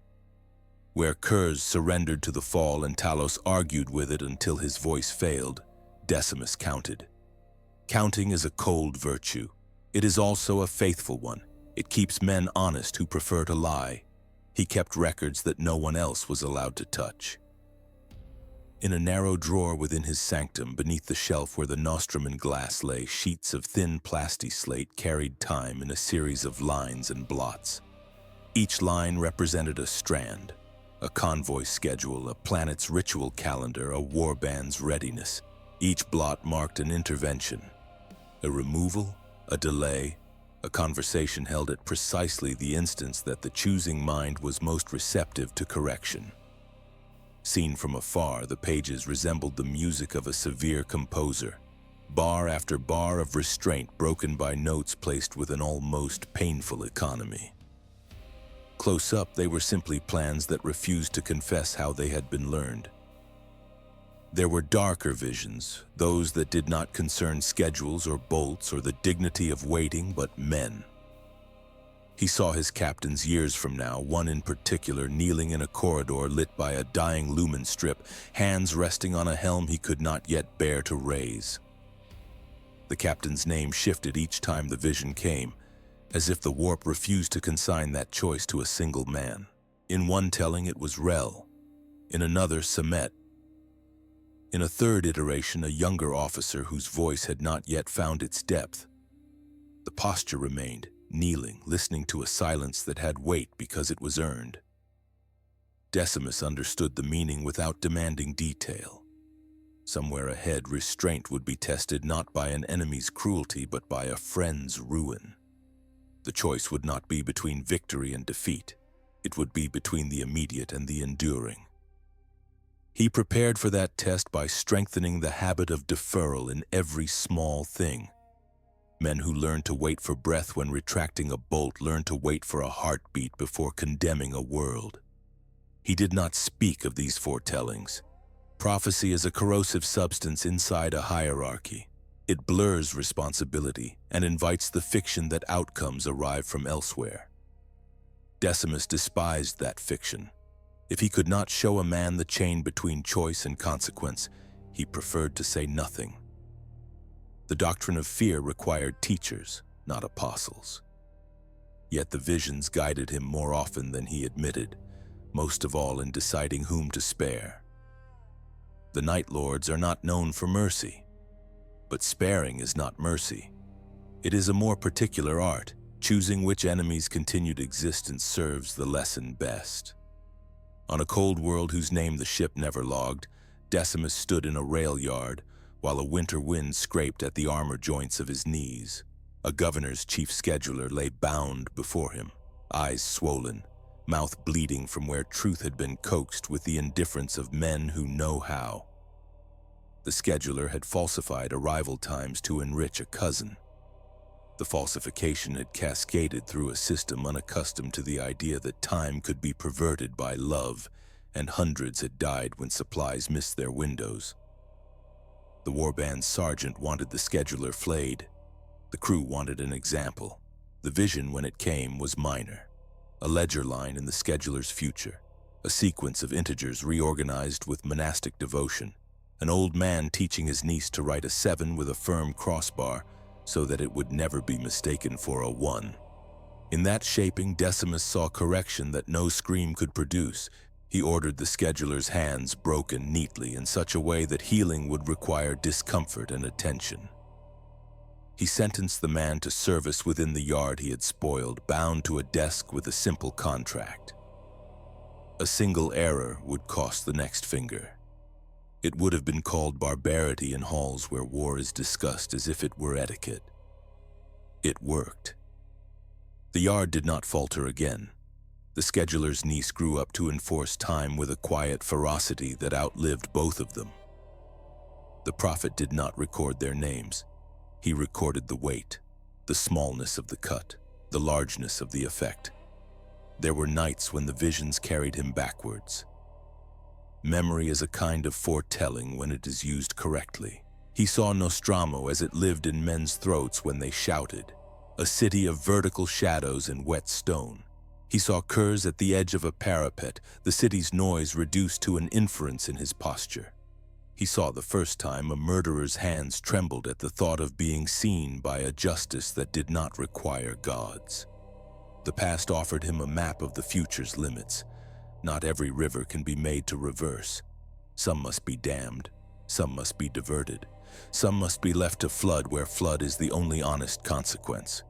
Where Curze surrendered to the fall and Talos argued with it until his voice failed, Decimus counted. Counting is a cold virtue. It is also a faithful one. It keeps men honest who prefer to lie. He kept records that no one else was allowed to touch. In a narrow drawer within his sanctum, beneath the shelf where the nostrum in glass lay, sheets of thin plastislate carried time in a series of lines and blots. Each line represented a strand, a convoy schedule, a planet's ritual calendar, a warband's readiness. Each blot marked an intervention, a removal, a delay, a conversation held at precisely the instance that the choosing mind was most receptive to correction. Seen from afar, the pages resembled the music of a severe composer, bar after bar of restraint broken by notes placed with an almost painful economy. Close up, they were simply plans that refused to confess how they had been learned. There were darker visions, those that did not concern schedules or bolts or the dignity of waiting, but men. He saw his captains years from now, one in particular kneeling in a corridor lit by a dying lumen strip, hands resting on a helm he could not yet bear to raise. The captain's name shifted each time the vision came, as if the warp refused to consign that choice to a single man. In one telling it was Rel, in another Samet. In a third iteration, a younger officer whose voice had not yet found its depth. The posture remained, kneeling, listening to a silence that had weight because it was earned. Decimus understood the meaning without demanding detail. Somewhere ahead, restraint would be tested not by an enemy's cruelty, but by a friend's ruin. The choice would not be between victory and defeat. It would be between the immediate and the enduring. He prepared for that test by strengthening the habit of deferral in every small thing. Men who learn to wait for breath when retracting a bolt learn to wait for a heartbeat before condemning a world. He did not speak of these foretellings. Prophecy is a corrosive substance inside a hierarchy. It blurs responsibility and invites the fiction that outcomes arrive from elsewhere. Decimus despised that fiction. If he could not show a man the chain between choice and consequence, he preferred to say nothing. The doctrine of fear required teachers, not apostles. Yet the visions guided him more often than he admitted, most of all in deciding whom to spare. The Night Lords are not known for mercy, but sparing is not mercy. It is a more particular art. Choosing which enemy's continued existence serves the lesson best. On a cold world whose name the ship never logged, Decimus stood in a rail yard while a winter wind scraped at the armor joints of his knees. A governor's chief scheduler lay bound before him, eyes swollen, mouth bleeding from where truth had been coaxed with the indifference of men who know how. The scheduler had falsified arrival times to enrich a cousin. The falsification had cascaded through a system unaccustomed to the idea that time could be perverted by love, and hundreds had died when supplies missed their windows. The warband sergeant wanted the scheduler flayed. The crew wanted an example. The vision, when it came, was minor. A ledger line in the scheduler's future, a sequence of integers reorganized with monastic devotion, an old man teaching his niece to write a 7 with a firm crossbar, so that it would never be mistaken for a 1. In that shaping, Decimus saw correction that no scream could produce. He ordered the scheduler's hands broken neatly in such a way that healing would require discomfort and attention. He sentenced the man to service within the yard he had spoiled, bound to a desk with a simple contract. A single error would cost the next finger. It would have been called barbarity in halls where war is discussed as if it were etiquette. It worked. The yard did not falter again. The scheduler's niece grew up to enforce time with a quiet ferocity that outlived both of them. The prophet did not record their names. He recorded the weight, the smallness of the cut, the largeness of the effect. There were nights when the visions carried him backwards. Memory is a kind of foretelling when it is used correctly. He saw Nostromo as it lived in men's throats when they shouted, a city of vertical shadows and wet stone. He saw Curze at the edge of a parapet, the city's noise reduced to an inference in his posture. He saw the first time a murderer's hands trembled at the thought of being seen by a justice that did not require gods. The past offered him a map of the future's limits. Not every river can be made to reverse. Some must be dammed, some must be diverted, some must be left to flood where flood is the only honest consequence.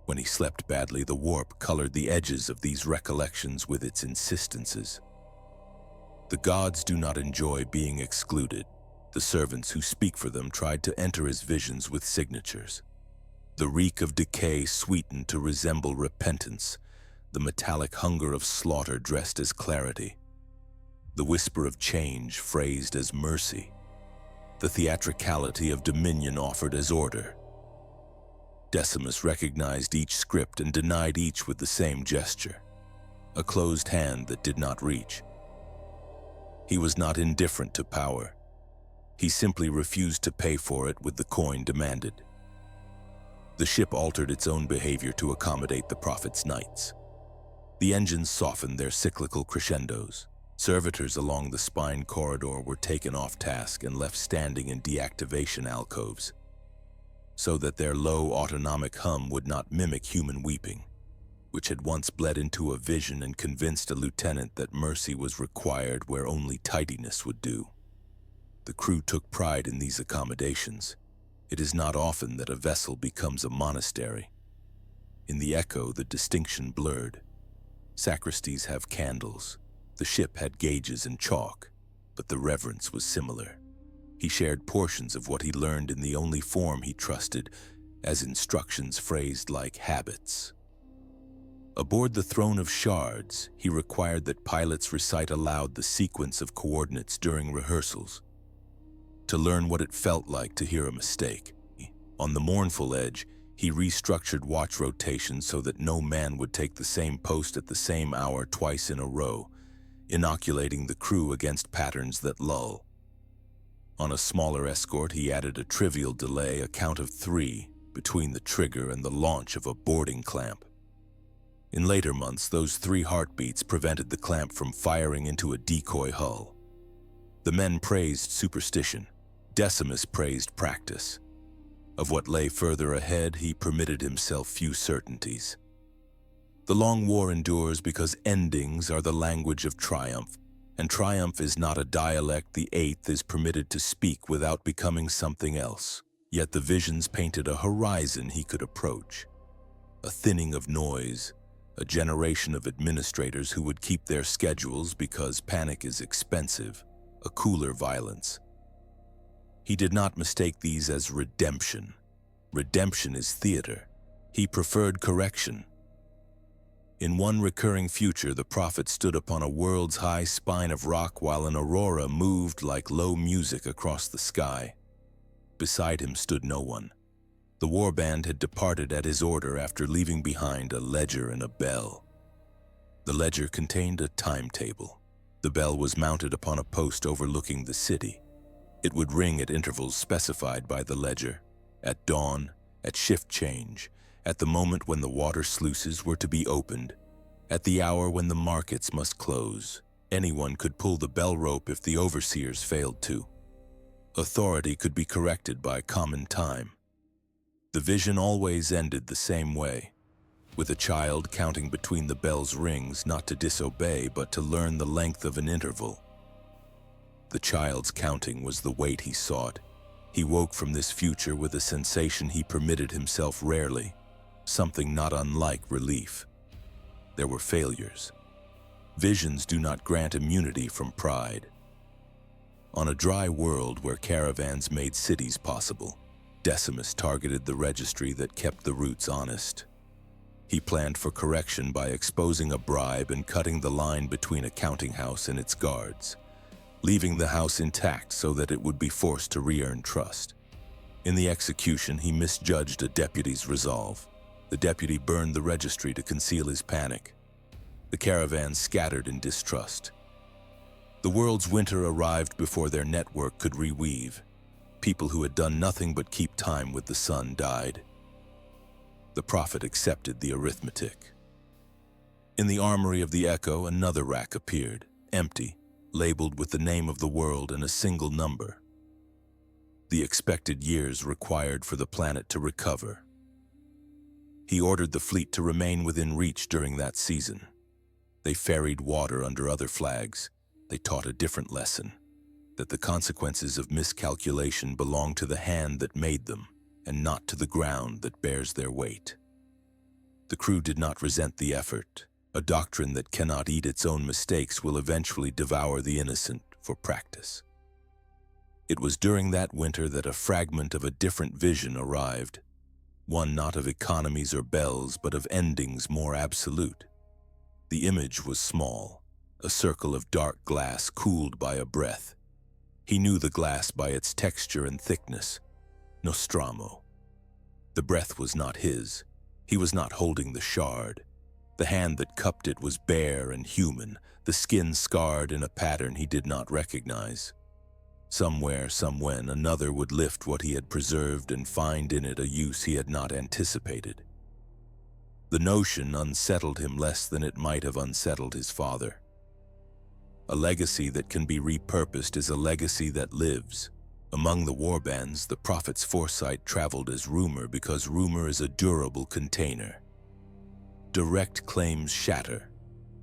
When he slept badly, the warp colored the edges of these recollections with its insistences. The gods do not enjoy being excluded. The servants who speak for them tried to enter his visions with signatures. The reek of decay sweetened to resemble repentance, the metallic hunger of slaughter dressed as clarity, the whisper of change phrased as mercy, the theatricality of dominion offered as order. Decimus recognized each script and denied each with the same gesture, a closed hand that did not reach. He was not indifferent to power. He simply refused to pay for it with the coin demanded. The ship altered its own behavior to accommodate the prophet's knights. The engines softened their cyclical crescendos. Servitors along the spine corridor were taken off task and left standing in deactivation alcoves, so that their low autonomic hum would not mimic human weeping, which had once bled into a vision and convinced a lieutenant that mercy was required where only tidiness would do. The crew took pride in these accommodations. It is not often that a vessel becomes a monastery. In the Echo, the distinction blurred. Sacristies have candles. The ship had gauges and chalk, but the reverence was similar. He shared portions of what he learned in the only form he trusted, as instructions phrased like habits. Aboard the Throne of Shards, he required that pilots recite aloud the sequence of coordinates during rehearsals, to learn what it felt like to hear a mistake. On the mournful edge, he restructured watch rotations so that no man would take the same post at the same hour twice in a row, inoculating the crew against patterns that lull. On a smaller escort, he added a trivial delay, a count of 3, between the trigger and the launch of a boarding clamp. In later months, those 3 heartbeats prevented the clamp from firing into a decoy hull. The men praised superstition. Decimus praised practice. Of what lay further ahead, he permitted himself few certainties. The long war endures because endings are the language of triumph, and triumph is not a dialect the Eighth is permitted to speak without becoming something else. Yet the visions painted a horizon he could approach, a thinning of noise, a generation of administrators who would keep their schedules because panic is expensive, a cooler violence. He did not mistake these as redemption. Redemption is theater. He preferred correction. In one recurring future, the prophet stood upon a world's high spine of rock while an aurora moved like low music across the sky. Beside him stood no one. The warband had departed at his order after leaving behind a ledger and a bell. The ledger contained a timetable. The bell was mounted upon a post overlooking the city. It would ring at intervals specified by the ledger, at dawn, at shift change, at the moment when the water sluices were to be opened, at the hour when the markets must close. Anyone could pull the bell rope if the overseers failed to. Authority could be corrected by common time. The vision always ended the same way, with a child counting between the bell's rings not to disobey but to learn the length of an interval. The child's counting was the weight he sought. He woke from this future with a sensation he permitted himself rarely, something not unlike relief. There were failures. Visions do not grant immunity from pride. On a dry world where caravans made cities possible, Decimus targeted the registry that kept the routes honest. He planned for correction by exposing a bribe and cutting the line between a counting house and its guards, leaving the house intact so that it would be forced to re-earn trust. In the execution, he misjudged a deputy's resolve. The deputy burned the registry to conceal his panic. The caravan scattered in distrust. The world's winter arrived before their network could reweave. People who had done nothing but keep time with the sun died. The prophet accepted the arithmetic. In the armory of the Echo, another rack appeared, empty, labeled with the name of the world and a single number. The expected years required for the planet to recover. He ordered the fleet to remain within reach during that season. They ferried water under other flags. They taught a different lesson, that the consequences of miscalculation belong to the hand that made them, and not to the ground that bears their weight. The crew did not resent the effort. A doctrine that cannot eat its own mistakes will eventually devour the innocent for practice. It was during that winter that a fragment of a different vision arrived, one not of economies or bells, but of endings more absolute. The image was small, a circle of dark glass cooled by a breath. He knew the glass by its texture and thickness. Nostromo. The breath was not his. He was not holding the shard. The hand that cupped it was bare and human, the skin scarred in a pattern he did not recognize. Somewhere, somewhen, another would lift what he had preserved and find in it a use he had not anticipated. The notion unsettled him less than it might have unsettled his father. A legacy that can be repurposed is a legacy that lives. Among the warbands, the prophet's foresight traveled as rumor because rumor is a durable container. Direct claims shatter.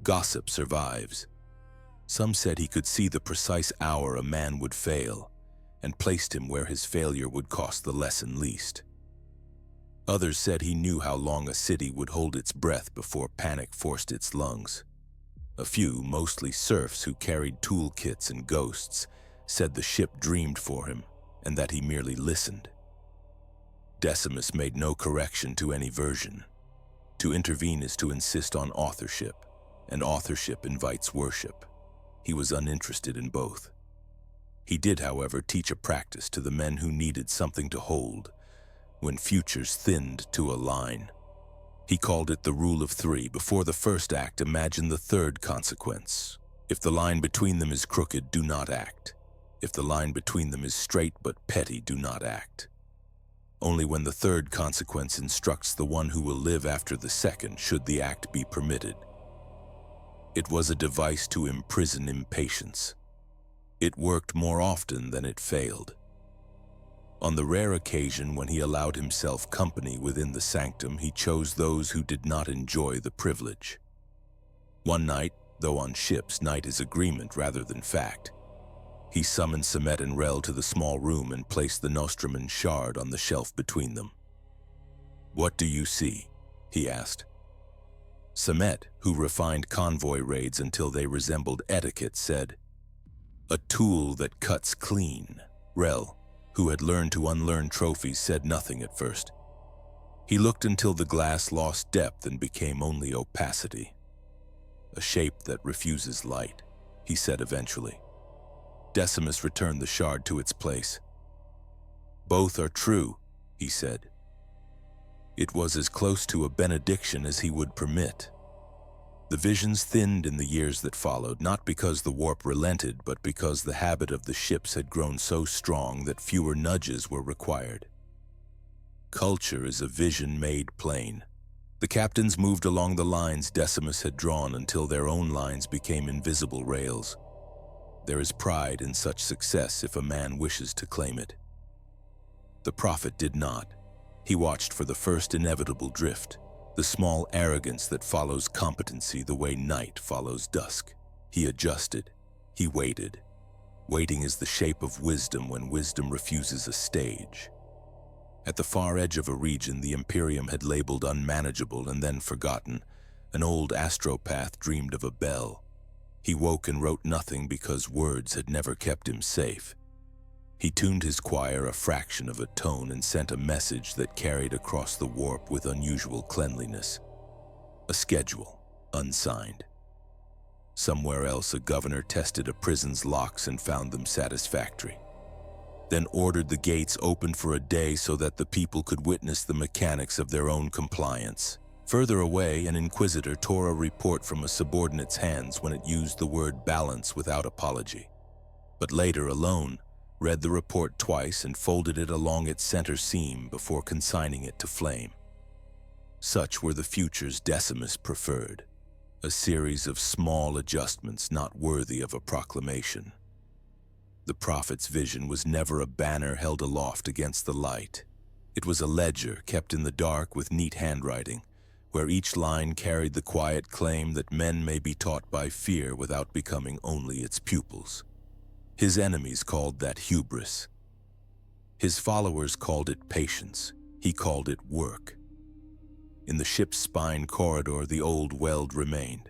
Gossip survives. Some said he could see the precise hour a man would fail, and placed him where his failure would cost the lesson least. Others said he knew how long a city would hold its breath before panic forced its lungs. A few, mostly serfs who carried toolkits and ghosts, said the ship dreamed for him, and that he merely listened. Decimus made no correction to any version. To intervene is to insist on authorship, and authorship invites worship. He was uninterested in both. He did, however, teach a practice to the men who needed something to hold, when futures thinned to a line. He called it the rule of three. Before the first act, imagine the third consequence. If the line between them is crooked, do not act. If the line between them is straight but petty, do not act. Only when the third consequence instructs the one who will live after the second should the act be permitted. It was a device to imprison impatience. It worked more often than it failed. On the rare occasion when he allowed himself company within the sanctum, he chose those who did not enjoy the privilege. One night, though on ships night is agreement rather than fact, he summoned Semet and Rel to the small room and placed the nostrum and shard on the shelf between them. "What do you see?" he asked. Semet, who refined convoy raids until they resembled etiquette, said, "A tool that cuts clean." Rel, who had learned to unlearn trophies, said nothing at first. He looked until the glass lost depth and became only opacity. "A shape that refuses light," he said eventually. Decimus returned the shard to its place. "Both are true," he said. It was as close to a benediction as he would permit. The visions thinned in the years that followed, not because the warp relented, but because the habit of the ships had grown so strong that fewer nudges were required. Culture is a vision made plain. The captains moved along the lines Decimus had drawn until their own lines became invisible rails. There is pride in such success if a man wishes to claim it. The prophet did not. He watched for the first inevitable drift, the small arrogance that follows competency the way night follows dusk. He adjusted. He waited. Waiting is the shape of wisdom when wisdom refuses a stage. At the far edge of a region the Imperium had labeled unmanageable and then forgotten, an old astropath dreamed of a bell. He woke and wrote nothing because words had never kept him safe. He tuned his choir a fraction of a tone and sent a message that carried across the warp with unusual cleanliness. A schedule, unsigned. Somewhere else a governor tested a prison's locks and found them satisfactory. Then ordered the gates open for a day so that the people could witness the mechanics of their own compliance. Further away, an inquisitor tore a report from a subordinate's hands when it used the word balance without apology. But later, alone, read the report twice and folded it along its center seam before consigning it to flame. Such were the futures Decimus preferred, a series of small adjustments not worthy of a proclamation. The prophet's vision was never a banner held aloft against the light. It was a ledger kept in the dark with neat handwriting, where each line carried the quiet claim that men may be taught by fear without becoming only its pupils. His enemies called that hubris. His followers called it patience. He called it work. In the ship's spine corridor, the old weld remained.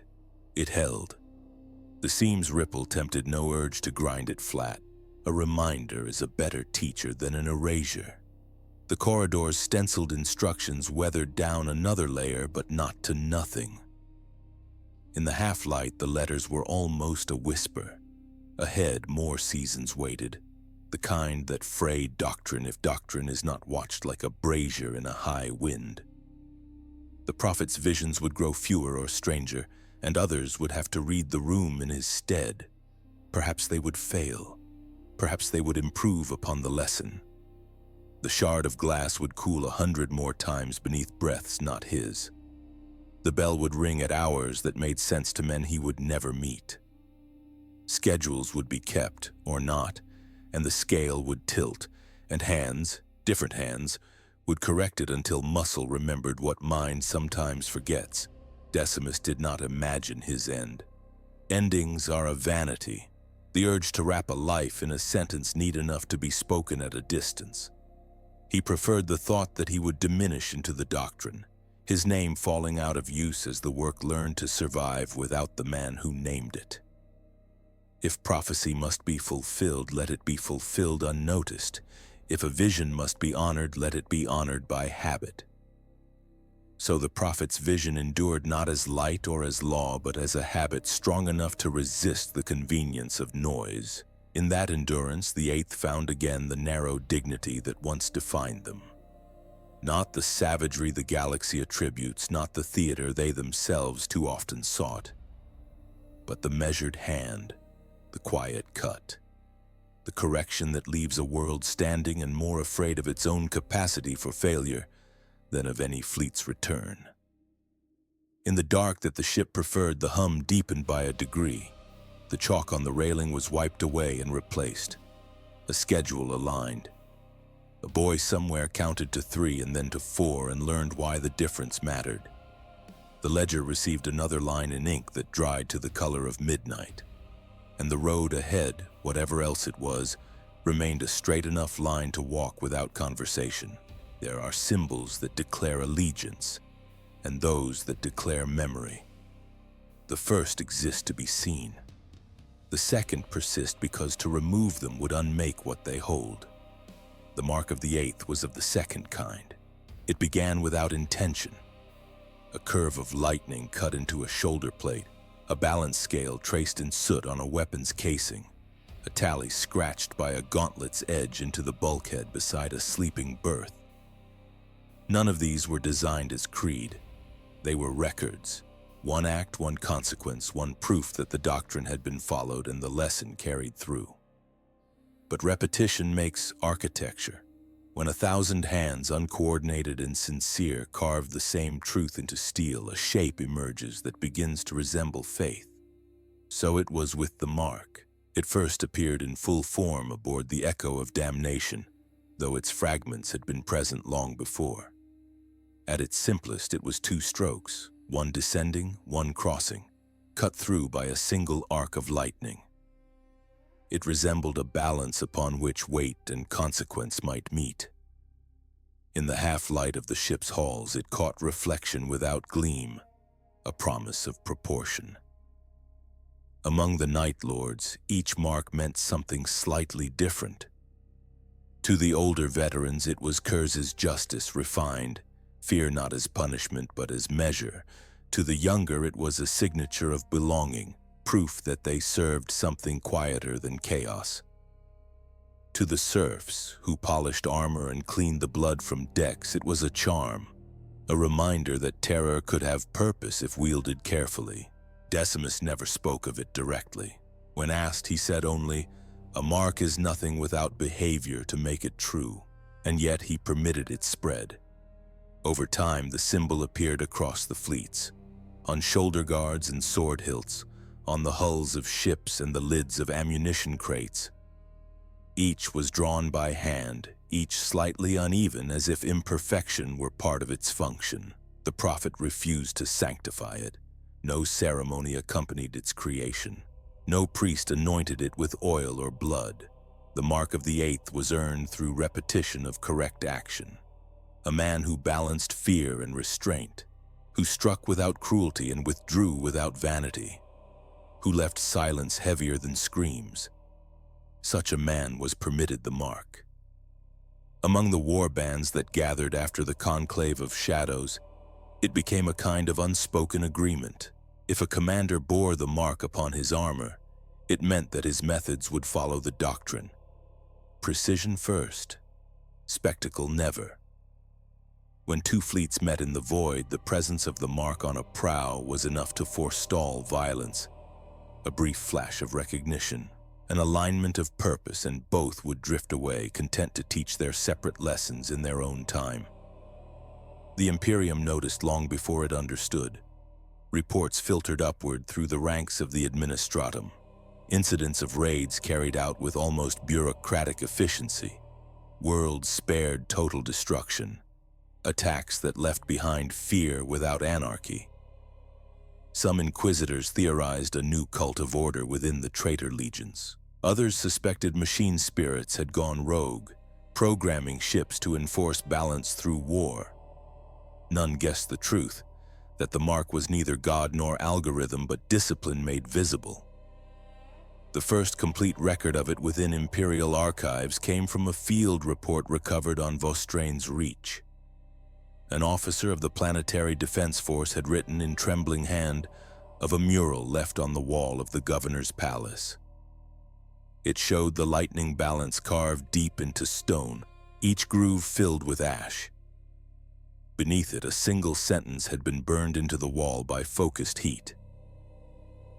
It held. The seam's ripple tempted no urge to grind it flat. A reminder is a better teacher than an erasure. The corridor's stenciled instructions weathered down another layer, but not to nothing. In the half-light, the letters were almost a whisper. Ahead, more seasons waited, the kind that fray doctrine if doctrine is not watched like a brazier in a high wind. The prophet's visions would grow fewer or stranger, and others would have to read the room in his stead. Perhaps they would fail. Perhaps they would improve upon the lesson. The shard of glass would cool 100 more times beneath breaths not his. The bell would ring at hours that made sense to men he would never meet. Schedules would be kept, or not, and the scale would tilt, and hands, different hands, would correct it until muscle remembered what mind sometimes forgets. Decimus did not imagine his end. Endings are a vanity, the urge to wrap a life in a sentence neat enough to be spoken at a distance. He preferred the thought that he would diminish into the doctrine, his name falling out of use as the work learned to survive without the man who named it. If prophecy must be fulfilled, let it be fulfilled unnoticed. If a vision must be honored, let it be honored by habit. So the prophet's vision endured not as light or as law, but as a habit strong enough to resist the convenience of noise. In that endurance, the Eighth found again the narrow dignity that once defined them. Not the savagery the galaxy attributes, not the theater they themselves too often sought, but the measured hand, the quiet cut, the correction that leaves a world standing and more afraid of its own capacity for failure than of any fleet's return. In the dark that the ship preferred, the hum deepened by a degree. The chalk on the railing was wiped away and replaced. A schedule aligned. A boy somewhere counted to 3 and then to 4 and learned why the difference mattered. The ledger received another line in ink that dried to the color of midnight. And the road ahead, whatever else it was, remained a straight enough line to walk without conversation. There are symbols that declare allegiance, and those that declare memory. The first exist to be seen. The second persist because to remove them would unmake what they hold. The mark of the Eighth was of the second kind. It began without intention. A curve of lightning cut into a shoulder plate, a balance scale traced in soot on a weapon's casing, a tally scratched by a gauntlet's edge into the bulkhead beside a sleeping berth. None of these were designed as creed. They were records. One act, one consequence, one proof that the doctrine had been followed and the lesson carried through. But repetition makes architecture. When 1,000 hands, uncoordinated and sincere, carve the same truth into steel, a shape emerges that begins to resemble faith. So it was with the mark. It first appeared in full form aboard the Echo of Damnation, though its fragments had been present long before. At its simplest, it was 2 strokes, one descending, one crossing, cut through by a single arc of lightning. It resembled a balance upon which weight and consequence might meet. In the half-light of the ship's halls, it caught reflection without gleam, a promise of proportion. Among the Night Lords, each mark meant something slightly different. To the older veterans, it was Curze's justice refined, fear not as punishment but as measure. To the younger, it was a signature of belonging, proof that they served something quieter than chaos. To the serfs, who polished armor and cleaned the blood from decks, it was a charm, a reminder that terror could have purpose if wielded carefully. Decimus never spoke of it directly. When asked, he said only, "A mark is nothing without behavior to make it true," and yet he permitted its spread. Over time, the symbol appeared across the fleets, on shoulder guards and sword hilts, on the hulls of ships and the lids of ammunition crates. Each was drawn by hand, each slightly uneven, as if imperfection were part of its function. The prophet refused to sanctify it. No ceremony accompanied its creation. No priest anointed it with oil or blood. The mark of the Eighth was earned through repetition of correct action. A man who balanced fear and restraint, who struck without cruelty and withdrew without vanity, who left silence heavier than screams. such a man was permitted the mark. Among the war bands that gathered after the Conclave of Shadows, it became a kind of unspoken agreement. If a commander bore the mark upon his armor, it meant that his methods would follow the doctrine. Precision first, spectacle never. When two fleets met in the void, the presence of the mark on a prow was enough to forestall violence. A brief flash of recognition, an alignment of purpose, and both would drift away, content to teach their separate lessons in their own time. The Imperium noticed long before it understood. Reports filtered upward through the ranks of the administratum. Incidents of raids carried out with almost bureaucratic efficiency. Worlds spared total destruction. Attacks that left behind fear without anarchy. Some inquisitors theorized a new cult of order within the traitor legions. Others suspected machine spirits had gone rogue, programming ships to enforce balance through war. None guessed the truth, that the mark was neither God nor algorithm but discipline made visible. The first complete record of it within Imperial archives came from a field report recovered on Vostrain's Reach. An officer of the Planetary Defense Force had written in trembling hand of a mural left on the wall of the governor's palace. It showed the lightning balance carved deep into stone, each groove filled with ash. Beneath it, a single sentence had been burned into the wall by focused heat.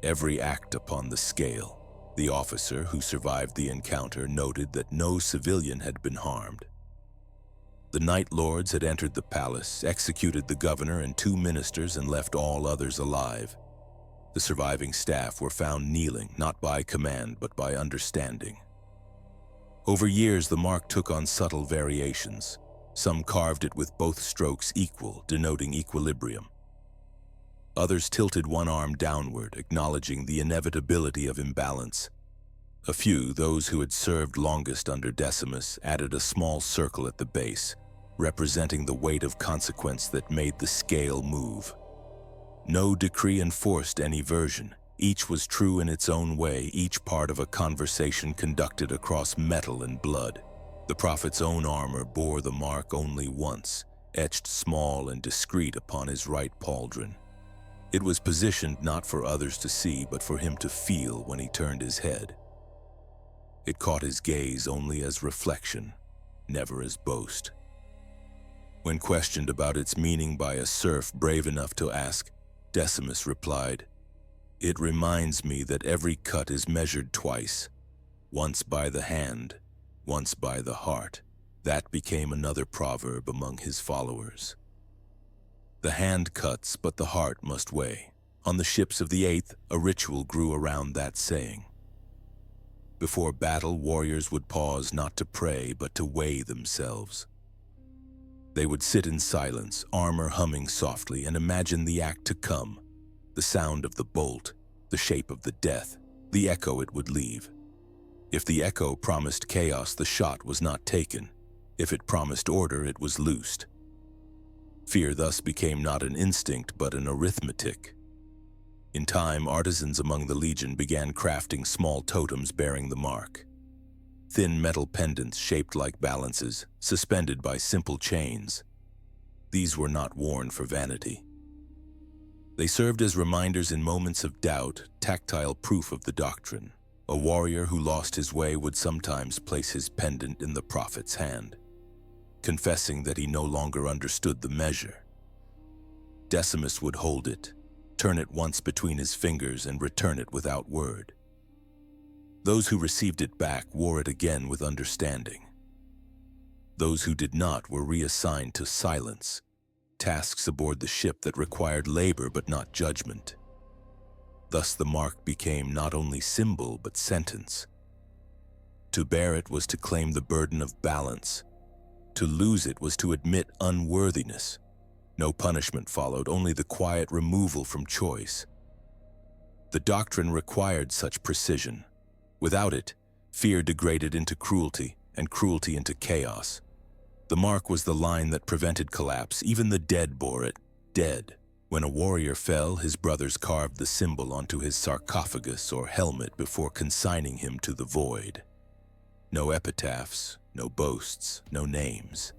Every act upon the scale. The officer who survived the encounter noted that no civilian had been harmed. The Night Lords had entered the palace, executed the governor and 2 ministers, and left all others alive. The surviving staff were found kneeling, not by command but by understanding. Over years, the mark took on subtle variations. Some carved it with both strokes equal, denoting equilibrium. Others tilted one arm downward, acknowledging the inevitability of imbalance. A few, those who had served longest under Decimus, added a small circle at the base, representing the weight of consequence that made the scale move. No decree enforced any version. Each was true in its own way, each part of a conversation conducted across metal and blood. The prophet's own armor bore the mark only once, etched small and discreet upon his right pauldron. It was positioned not for others to see, but for him to feel when he turned his head. It caught his gaze only as reflection, never as boast. When questioned about its meaning by a serf brave enough to ask, Decimus replied, "It reminds me that every cut is measured twice, once by the hand, once by the heart." That became another proverb among his followers. The hand cuts, but the heart must weigh. On the ships of the VIII, a ritual grew around that saying. Before battle, warriors would pause not to pray, but to weigh themselves. They would sit in silence, armor humming softly, and imagine the act to come, the sound of the bolt, the shape of the death, the echo it would leave. If the echo promised chaos, the shot was not taken. If it promised order, it was loosed. Fear thus became not an instinct, but an arithmetic. In time, artisans among the legion began crafting small totems bearing the mark. Thin metal pendants shaped like balances, suspended by simple chains. These were not worn for vanity. They served as reminders in moments of doubt, tactile proof of the doctrine. A warrior who lost his way would sometimes place his pendant in the prophet's hand, confessing that he no longer understood the measure. Decimus would hold it, turn it once between his fingers, and return it without word. Those who received it back wore it again with understanding. Those who did not were reassigned to silence, tasks aboard the ship that required labor but not judgment. Thus the mark became not only symbol but sentence. To bear it was to claim the burden of balance. To lose it was to admit unworthiness. No punishment followed, only the quiet removal from choice. The doctrine required such precision. Without it, fear degraded into cruelty, and cruelty into chaos. The mark was the line that prevented collapse. Even the dead bore it, dead. When a warrior fell, his brothers carved the symbol onto his sarcophagus or helmet before consigning him to the void. No epitaphs, no boasts, no names,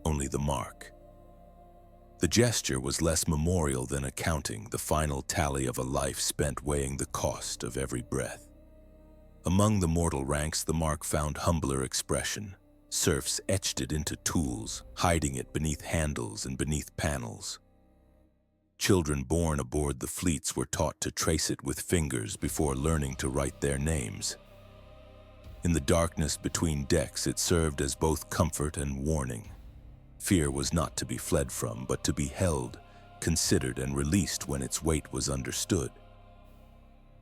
only the mark. The gesture was less memorial than accounting, the final tally of a life spent weighing the cost of every breath. Among the mortal ranks, the mark found humbler expression. Serfs etched it into tools, hiding it beneath handles and beneath panels. Children born aboard the fleets were taught to trace it with fingers before learning to write their names. In the darkness between decks, it served as both comfort and warning. Fear was not to be fled from, but to be held, considered, and released when its weight was understood.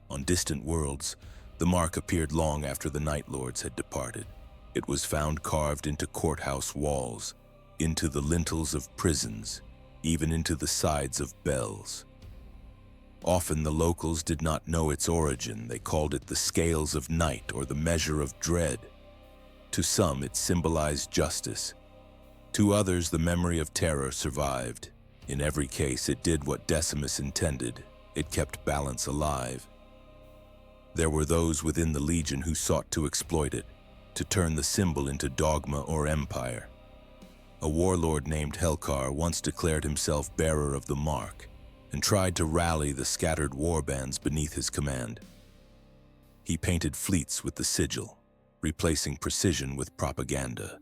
On distant worlds, the mark appeared long after the Night Lords had departed. It was found carved into courthouse walls, into the lintels of prisons, even into the sides of bells. Often the locals did not know its origin. They called it the scales of night or the measure of dread. To some, it symbolized justice. To others, the memory of terror survived. In every case, it did what Decimus intended. It kept balance alive. There were those within the Legion who sought to exploit it, to turn the symbol into dogma or empire. A warlord named Helkar once declared himself bearer of the mark and tried to rally the scattered warbands beneath his command. He painted fleets with the sigil, replacing precision with propaganda.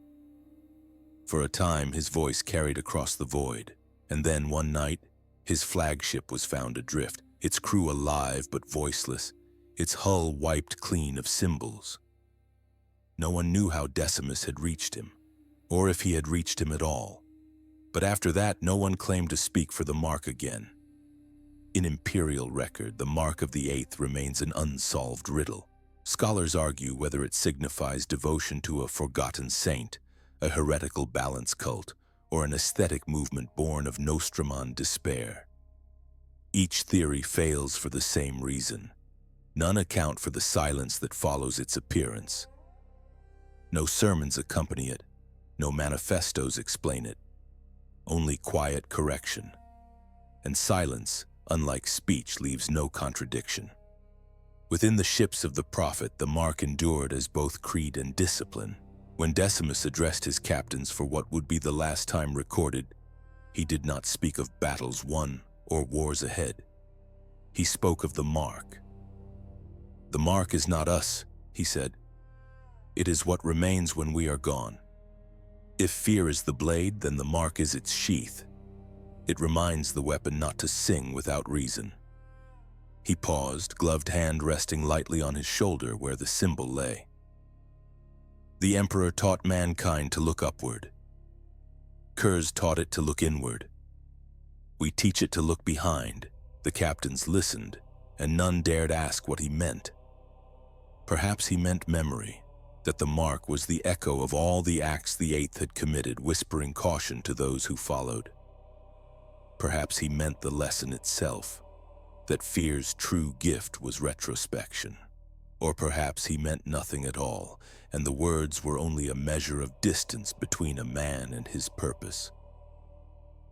For a time, his voice carried across the void, and then one night, his flagship was found adrift, its crew alive but voiceless, its hull wiped clean of symbols. No one knew how Decimus had reached him, or if he had reached him at all. But after that, no one claimed to speak for the mark again. In imperial record, the mark of the VIII remains an unsolved riddle. Scholars argue whether it signifies devotion to a forgotten saint, a heretical balance cult, or an aesthetic movement born of Nostraman despair. Each theory fails for the same reason. None account for the silence that follows its appearance. No sermons accompany it, no manifestos explain it. Only quiet correction. And silence, unlike speech, leaves no contradiction. Within the ships of the prophet, the mark endured as both creed and discipline. When Decimus addressed his captains for what would be the last time recorded, he did not speak of battles won or wars ahead. He spoke of the mark. "The mark is not us," he said. "It is what remains when we are gone. If fear is the blade, then the mark is its sheath. It reminds the weapon not to sing without reason." He paused, gloved hand resting lightly on his shoulder where the symbol lay. The Emperor taught mankind to look upward. Curze taught it to look inward. We teach it to look behind. The captains listened, and none dared ask what he meant. Perhaps he meant memory, that the mark was the echo of all the acts the VIII had committed, whispering caution to those who followed. Perhaps he meant the lesson itself, that fear's true gift was retrospection. Or perhaps he meant nothing at all, and the words were only a measure of distance between a man and his purpose.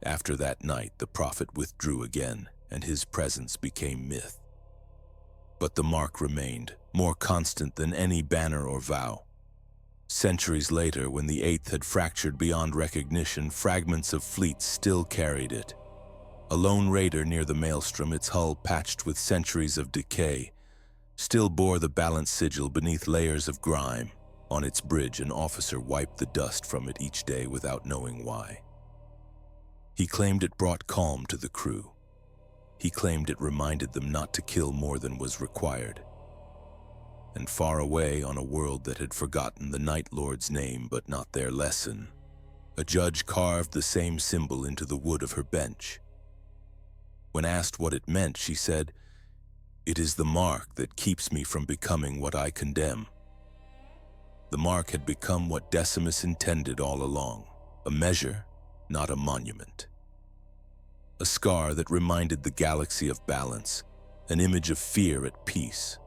After that night, the prophet withdrew again, and his presence became myth. But the mark remained, more constant than any banner or vow. Centuries later, when the VIII had fractured beyond recognition, fragments of fleets still carried it. A lone raider near the maelstrom, its hull patched with centuries of decay, still bore the balance sigil beneath layers of grime. On its bridge, an officer wiped the dust from it each day without knowing why. He claimed it brought calm to the crew. He claimed it reminded them not to kill more than was required. And far away on a world that had forgotten the Night Lord's name but not their lesson, a judge carved the same symbol into the wood of her bench. When asked what it meant, she said, "It is the mark that keeps me from becoming what I condemn." The mark had become what Decimus intended all along, a measure, not a monument. A scar that reminded the galaxy of balance, an image of fear at peace.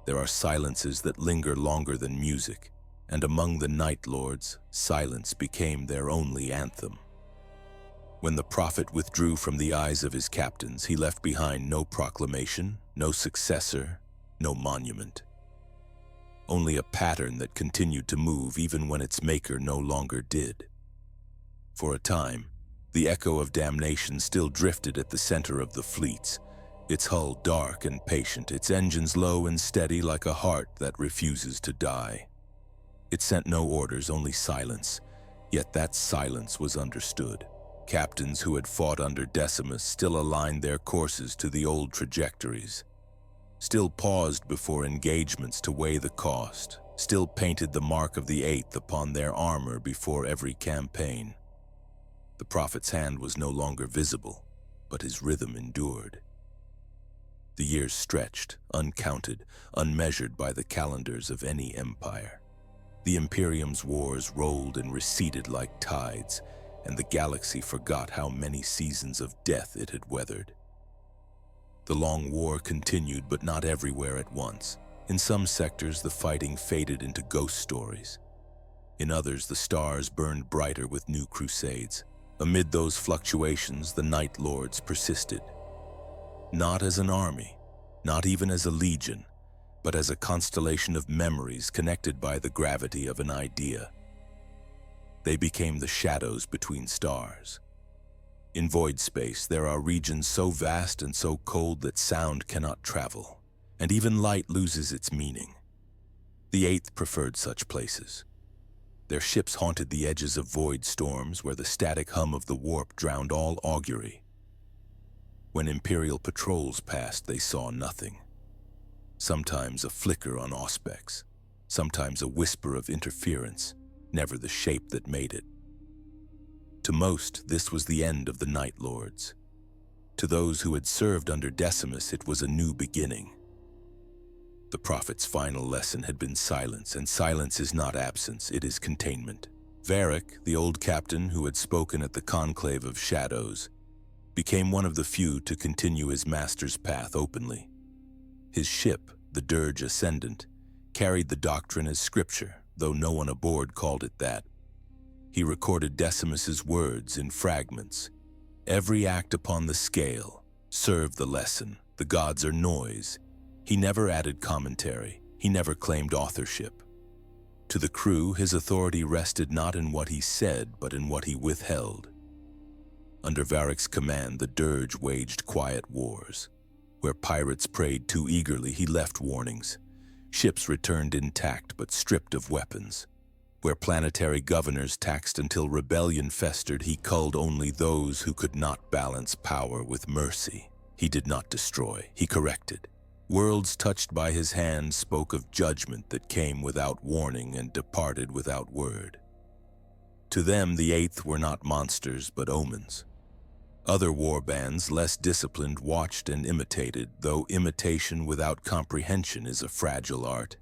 There are silences that linger longer than music, and among the Night Lords, silence became their only anthem. When the prophet withdrew from the eyes of his captains, he left behind no proclamation, no successor, no monument. only a pattern that continued to move even when its maker no longer did. For a time, the echo of damnation still drifted at the center of the fleets, its hull dark and patient, its engines low and steady like a heart that refuses to die. It sent no orders, only silence, yet that silence was understood. Captains who had fought under Decimus still aligned their courses to the old trajectories, still paused before engagements to weigh the cost, still painted the mark of the VIII upon their armor before every campaign. The prophet's hand was no longer visible, but his rhythm endured. The years stretched, uncounted, unmeasured by the calendars of any empire. The Imperium's wars rolled and receded like tides, and the galaxy forgot how many seasons of death it had weathered. The long war continued, but not everywhere at once. In some sectors, the fighting faded into ghost stories. In others, the stars burned brighter with new crusades. Amid those fluctuations, the Night Lords persisted. Not as an army, not even as a legion, but as a constellation of memories connected by the gravity of an idea. They became the shadows between stars. In void space, there are regions so vast and so cold that sound cannot travel, and even light loses its meaning. The VIII preferred such places. Their ships haunted the edges of void storms where the static hum of the warp drowned all augury. When Imperial patrols passed, they saw nothing. Sometimes a flicker on auspex, sometimes a whisper of interference, never the shape that made it. To most, this was the end of the Night Lords. To those who had served under Decimus, it was a new beginning. The prophet's final lesson had been silence, and silence is not absence, it is containment. VIII, the old captain who had spoken at the Conclave of Shadows, became one of the few to continue his master's path openly. His ship, the Dirge Ascendant, carried the Doctrine as scripture, though no one aboard called it that. He recorded Decimus's words in fragments. Every act upon the scale served the lesson. The gods are noise. He never added commentary. He never claimed authorship. To the crew, his authority rested not in what he said, but in what he withheld. Under VIII's command, the Dirge waged quiet wars. Where pirates preyed too eagerly, he left warnings. Ships returned intact but stripped of weapons. Where planetary governors taxed until rebellion festered, he culled only those who could not balance power with mercy. He did not destroy, he corrected. Worlds touched by his hand spoke of judgment that came without warning and departed without word. To them, the VIII were not monsters but omens. Other warbands, less disciplined, watched and imitated, though imitation without comprehension is a fragile art.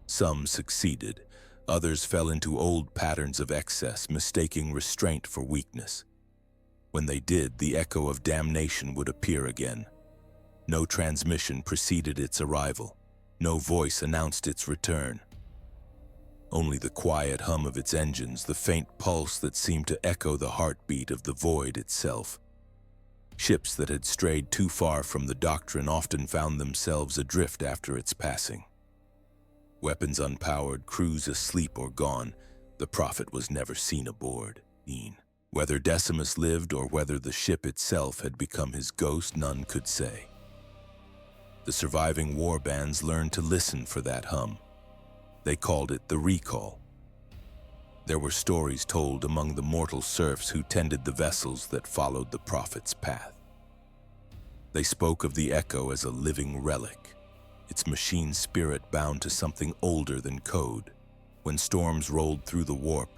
Some succeeded. Others fell into old patterns of excess, mistaking restraint for weakness. When they did, the echo of damnation would appear again. No transmission preceded its arrival. No voice announced its return. Only the quiet hum of its engines, the faint pulse that seemed to echo the heartbeat of the void itself. Ships that had strayed too far from the Doctrine often found themselves adrift after its passing. Weapons unpowered, crews asleep or gone, the prophet was never seen aboard. Whether Decimus lived or whether the ship itself had become his ghost, none could say. The surviving warbands learned to listen for that hum. They called it the recall. There were stories told among the mortal serfs who tended the vessels that followed the prophet's path. They spoke of the echo as a living relic, its machine spirit bound to something older than code. When storms rolled through the warp,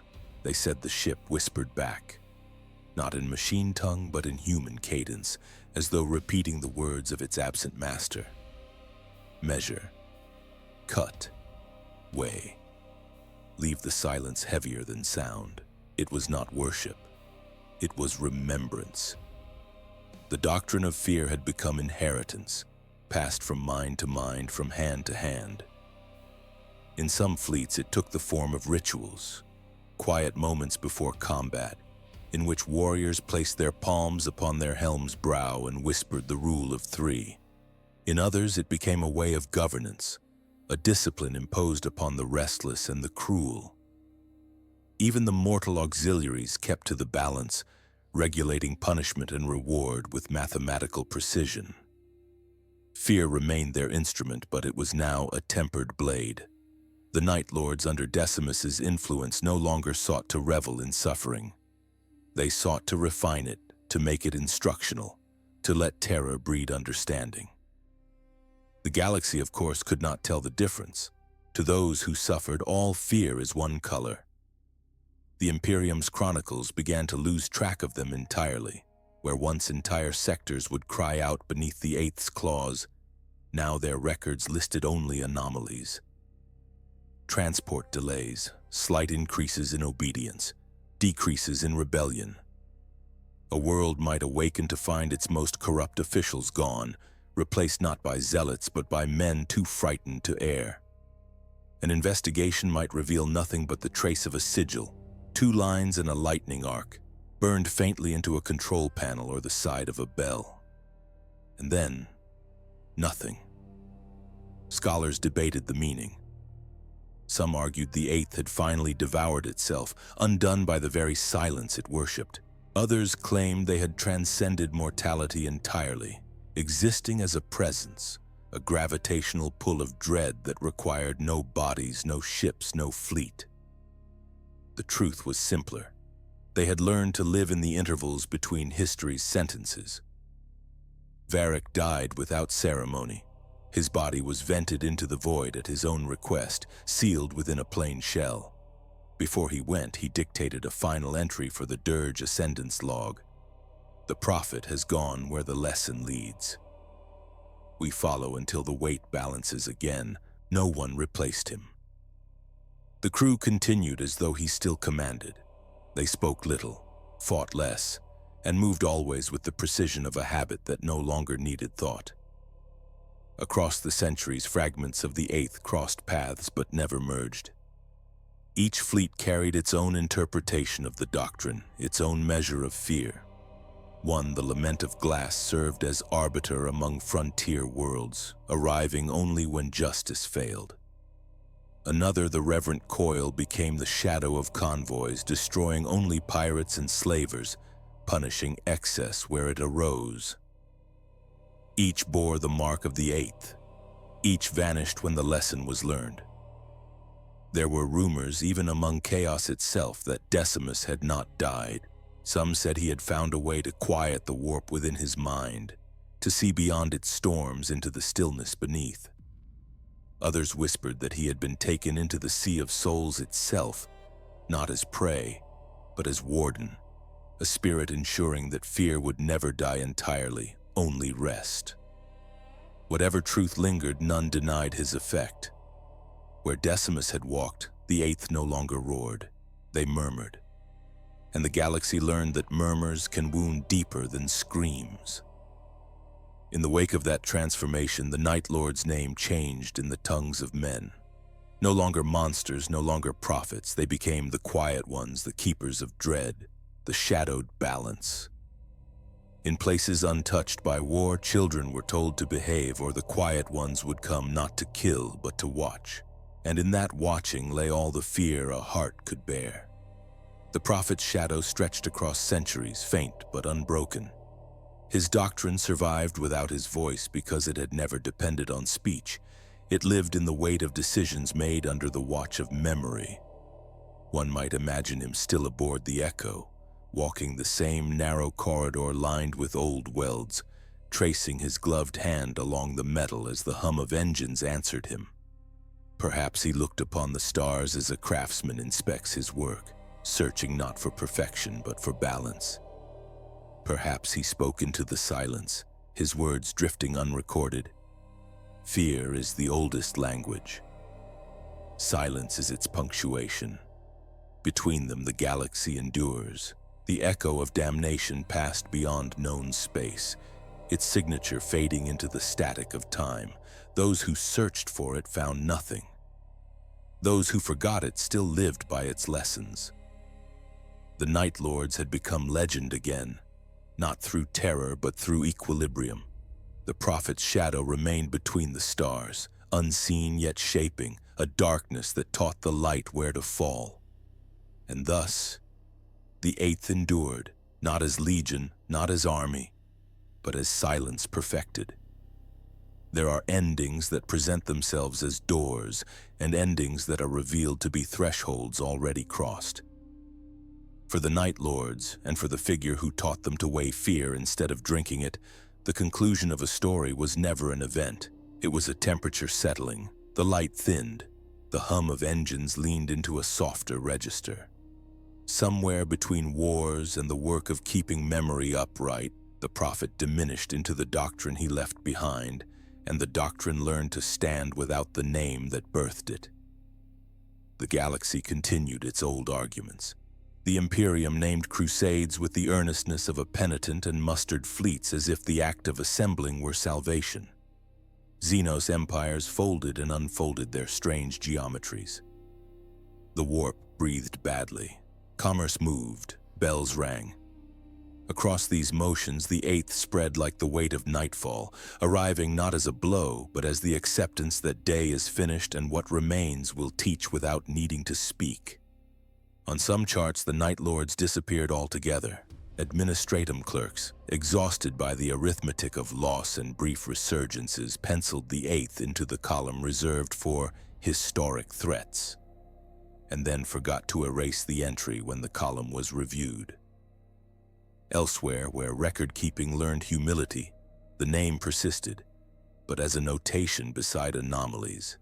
they said the ship whispered back, not in machine tongue but in human cadence, as though repeating the words of its absent master. Measure, cut, weigh. Leave the silence heavier than sound. It was not worship. It was remembrance. The doctrine of fear had become inheritance, passed from mind to mind, from hand to hand. In some fleets, it took the form of rituals, quiet moments before combat, in which warriors placed their palms upon their helm's brow and whispered the rule of three. In others, it became a way of governance, a discipline imposed upon the restless and the cruel. Even the mortal auxiliaries kept to the balance, regulating punishment and reward with mathematical precision. Fear remained their instrument, but it was now a tempered blade. The Night Lords under Decimus's influence no longer sought to revel in suffering. They sought to refine it, to make it instructional, to let terror breed understanding. The galaxy, of course, could not tell the difference. To those who suffered, all fear is one color. The Imperium's chronicles began to lose track of them entirely. Where once entire sectors would cry out beneath the Eighth's claws, now their records listed only anomalies. Transport delays, slight increases in obedience, decreases in rebellion. A world might awaken to find its most corrupt officials gone, replaced not by zealots but by men too frightened to err. An investigation might reveal nothing but the trace of a sigil, 2 lines and a lightning arc, burned faintly into a control panel or the side of a bell. And then, nothing. Scholars debated the meaning. Some argued the Eighth had finally devoured itself, undone by the very silence it worshipped. Others claimed they had transcended mortality entirely, existing as a presence, a gravitational pull of dread that required no bodies, no ships, no fleet. The truth was simpler. They had learned to live in the intervals between history's sentences. Varric died without ceremony. His body was vented into the void at his own request, sealed within a plain shell. Before he went, he dictated a final entry for the Dirge Ascendance log. The prophet has gone where the lesson leads. We follow until the weight balances again. No one replaced him. The crew continued as though he still commanded. They spoke little, fought less, and moved always with the precision of a habit that no longer needed thought. Across the centuries, fragments of the Eighth crossed paths but never merged. Each fleet carried its own interpretation of the doctrine, its own measure of fear. One, the Lament of Glass, served as arbiter among frontier worlds, arriving only when justice failed. Another, the Reverent Coil, became the shadow of convoys, destroying only pirates and slavers, punishing excess where it arose. Each bore the mark of the Eighth. Each vanished when the lesson was learned. There were rumors, even among chaos itself, that Decimus had not died. Some said he had found a way to quiet the warp within his mind, to see beyond its storms into the stillness beneath. Others whispered that he had been taken into the Sea of Souls itself, not as prey, but as warden, a spirit ensuring that fear would never die entirely, only rest. Whatever truth lingered, none denied his effect. Where Decimus had walked, the Eighth no longer roared. They murmured. And the galaxy learned that murmurs can wound deeper than screams. In the wake of that transformation, the Night Lord's name changed in the tongues of men. No longer monsters, no longer prophets, they became the quiet ones, the keepers of dread, the shadowed balance. In places untouched by war, children were told to behave, or the quiet ones would come not to kill, but to watch. And in that watching lay all the fear a heart could bear. The prophet's shadow stretched across centuries, faint but unbroken. His doctrine survived without his voice because it had never depended on speech. It lived in the weight of decisions made under the watch of memory. One might imagine him still aboard the Echo, walking the same narrow corridor lined with old welds, tracing his gloved hand along the metal as the hum of engines answered him. Perhaps he looked upon the stars as a craftsman inspects his work, searching not for perfection but for balance. Perhaps he spoke into the silence, his words drifting unrecorded. Fear is the oldest language. Silence is its punctuation. Between them the galaxy endures. The echo of damnation passed beyond known space, its signature fading into the static of time. Those who searched for it found nothing. Those who forgot it still lived by its lessons. The Night Lords had become legend again, not through terror but through equilibrium. The prophet's shadow remained between the stars, unseen yet shaping, a darkness that taught the light where to fall. And thus, the Eighth endured, not as legion, not as army, but as silence perfected. There are endings that present themselves as doors, and endings that are revealed to be thresholds already crossed. For the Night Lords, and for the figure who taught them to weigh fear instead of drinking it, the conclusion of a story was never an event. It was a temperature settling. The light thinned. The hum of engines leaned into a softer register. Somewhere between wars and the work of keeping memory upright, the prophet diminished into the doctrine he left behind, and the doctrine learned to stand without the name that birthed it. The galaxy continued its old arguments. The Imperium named crusades with the earnestness of a penitent and mustered fleets as if the act of assembling were salvation. Xenos empires folded and unfolded their strange geometries. The warp breathed badly. Commerce moved. Bells rang. Across these motions, the Eighth spread like the weight of nightfall, arriving not as a blow, but as the acceptance that day is finished and what remains will teach without needing to speak. On some charts, the Night Lords disappeared altogether. Administratum clerks, exhausted by the arithmetic of loss and brief resurgences, penciled the Eighth into the column reserved for historic threats, and then forgot to erase the entry when the column was reviewed. Elsewhere, where record-keeping learned humility, the name persisted, but as a notation beside anomalies.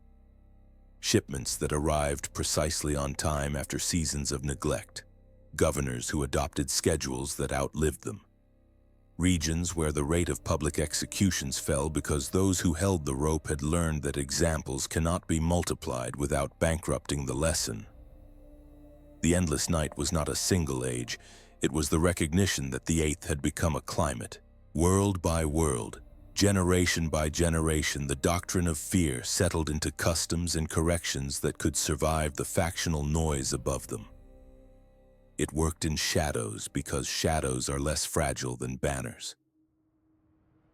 Shipments that arrived precisely on time after seasons of neglect. Governors who adopted schedules that outlived them. Regions where the rate of public executions fell because those who held the rope had learned that examples cannot be multiplied without bankrupting the lesson. The endless night was not a single age. It was the recognition that the Eighth had become a climate. World by world, generation by generation, the doctrine of fear settled into customs and corrections that could survive the factional noise above them. It worked in shadows because shadows are less fragile than banners.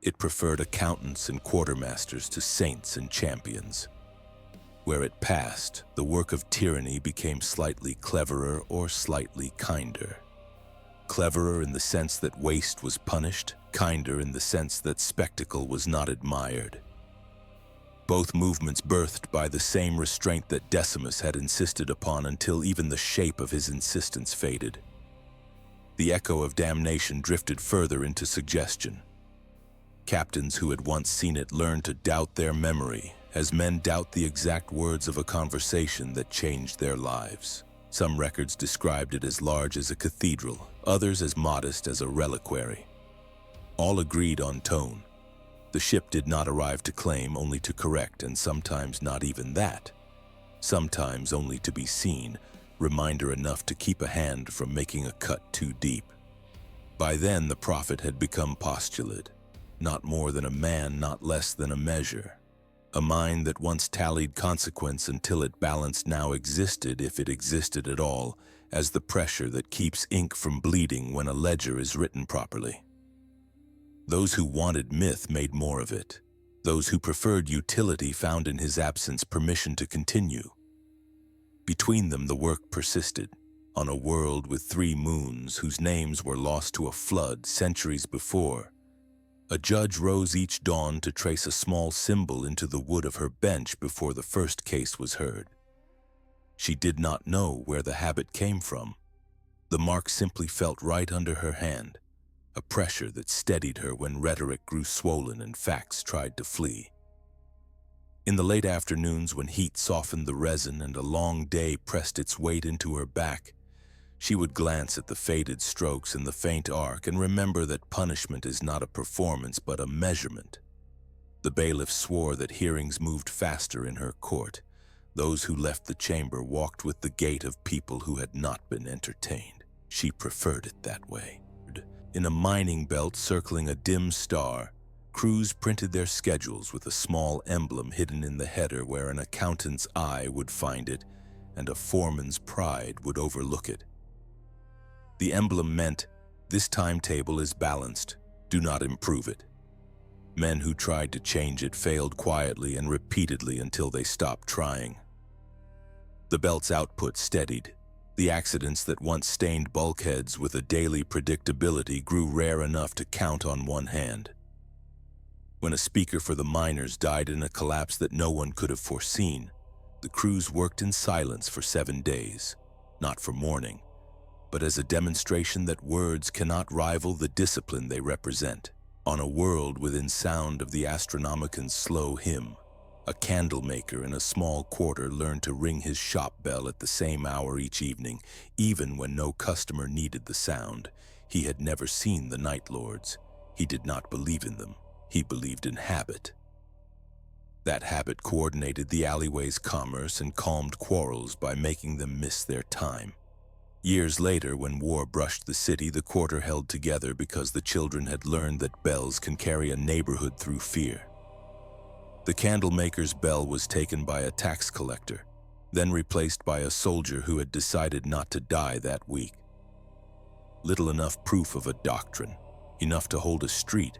It preferred accountants and quartermasters to saints and champions. Where it passed, the work of tyranny became slightly cleverer or slightly kinder. Cleverer in the sense that waste was punished, kinder in the sense that spectacle was not admired. Both movements birthed by the same restraint that Decimus had insisted upon until even the shape of his insistence faded. The echo of damnation drifted further into suggestion. Captains who had once seen it learned to doubt their memory, as men doubt the exact words of a conversation that changed their lives. Some records described it as large as a cathedral, others as modest as a reliquary. All agreed on tone. The ship did not arrive to claim, only to correct, and sometimes not even that. Sometimes only to be seen, reminder enough to keep a hand from making a cut too deep. By then the prophet had become postulate, not more than a man, not less than a measure. A mind that once tallied consequence until it balanced now existed, if it existed at all, as the pressure that keeps ink from bleeding when a ledger is written properly. Those who wanted myth made more of it. Those who preferred utility found in his absence permission to continue. Between them the work persisted, on a world with 3 moons whose names were lost to a flood centuries before. A judge rose each dawn to trace a small symbol into the wood of her bench before the first case was heard. She did not know where the habit came from. The mark simply felt right under her hand, a pressure that steadied her when rhetoric grew swollen and facts tried to flee. In the late afternoons, when heat softened the resin and a long day pressed its weight into her back, she would glance at the faded strokes and the faint arc and remember that punishment is not a performance but a measurement. The bailiff swore that hearings moved faster in her court. Those who left the chamber walked with the gait of people who had not been entertained. She preferred it that way. In a mining belt circling a dim star, crews printed their schedules with a small emblem hidden in the header where an accountant's eye would find it and a foreman's pride would overlook it. The emblem meant, "This timetable is balanced, do not improve it." Men who tried to change it failed quietly and repeatedly until they stopped trying. The belt's output steadied. The accidents that once stained bulkheads with a daily predictability grew rare enough to count on one hand. When a speaker for the miners died in a collapse that no one could have foreseen, the crews worked in silence for 7 days, not for mourning, but as a demonstration that words cannot rival the discipline they represent. On a world within sound of the Astronomican's slow hymn, a candle maker in a small quarter learned to ring his shop bell at the same hour each evening, even when no customer needed the sound. He had never seen the Night Lords. He did not believe in them. He believed in habit. That habit coordinated the alleyway's commerce and calmed quarrels by making them miss their time. Years later, when war brushed the city, the quarter held together because the children had learned that bells can carry a neighborhood through fear. The candlemaker's bell was taken by a tax collector, then replaced by a soldier who had decided not to die that week. Little enough proof of a doctrine, enough to hold a street.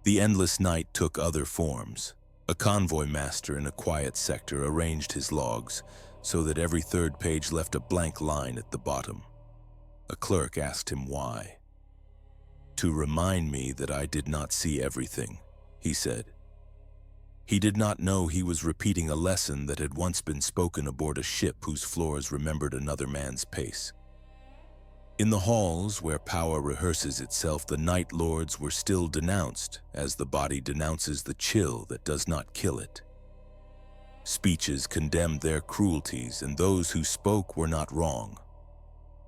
The endless night took other forms. A convoy master in a quiet sector arranged his logs so that every third page left a blank line at the bottom. A clerk asked him why. "To remind me that I did not see everything," he said. He did not know he was repeating a lesson that had once been spoken aboard a ship whose floors remembered another man's pace. In the halls where power rehearses itself, the Night Lords were still denounced, as the body denounces the chill that does not kill it. Speeches condemned their cruelties, and those who spoke were not wrong.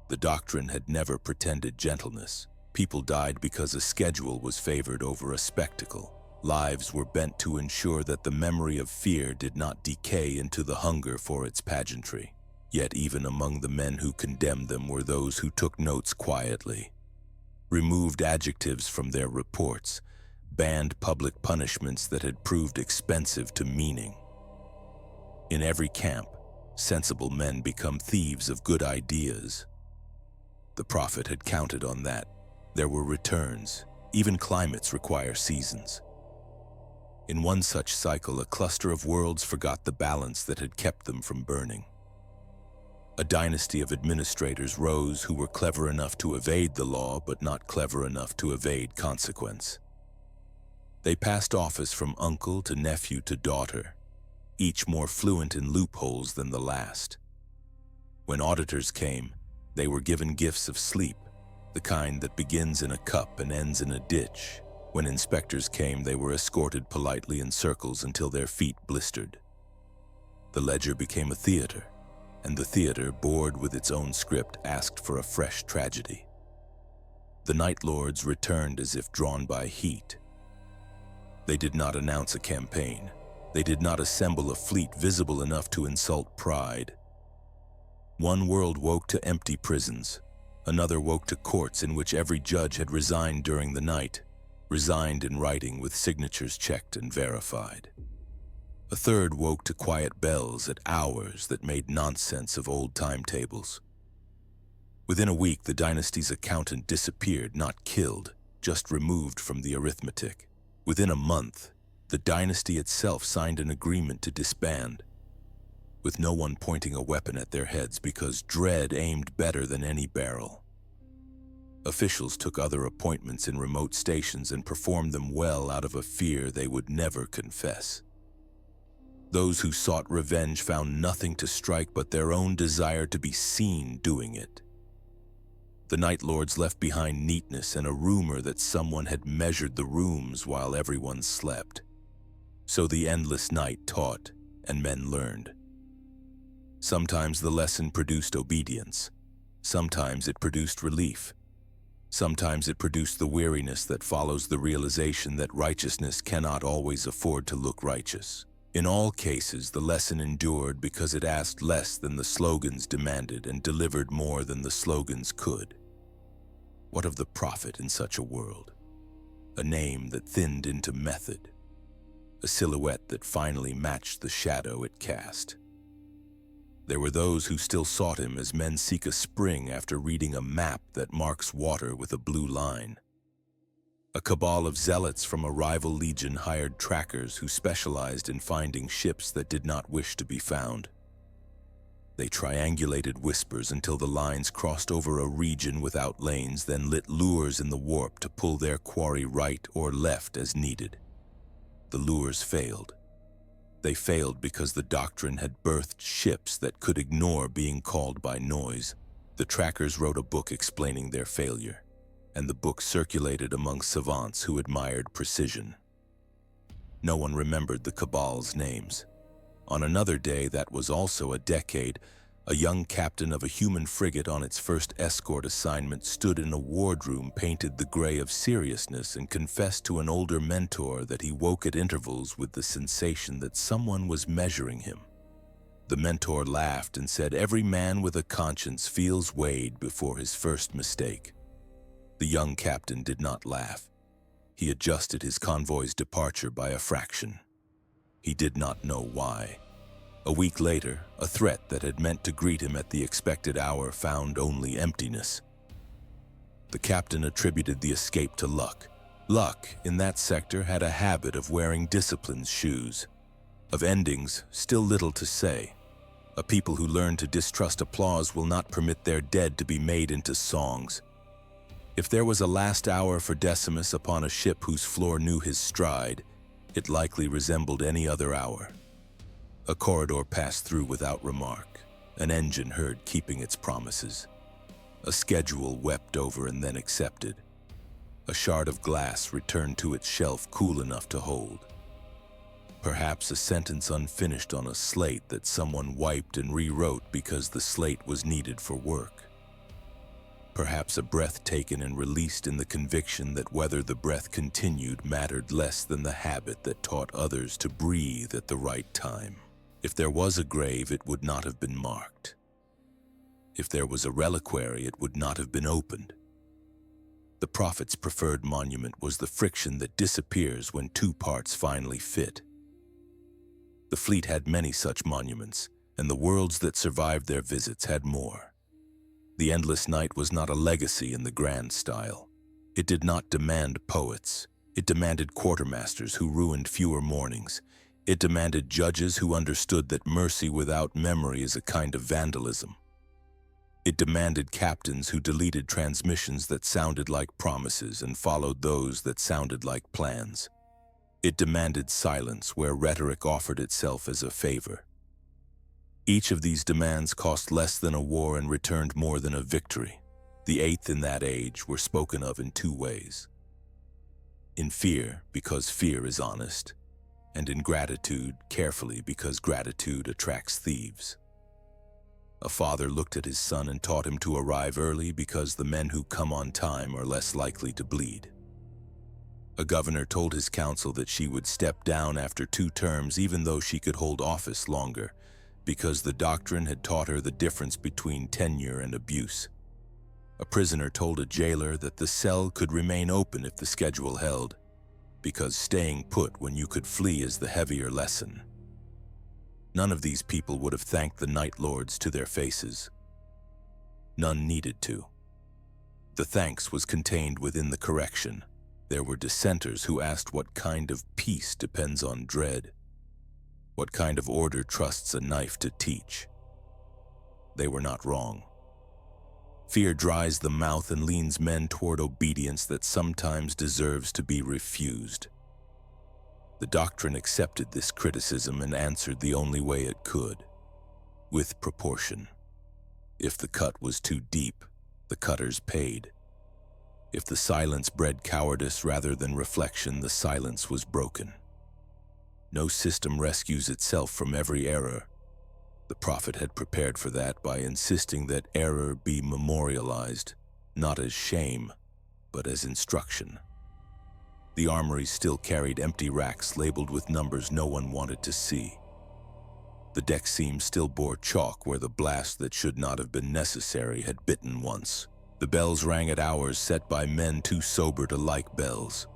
The doctrine had never pretended gentleness. People died because a schedule was favored over a spectacle. Lives were bent to ensure that the memory of fear did not decay into the hunger for its pageantry. Yet even among the men who condemned them were those who took notes quietly, removed adjectives from their reports, banned public punishments that had proved expensive to meaning. In every camp, sensible men become thieves of good ideas. The prophet had counted on that. There were returns. Even climates require seasons. In one such cycle, a cluster of worlds forgot the balance that had kept them from burning. A dynasty of administrators rose who were clever enough to evade the law, but not clever enough to evade consequence. They passed office from uncle to nephew to daughter, each more fluent in loopholes than the last. When auditors came, they were given gifts of sleep, the kind that begins in a cup and ends in a ditch. When inspectors came, they were escorted politely in circles until their feet blistered. The ledger became a theater, and the theater, bored with its own script, asked for a fresh tragedy. The Night Lords returned as if drawn by heat. They did not announce a campaign. They did not assemble a fleet visible enough to insult pride. One world woke to empty prisons. Another woke to courts in which every judge had resigned during the night, resigned in writing with signatures checked and verified. A third woke to quiet bells at hours that made nonsense of old timetables. Within a week, the dynasty's accountant disappeared, not killed, just removed from the arithmetic. Within a month, the dynasty itself signed an agreement to disband, with no one pointing a weapon at their heads because dread aimed better than any barrel. Officials took other appointments in remote stations and performed them well out of a fear they would never confess. Those who sought revenge found nothing to strike but their own desire to be seen doing it. The Night Lords left behind neatness and a rumor that someone had measured the rooms while everyone slept. So the endless night taught, and men learned. Sometimes the lesson produced obedience. Sometimes it produced relief. Sometimes it produced the weariness that follows the realization that righteousness cannot always afford to look righteous. In all cases, the lesson endured because it asked less than the slogans demanded and delivered more than the slogans could. What of the prophet in such a world? A name that thinned into method. A silhouette that finally matched the shadow it cast. There were those who still sought him as men seek a spring after reading a map that marks water with a blue line. A cabal of zealots from a rival legion hired trackers who specialized in finding ships that did not wish to be found. They triangulated whispers until the lines crossed over a region without lanes, then lit lures in the warp to pull their quarry right or left as needed. The lures failed. They failed because the Doctrine had birthed ships that could ignore being called by noise. The trackers wrote a book explaining their failure, and the book circulated among savants who admired precision. No one remembered the cabal's names. On another day that was also a decade, a young captain of a human frigate on its first escort assignment stood in a wardroom painted the gray of seriousness and confessed to an older mentor that he woke at intervals with the sensation that someone was measuring him. The mentor laughed and said, "Every man with a conscience feels weighed before his first mistake." The young captain did not laugh. He adjusted his convoy's departure by a fraction. He did not know why. A week later, a threat that had meant to greet him at the expected hour found only emptiness. The captain attributed the escape to luck. Luck, in that sector, had a habit of wearing discipline's shoes. Of endings, still little to say. A people who learn to distrust applause will not permit their dead to be made into songs. If there was a last hour for Decimus upon a ship whose floor knew his stride, it likely resembled any other hour. A corridor passed through without remark, an engine heard keeping its promises. A schedule wept over and then accepted. A shard of glass returned to its shelf cool enough to hold. Perhaps a sentence unfinished on a slate that someone wiped and rewrote because the slate was needed for work. Perhaps a breath taken and released in the conviction that whether the breath continued mattered less than the habit that taught others to breathe at the right time. If there was a grave, it would not have been marked. If there was a reliquary, it would not have been opened. The prophet's preferred monument was the friction that disappears when two parts finally fit. The fleet had many such monuments, and the worlds that survived their visits had more. The endless night was not a legacy in the grand style. It did not demand poets. It demanded quartermasters who ruined fewer mornings. It demanded judges who understood that mercy without memory is a kind of vandalism. It demanded captains who deleted transmissions that sounded like promises and followed those that sounded like plans. It demanded silence where rhetoric offered itself as a favor. Each of these demands cost less than a war and returned more than a victory. The VIII in that age were spoken of in two ways. In fear, because fear is honest, and in gratitude, carefully, because gratitude attracts thieves. A father looked at his son and taught him to arrive early because the men who come on time are less likely to bleed. A governor told his council that she would step down after 2 terms even though she could hold office longer, because the Doctrine had taught her the difference between tenure and abuse. A prisoner told a jailer that the cell could remain open if the schedule held, because staying put when you could flee is the heavier lesson. None of these people would have thanked the Night Lords to their faces. None needed to. The thanks was contained within the correction. There were dissenters who asked what kind of peace depends on dread, what kind of order trusts a knife to teach. They were not wrong. Fear dries the mouth and leans men toward obedience that sometimes deserves to be refused. The Doctrine accepted this criticism and answered the only way it could, with proportion. If the cut was too deep, the cutters paid. If the silence bred cowardice rather than reflection, the silence was broken. No system rescues itself from every error. The prophet had prepared for that by insisting that error be memorialized, not as shame, but as instruction. The armory still carried empty racks labeled with numbers no one wanted to see. The deck seam still bore chalk where the blast that should not have been necessary had bitten once. The bells rang at hours set by men too sober to like bells.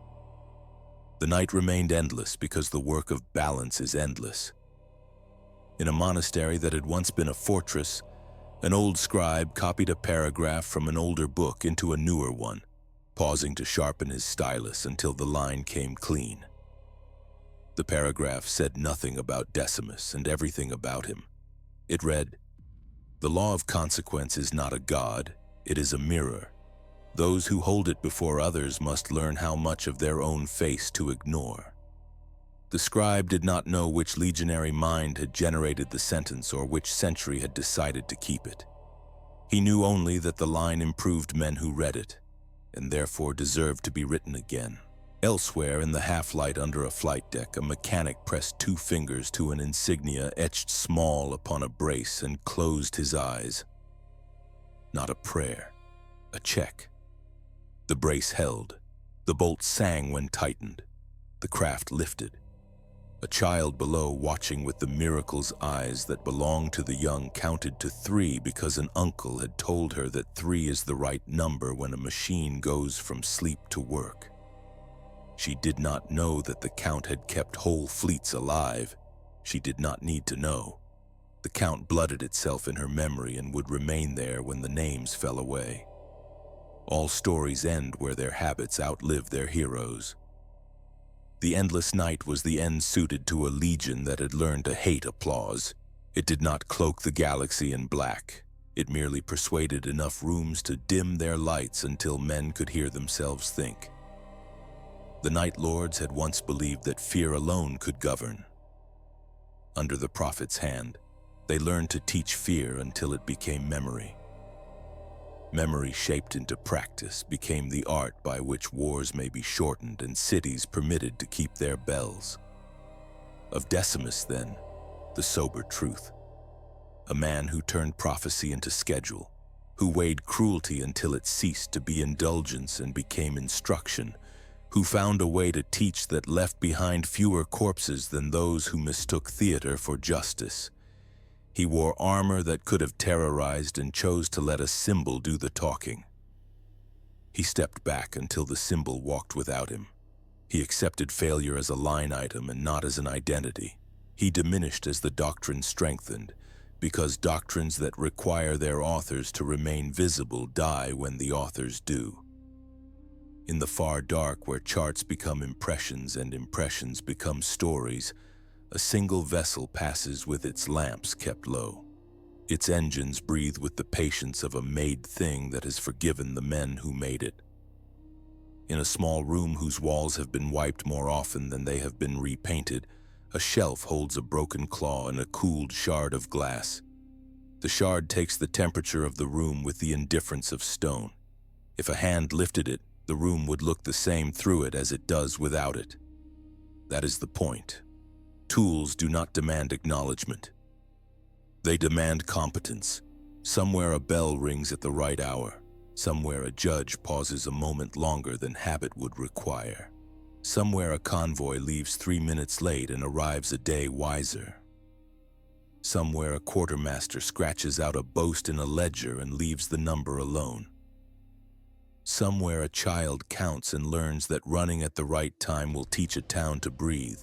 The night remained endless because the work of balance is endless. In a monastery that had once been a fortress, an old scribe copied a paragraph from an older book into a newer one. pausing to sharpen his stylus until the line came clean. The paragraph said nothing about Decimus and everything about him. It read, "The law of consequence is not a god, it is a mirror. Those who hold it before others must learn how much of their own face to ignore." The scribe did not know which legionary mind had generated the sentence or which century had decided to keep it. He knew only that the line improved men who read it, and therefore deserved to be written again. Elsewhere in the half-light under a flight deck, a mechanic pressed 2 fingers to an insignia etched small upon a brace and closed his eyes. Not a prayer, a check. The brace held. The bolt sang when tightened. The craft lifted. A child below, watching with the miracle's eyes that belonged to the young, counted to 3 because an uncle had told her that 3 is the right number when a machine goes from sleep to work. She did not know that the count had kept whole fleets alive. She did not need to know. The count blooded itself in her memory and would remain there when the names fell away. All stories end where their habits outlive their heroes. The endless night was the end suited to a legion that had learned to hate applause. It did not cloak the galaxy in black. It merely persuaded enough rooms to dim their lights until men could hear themselves think. The Night Lords had once believed that fear alone could govern. Under the prophet's hand, they learned to teach fear until it became memory. Memory shaped into practice became the art by which wars may be shortened and cities permitted to keep their bells. Of Decimus, then, the sober truth. A man who turned prophecy into schedule, who weighed cruelty until it ceased to be indulgence and became instruction, who found a way to teach that left behind fewer corpses than those who mistook theater for justice. He wore armor that could have terrorized and chose to let a symbol do the talking. He stepped back until the symbol walked without him. He accepted failure as a line item and not as an identity. He diminished as the doctrine strengthened, because doctrines that require their authors to remain visible die when the authors do. In the far dark, where charts become impressions and impressions become stories, a single vessel passes with its lamps kept low. Its engines breathe with the patience of a made thing that has forgiven the men who made it. In a small room whose walls have been wiped more often than they have been repainted, a shelf holds a broken claw and a cooled shard of glass. The shard takes the temperature of the room with the indifference of stone. If a hand lifted it, the room would look the same through it as it does without it. That is the point. Tools do not demand acknowledgement. They demand competence. Somewhere a bell rings at the right hour. Somewhere a judge pauses a moment longer than habit would require. Somewhere a convoy leaves 3 minutes late and arrives a day wiser. Somewhere a quartermaster scratches out a boast in a ledger and leaves the number alone. Somewhere a child counts and learns that running at the right time will teach a town to breathe.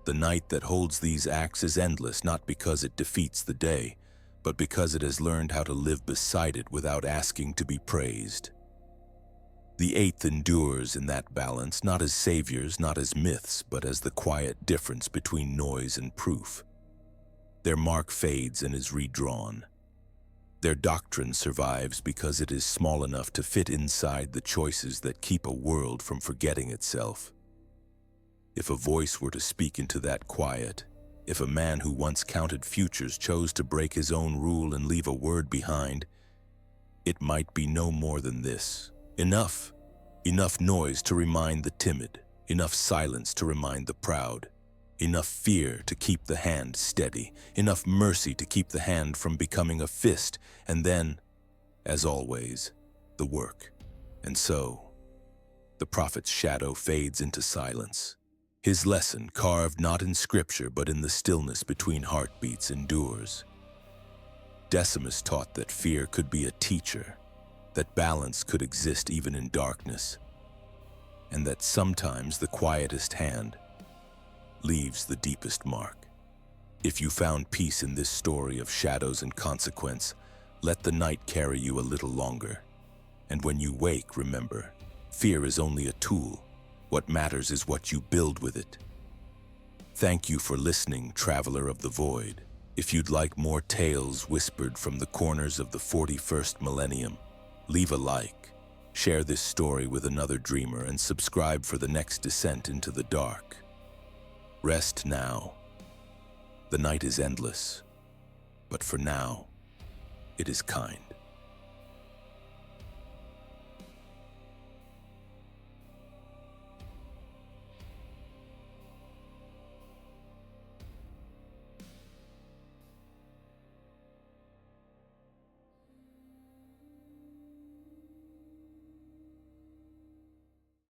The night that holds these acts is endless, not because it defeats the day, but because it has learned how to live beside it without asking to be praised. The eighth endures in that balance, not as saviors, not as myths, but as the quiet difference between noise and proof. Their mark fades and is redrawn. Their doctrine survives because it is small enough to fit inside the choices that keep a world from forgetting itself. If a voice were to speak into that quiet, if a man who once counted futures chose to break his own rule and leave a word behind, it might be no more than this. Enough noise to remind the timid, enough silence to remind the proud, enough fear to keep the hand steady, enough mercy to keep the hand from becoming a fist, and then, as always, the work. And so, the prophet's shadow fades into silence. His lesson, carved not in scripture but in the stillness between heartbeats, endures. Decimus taught that fear could be a teacher, that balance could exist even in darkness, and that sometimes the quietest hand leaves the deepest mark. If you found peace in this story of shadows and consequence, let the night carry you a little longer. And when you wake, remember, Fear is only a tool. What matters is what you build with it. Thank you for listening, Traveler of the Void. If you'd like more tales whispered from the corners of the 41st millennium, leave a like, share this story with another dreamer, and subscribe for the next descent into the dark. Rest now. The night is endless, but for now, it is kind.